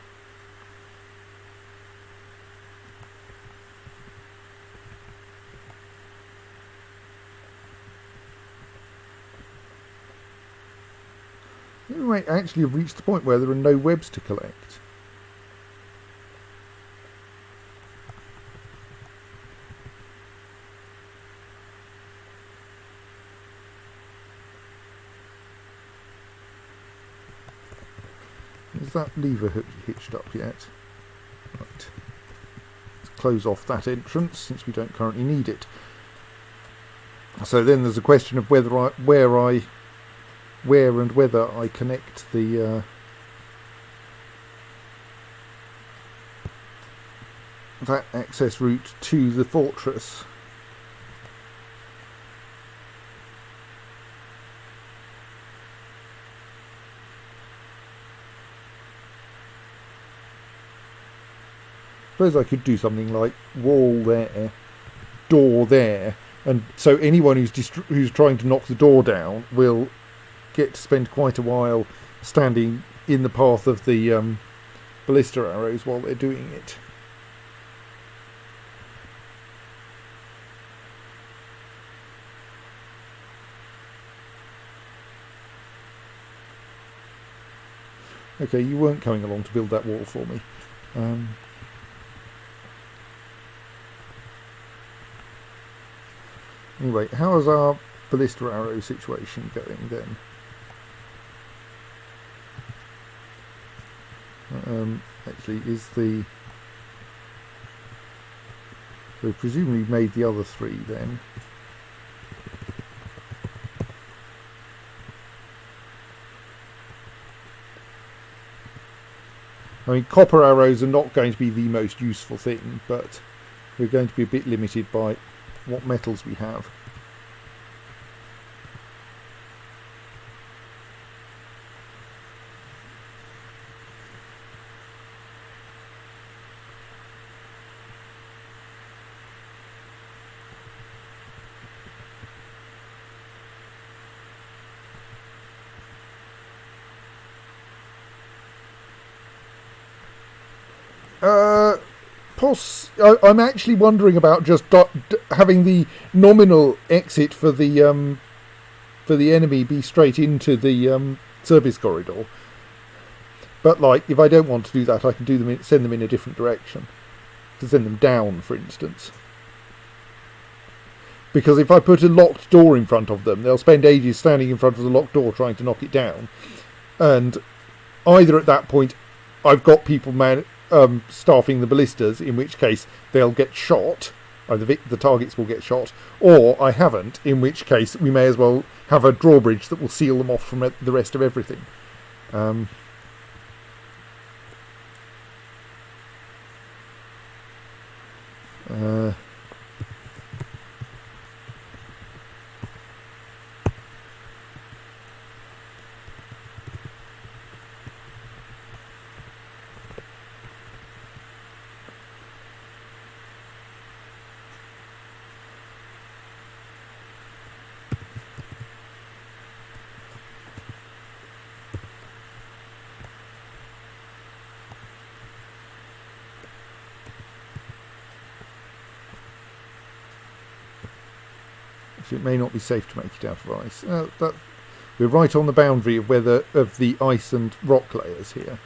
We might actually have reached the point where there are no webs to collect. Is that lever hitched up yet? Right. Let's close off that entrance since we don't currently need it. So then there's a question of whether where and whether I connect the that access route to the fortress. Suppose I could do something like wall there, door there, and so anyone who's trying to knock the door down will get to spend quite a while standing in the path of the ballista arrows while they're doing it. Okay, you weren't coming along to build that wall for me. Anyway, how is our ballista arrow situation going then? Actually, is the... So presumably made the other three then. I mean, copper arrows are not going to be the most useful thing, but we're going to be a bit limited by what metals we have. I'm actually wondering about just having the nominal exit for the enemy be straight into the service corridor. But like, if I don't want to do that, I can send them in a different direction, to send them down, for instance. Because if I put a locked door in front of them, they'll spend ages standing in front of the locked door trying to knock it down, and either at that point I've got people staffing the ballistas, in which case they'll get shot, either the targets will get shot, or I haven't, in which case we may as well have a drawbridge that will seal them off from the rest of everything. It may not be safe to make it out of ice. We're right on the boundary of the ice and rock layers here.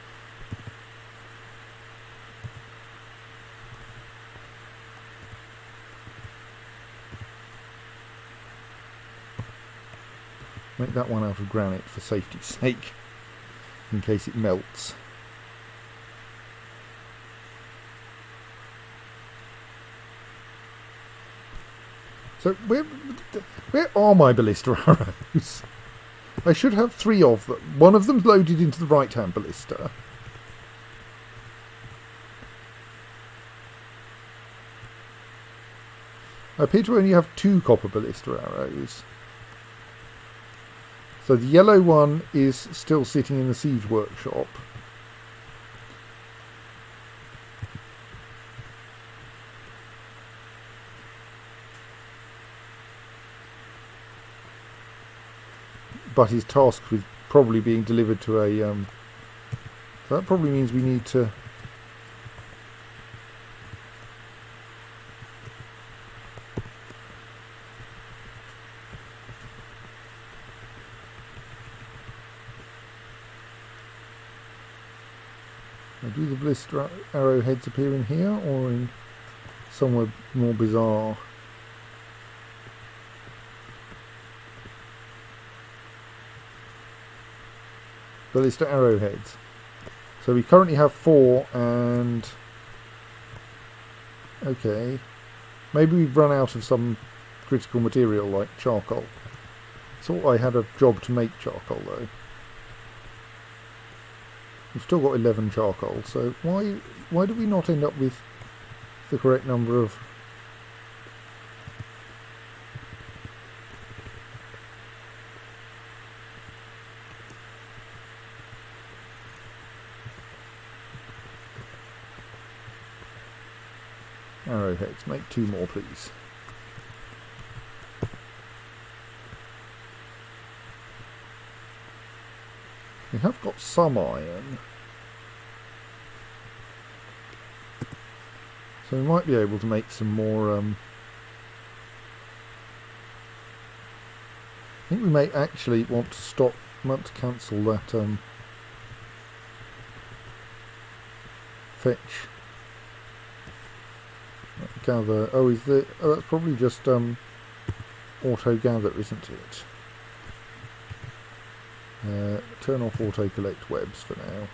Make that one out of granite for safety's sake, in case it melts. So where are my ballista arrows? I should have 3 of them. One of them's loaded into the right-hand ballista. I appear to only have 2 copper ballista arrows. So the yellow one is still sitting in the siege workshop. But is tasked with probably being delivered to a... so that probably means we need to... Now, do the ballista arrowheads appear in here or in somewhere more bizarre? Ballista arrowheads. So we currently have 4 and... Okay. Maybe we've run out of some critical material like charcoal. Thought I had a job to make charcoal though. We've still got 11 charcoal, so why do we not end up with the correct number of... arrowheads? Make 2 more, please. We have got some iron, so we might be able to make some more. I think we may actually want to cancel that fetch. Gather. Oh, that's probably just auto gather, isn't it? Turn off auto collect webs for now.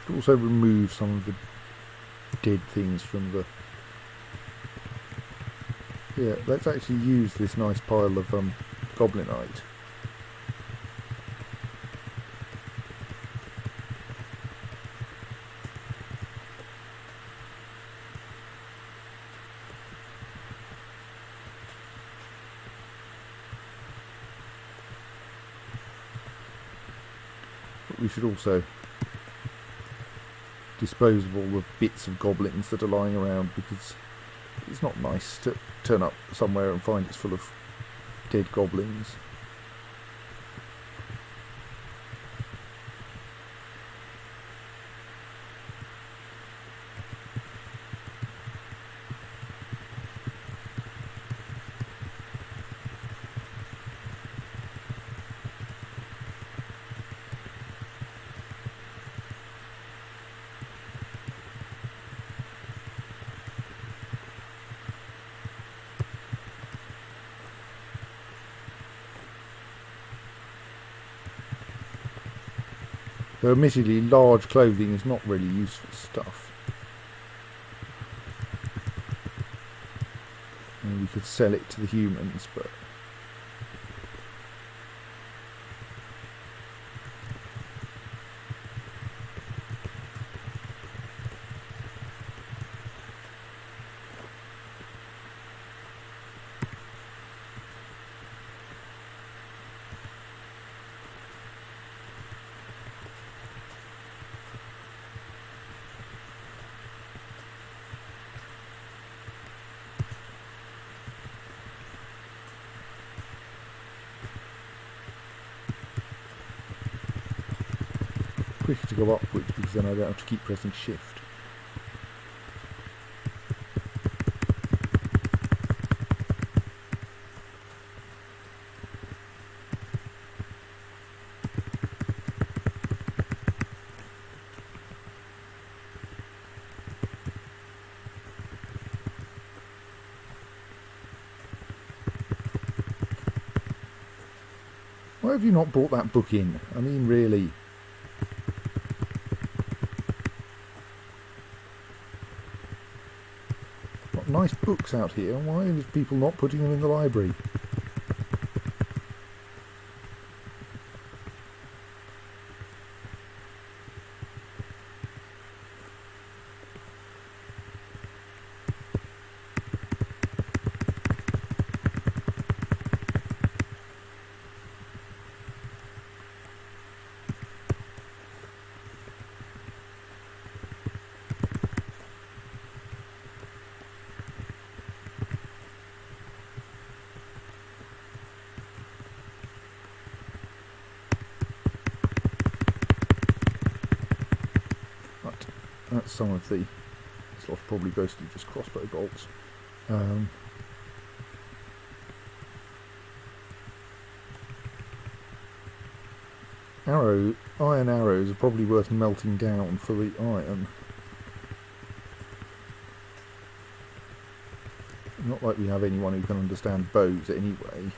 Should also remove some of the dead things from the... Yeah, let's actually use this nice pile of goblinite. But we should also dispose of all the bits of goblins that are lying around, because it's not nice to turn up somewhere and find it's full of dead goblins. Though admittedly large clothing is not really useful stuff. And we could sell it to the humans, but... quicker to go upwards because then I don't have to keep pressing shift. Why have you not brought that book in? I mean, really. Got nice books out here. Why are people not putting them in the library? That's some of the... This lot's probably mostly just crossbow bolts. Iron arrows are probably worth melting down for the iron. Not like we have anyone who can understand bows anyway.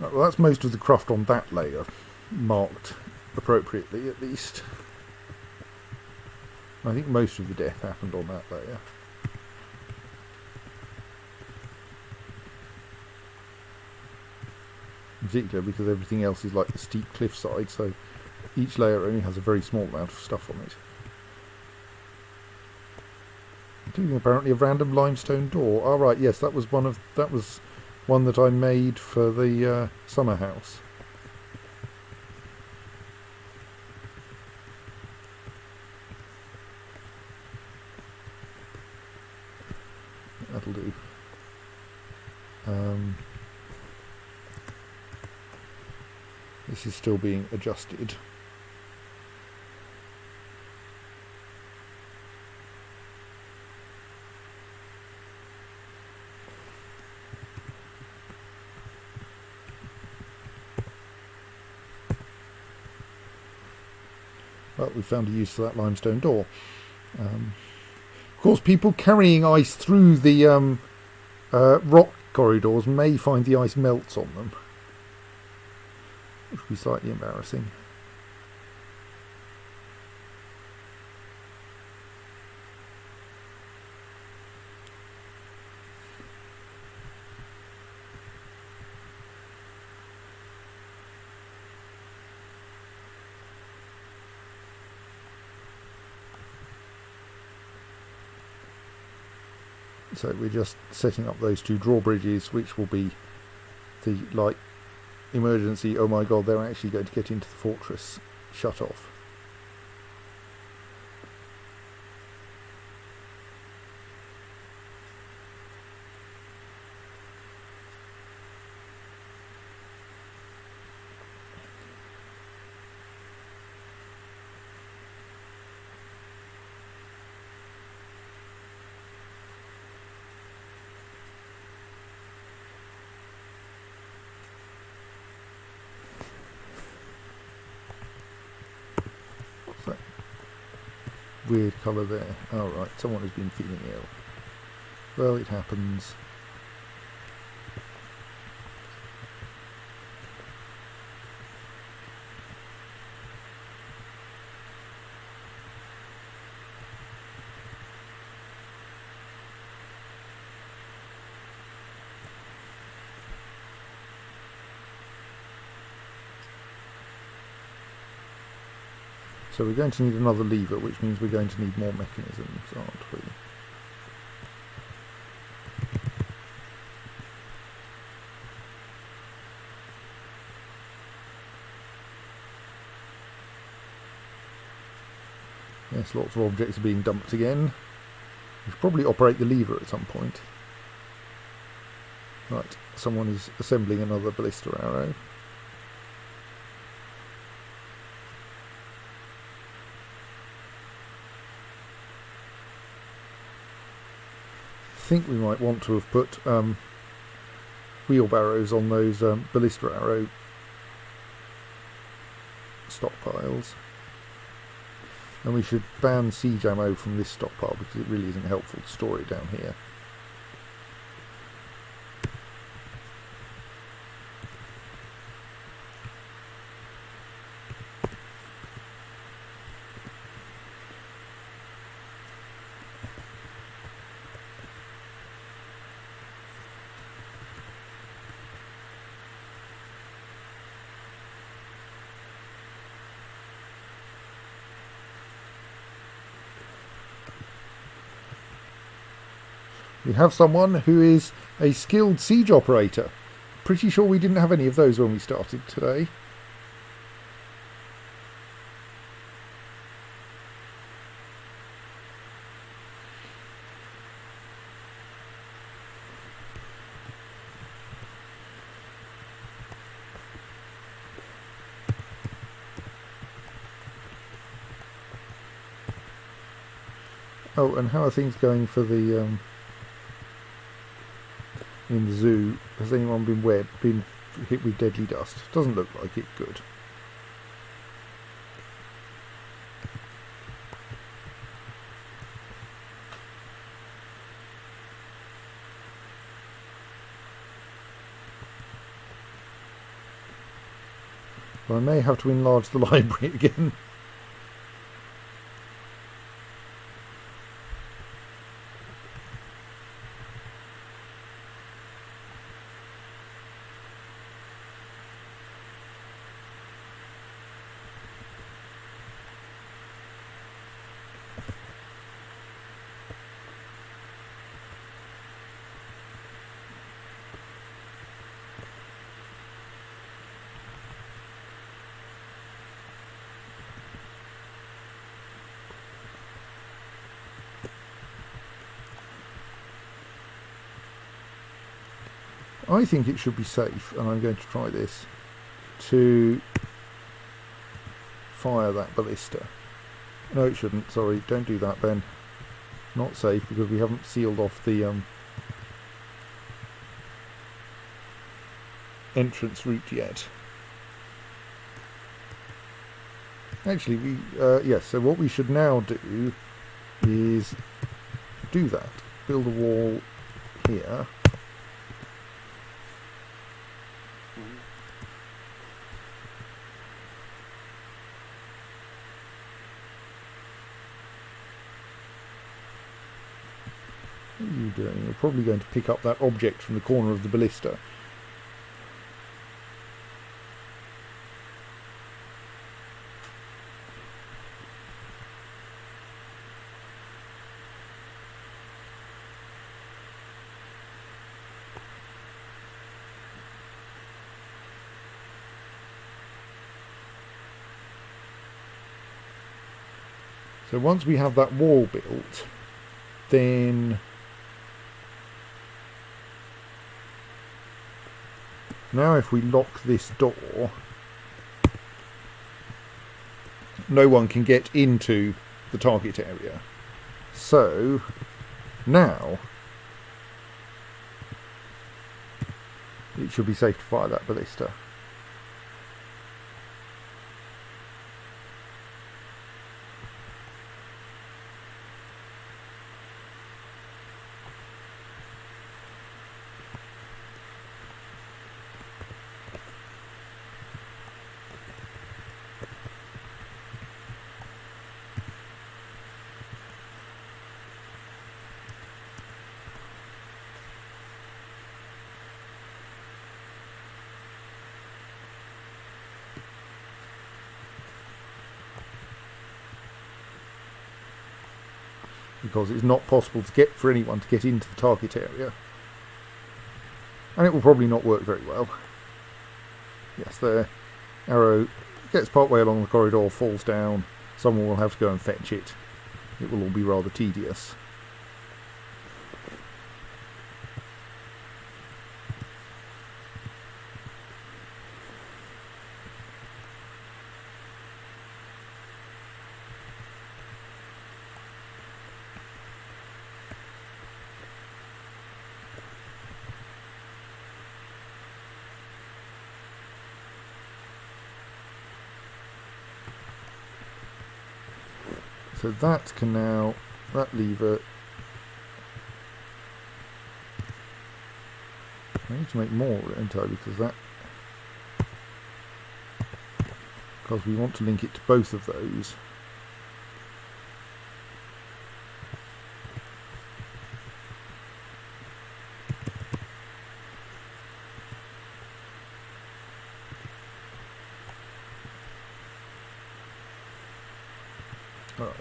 Right, well, that's most of the craft on that layer, marked appropriately at least. I think most of the death happened on that layer. In particular because everything else is like the steep cliffside, so each layer only has a very small amount of stuff on it. Including apparently a random limestone door. Oh right, yes, that was one that I made for the summer house. That'll do. This is still being adjusted. Well, we found a use for that limestone door. Of course, people carrying ice through the rock corridors may find the ice melts on them, which would be slightly embarrassing. So we're just setting up those two drawbridges, which will be the, like, emergency, oh my god, they're actually going to get into the fortress, shut off. Weird colour there. Oh right, someone has been feeling ill. Well, it happens. So we're going to need another lever, which means we're going to need more mechanisms, aren't we? Yes, lots of objects are being dumped again. We should probably operate the lever at some point. Right, someone is assembling another ballista arrow. I think we might want to have put wheelbarrows on those ballista arrow stockpiles. And we should ban siege ammo from this stockpile because it really isn't helpful to store it down here. We have someone who is a skilled siege operator. Pretty sure we didn't have any of those when we started today. Oh, and how are things going for the in the zoo? Has anyone been hit with deadly dust? Doesn't look like it. Good. Well, I may have to enlarge the library again. I think it should be safe, and I'm going to try this, to fire that ballista. No, it shouldn't. Sorry, don't do that, Ben. Not safe because we haven't sealed off the entrance route yet. Actually, yes. So what we should now do is do that. Build a wall here. What are you doing? You're probably going to pick up that object from the corner of the ballista. So once we have that wall built, then now if we lock this door, no one can get into the target area. So now it should be safe to fire that ballista. Because it's not possible for anyone to get into the target area. And it will probably not work very well. Yes, the arrow gets part way along the corridor, falls down, someone will have to go and fetch it. It will all be rather tedious. So that can now, that lever, I need to make more entirely because we want to link it to both of those. Right.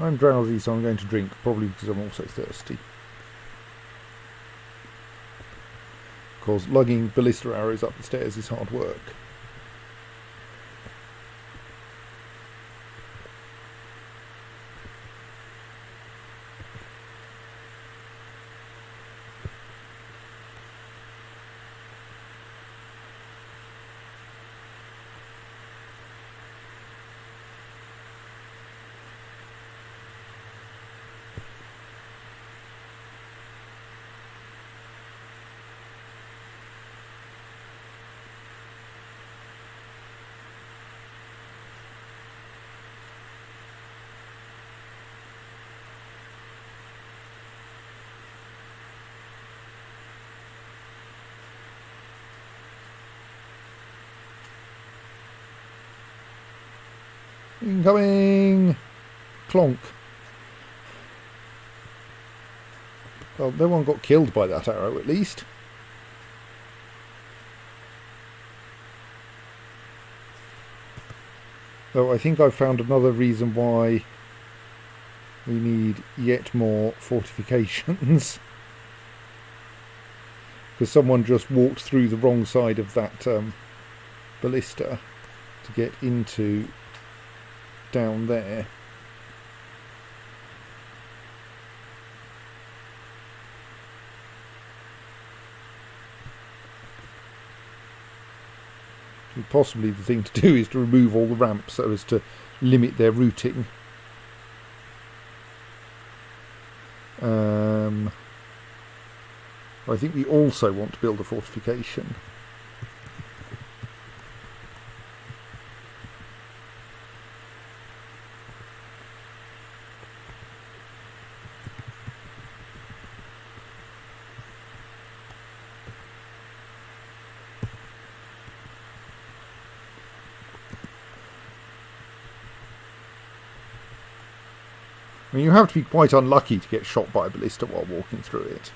I'm drowsy, so I'm going to drink, probably because I'm also thirsty. Of course, lugging ballista arrows up the stairs is hard work. Incoming! Clonk. Well, no one got killed by that arrow, at least. Though I think I've found another reason why we need yet more fortifications. Because someone just walked through the wrong side of that ballista to get into down there. And possibly the thing to do is to remove all the ramps so as to limit their routing. I think we also want to build a fortification. I mean, you have to be quite unlucky to get shot by a ballista while walking through it.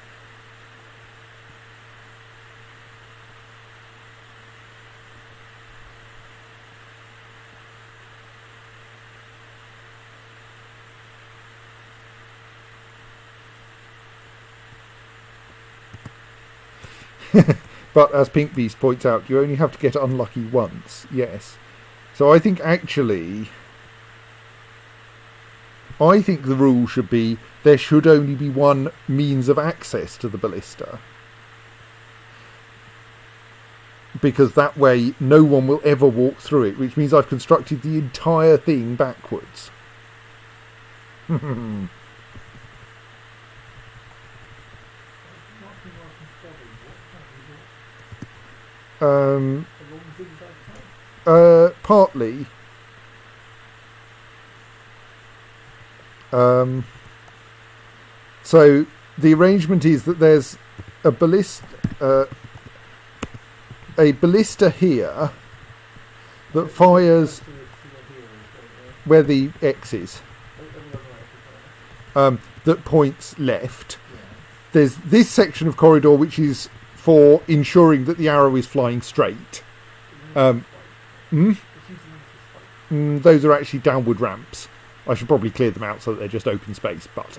But as Pink Beast points out, you only have to get unlucky once, yes. So I think actually, I think the rule should be there should only be one means of access to the ballista. Because that way no one will ever walk through it, which means I've constructed the entire thing backwards. Partly. So the arrangement is that there's a ballista here that fires where the X is, that points left. There's this section of corridor which is for ensuring that the arrow is flying straight. Those are actually downward ramps. I should probably clear them out so that they're just open space. But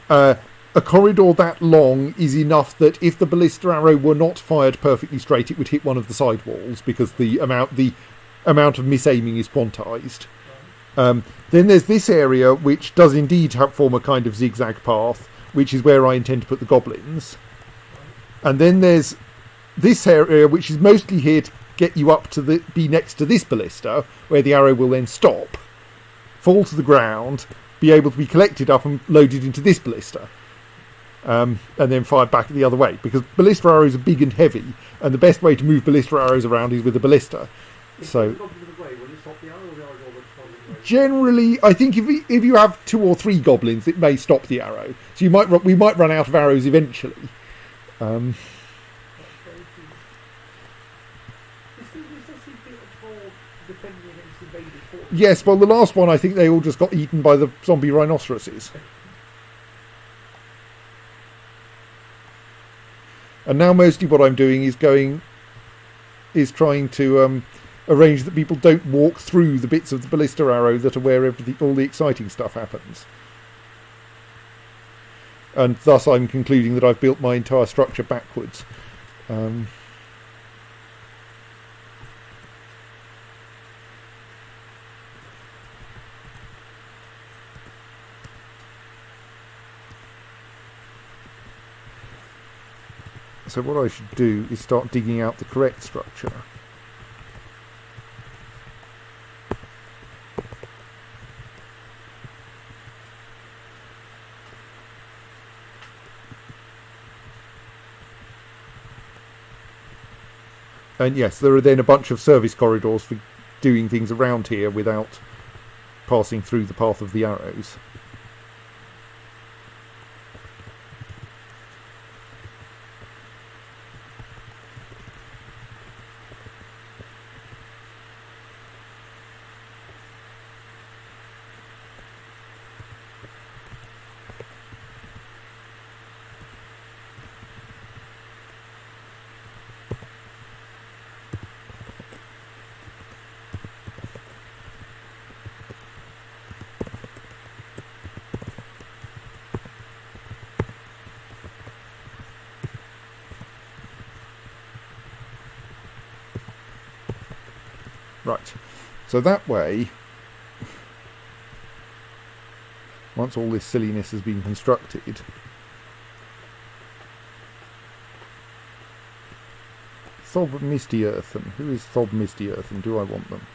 a corridor that long is enough that if the ballista arrow were not fired perfectly straight, it would hit one of the side walls because the amount of misaiming is quantized. Then there's this area which does indeed form a kind of zigzag path, which is where I intend to put the goblins. And then there's this area which is mostly here to get you up to be next to this ballista, where the arrow will then stop, fall to the ground, be able to be collected up and loaded into this ballista, and then fired back the other way. Because ballista arrows are big and heavy, and the best way to move ballista arrows around is with a ballista. So generally, I think if you have 2 or 3 goblins, it may stop the arrow. So we might run out of arrows eventually. Yes, well, the last one, I think they all just got eaten by the zombie rhinoceroses. And now mostly what I'm doing is trying to arrange that people don't walk through the bits of the ballista arrow that are where all the exciting stuff happens. And thus I'm concluding that I've built my entire structure backwards. So what I should do is start digging out the correct structure. And yes, there are then a bunch of service corridors for doing things around here without passing through the path of the arrows. Right, so that way, once all this silliness has been constructed, Thob Misty Earthen. Who is Thob Misty Earthen? Do I want them?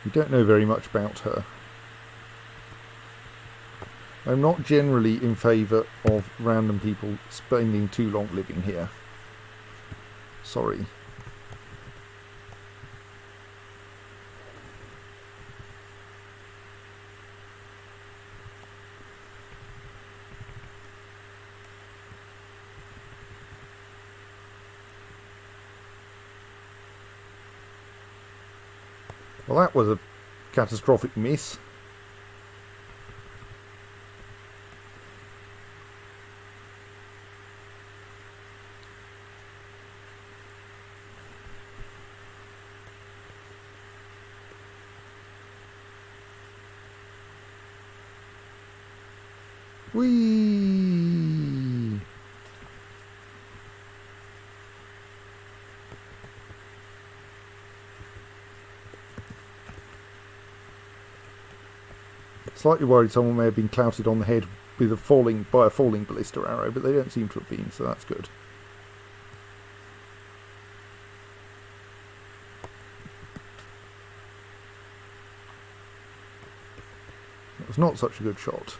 We don't know very much about her. I'm not generally in favour of random people spending too long living here. Sorry. Well, that was a catastrophic miss. Whee! Slightly worried someone may have been clouted on the head with a falling ballista arrow, but they don't seem to have been, so that's good. It was not such a good shot.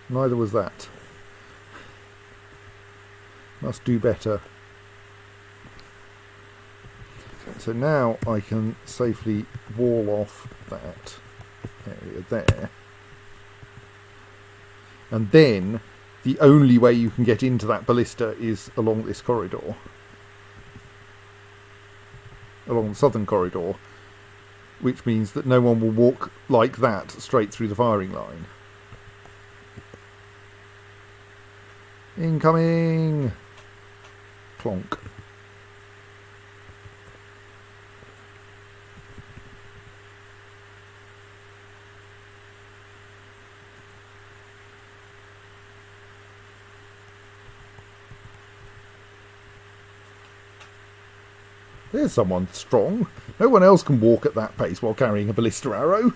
Neither was that. Must do better. So now I can safely wall off that area there. And then the only way you can get into that ballista is along this corridor. Along the southern corridor. Which means that no one will walk like that straight through the firing line. Incoming! Plonk. There's someone strong. No one else can walk at that pace while carrying a ballista arrow.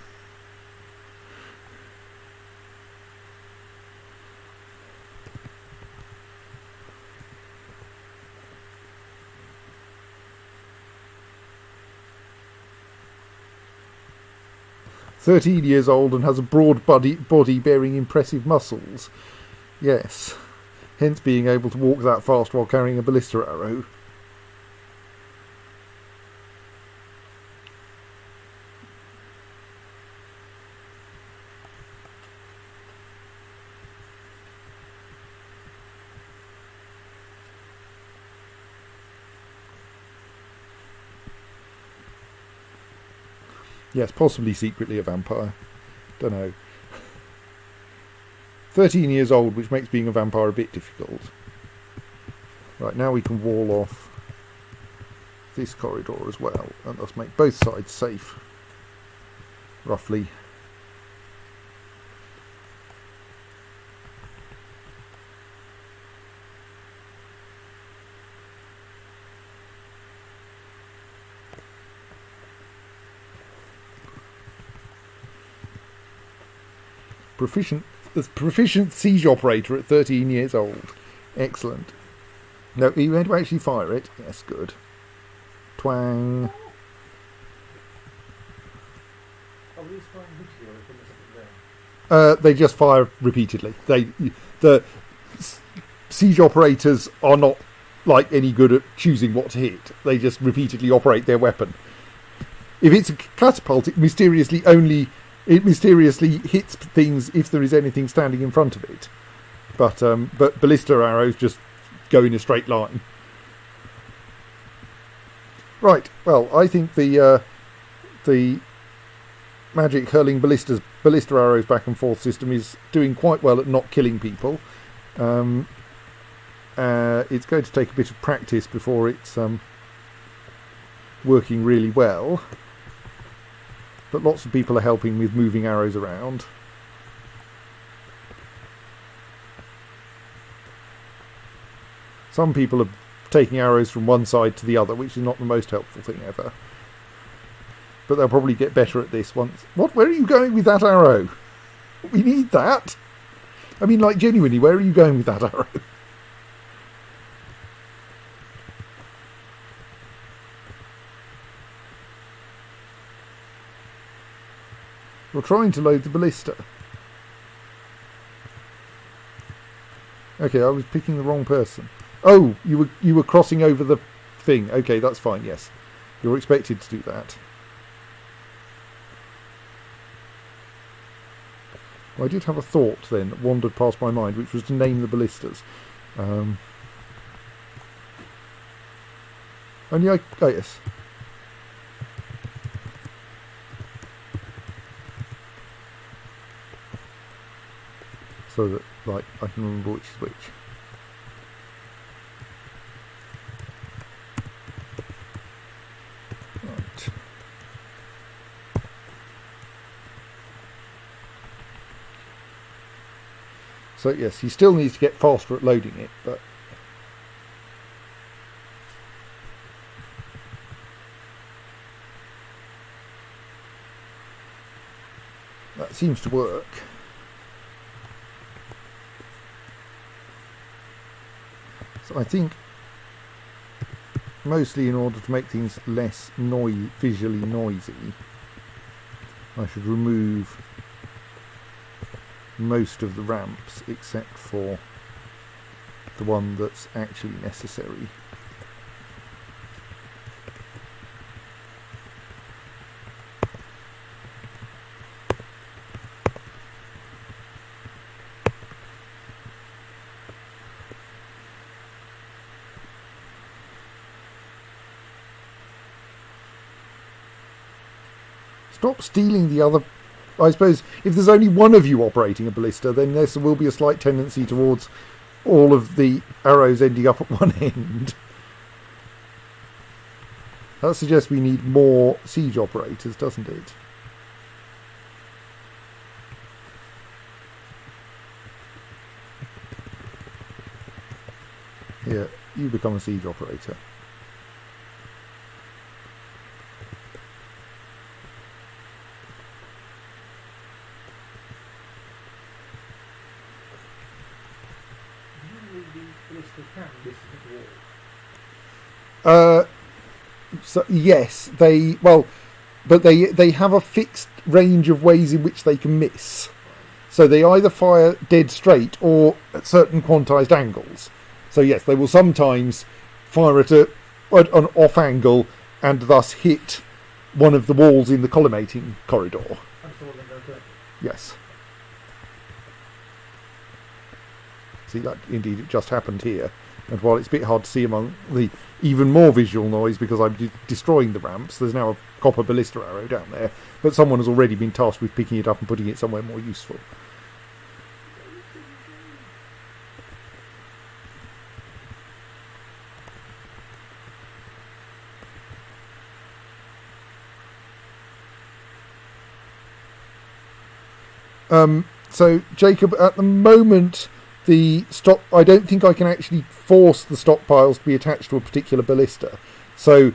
"13 years old and has a broad body bearing impressive muscles." Yes, hence being able to walk that fast while carrying a ballista arrow. Yes, possibly secretly a vampire. Don't know. 13 years old, which makes being a vampire a bit difficult. Right, now we can wall off this corridor as well, and thus make both sides safe. Roughly. Proficient siege operator at 13 years old. Excellent. No, are you going to actually fire it? Yes, good. Twang. Are these firing repeatedly or putting something down? They just fire repeatedly. The siege operators are not like any good at choosing what to hit. They just repeatedly operate their weapon. If it's a catapult, it mysteriously hits things if there is anything standing in front of it. But ballista arrows just go in a straight line. Right. Well, I think the magic hurling ballista arrows back and forth system is doing quite well at not killing people. It's going to take a bit of practice before it's working really well. But lots of people are helping with moving arrows around. Some people are taking arrows from one side to the other, which is not the most helpful thing ever. But they'll probably get better at this once. What? Where are you going with that arrow? We need that. I mean, like, genuinely, where are you going with that arrow? You're trying to load the ballista. Okay, I was picking the wrong person. Oh, you were crossing over the thing. Okay, that's fine, yes. You're expected to do that. Well, I did have a thought then that wandered past my mind, which was to name the ballistas. Only yes. So that, like, I can remember which is which. Right. So yes, he still needs to get faster at loading it, but that seems to work. So I think mostly in order to make things less visually noisy, I should remove most of the ramps except for the one that's actually necessary. Stop stealing the other. I suppose if there's only one of you operating a ballista, then there will be a slight tendency towards all of the arrows ending up at one end. That suggests we need more siege operators, doesn't it? Here, you become a siege operator. the ballistas can listen at the wall. So yes, but they have a fixed range of ways in which they can miss. So they either fire dead straight or at certain quantized angles. So yes, they will sometimes fire at an off angle and thus hit one of the walls in the collimating corridor. And so then go correctly. Yes. See, that indeed it just happened here. And while it's a bit hard to see among the even more visual noise because I'm destroying the ramps, there's now a copper ballista arrow down there, but someone has already been tasked with picking it up and putting it somewhere more useful. So Jacob, at the moment, I don't think I can actually force the stockpiles to be attached to a particular ballista. So,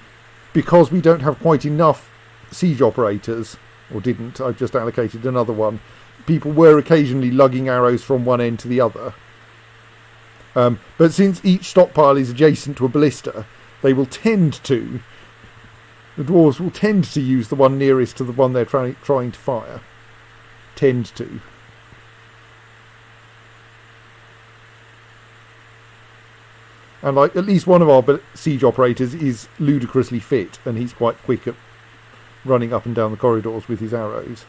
because we don't have quite enough siege operators, or didn't, I've just allocated another one. People were occasionally lugging arrows from one end to the other. But since each stockpile is adjacent to a ballista, the dwarves will tend to use the one nearest to the one they're trying to fire. Tend to. And at least one of our siege operators is ludicrously fit, and he's quite quick at running up and down the corridors with his arrows.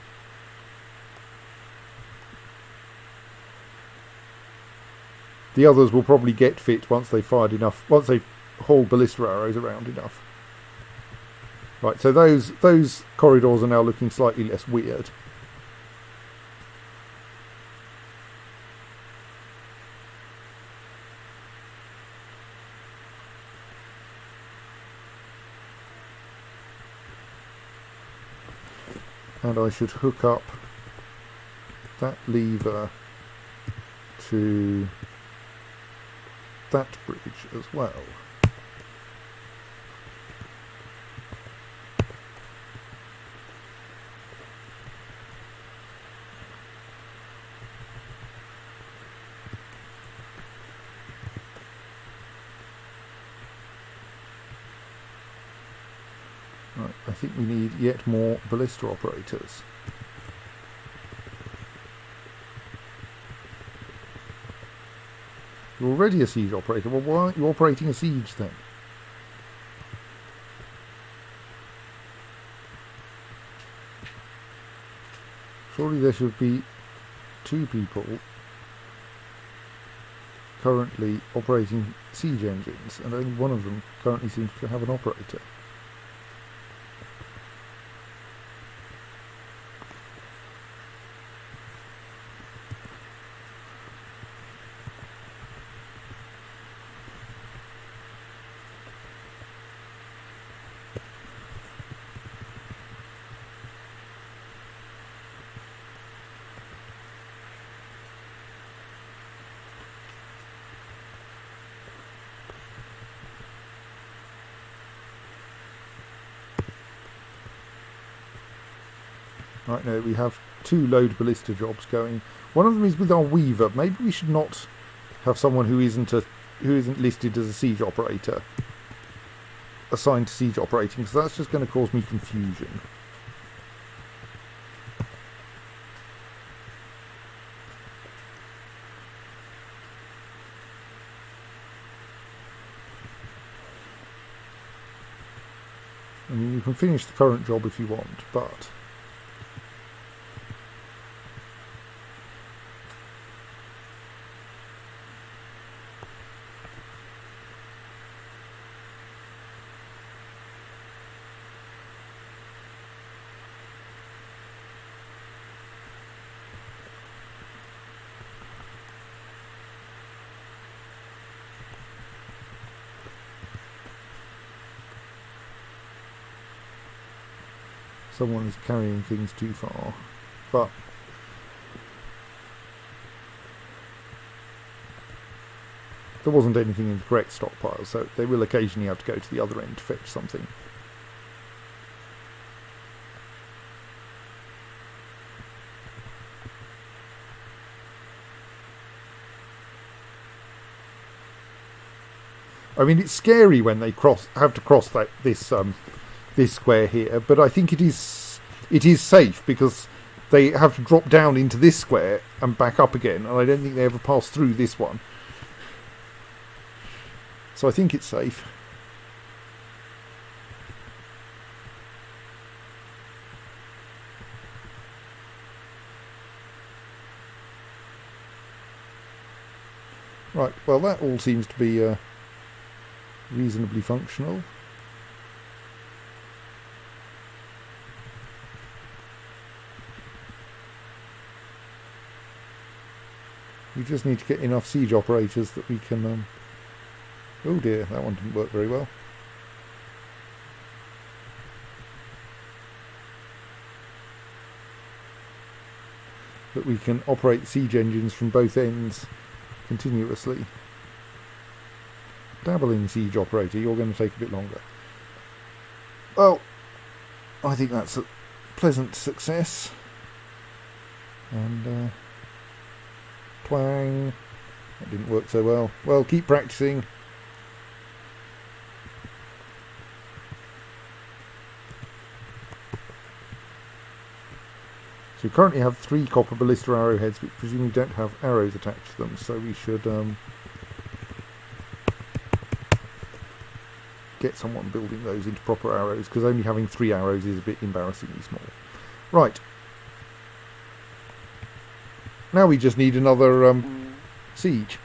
The others will probably get fit once they've hauled ballista arrows around enough. Right, so those corridors are now looking slightly less weird. And I should hook up that lever to that bridge as well. Right, I think we need yet more ballista operators. You're already a siege operator. Well, why aren't you operating a siege then? Surely there should be 2 people currently operating siege engines, and only one of them currently seems to have an operator. Right, now we have 2 load ballista jobs going. One of them is with our weaver. Maybe we should not have someone who isn't listed as a siege operator assigned to siege operating, because that's just going to cause me confusion. I mean, you can finish the current job if you want, but someone is carrying things too far. But there wasn't anything in the correct stockpile, so they will occasionally have to go to the other end to fetch something. I mean, it's scary when they have to cross this square here, but I think it is safe because they have to drop down into this square and back up again, and I don't think they ever pass through this one. So I think it's safe. Right, well that all seems to be reasonably functional. We just need to get enough siege operators that we can... oh dear, that one didn't work very well. That we can operate siege engines from both ends continuously. Dabbling siege operator, you're going to take a bit longer. Well, I think that's a pleasant success. And twang. That didn't work so well. Well, keep practicing. So we currently have 3 copper ballista arrowheads, which presumably don't have arrows attached to them, so we should get someone building those into proper arrows, because only having 3 arrows is a bit embarrassingly small. Right. Now we just need another siege.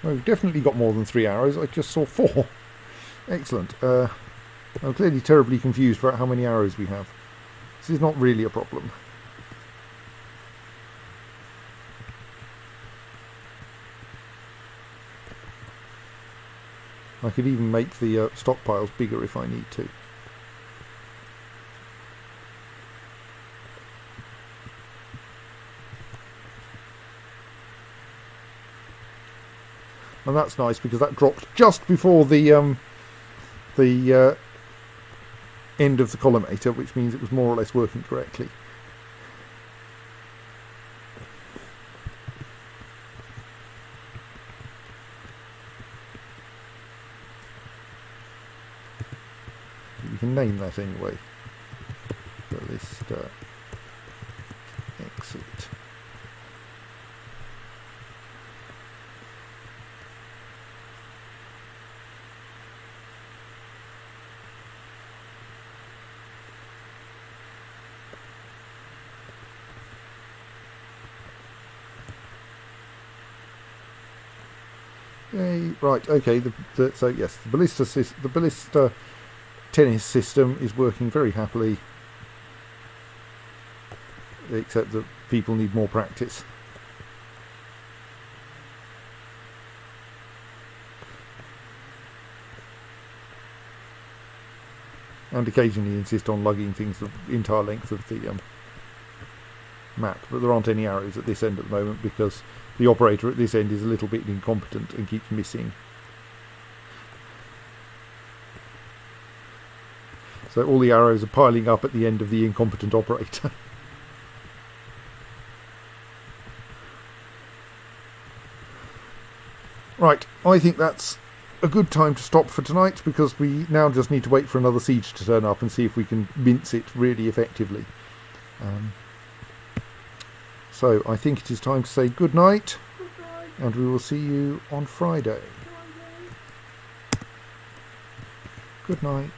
Well, we've definitely got more than 3 arrows. I just saw 4. Excellent. I'm clearly terribly confused about how many arrows we have. This is not really a problem. I could even make the stockpiles bigger if I need to. And that's nice because that dropped just before the end of the collimator, which means it was more or less working correctly. You can name that anyway. Ballista exit. Yay, right, okay, so yes, the ballista tennis system is working very happily, except that people need more practice. And occasionally insist on lugging things the entire length of the map, but there aren't any arrows at this end at the moment because the operator at this end is a little bit incompetent and keeps missing. So all the arrows are piling up at the end of the incompetent operator. Right, I think that's a good time to stop for tonight because we now just need to wait for another siege to turn up and see if we can mince it really effectively. So I think it is time to say good night, and we will see you on Friday. Good night.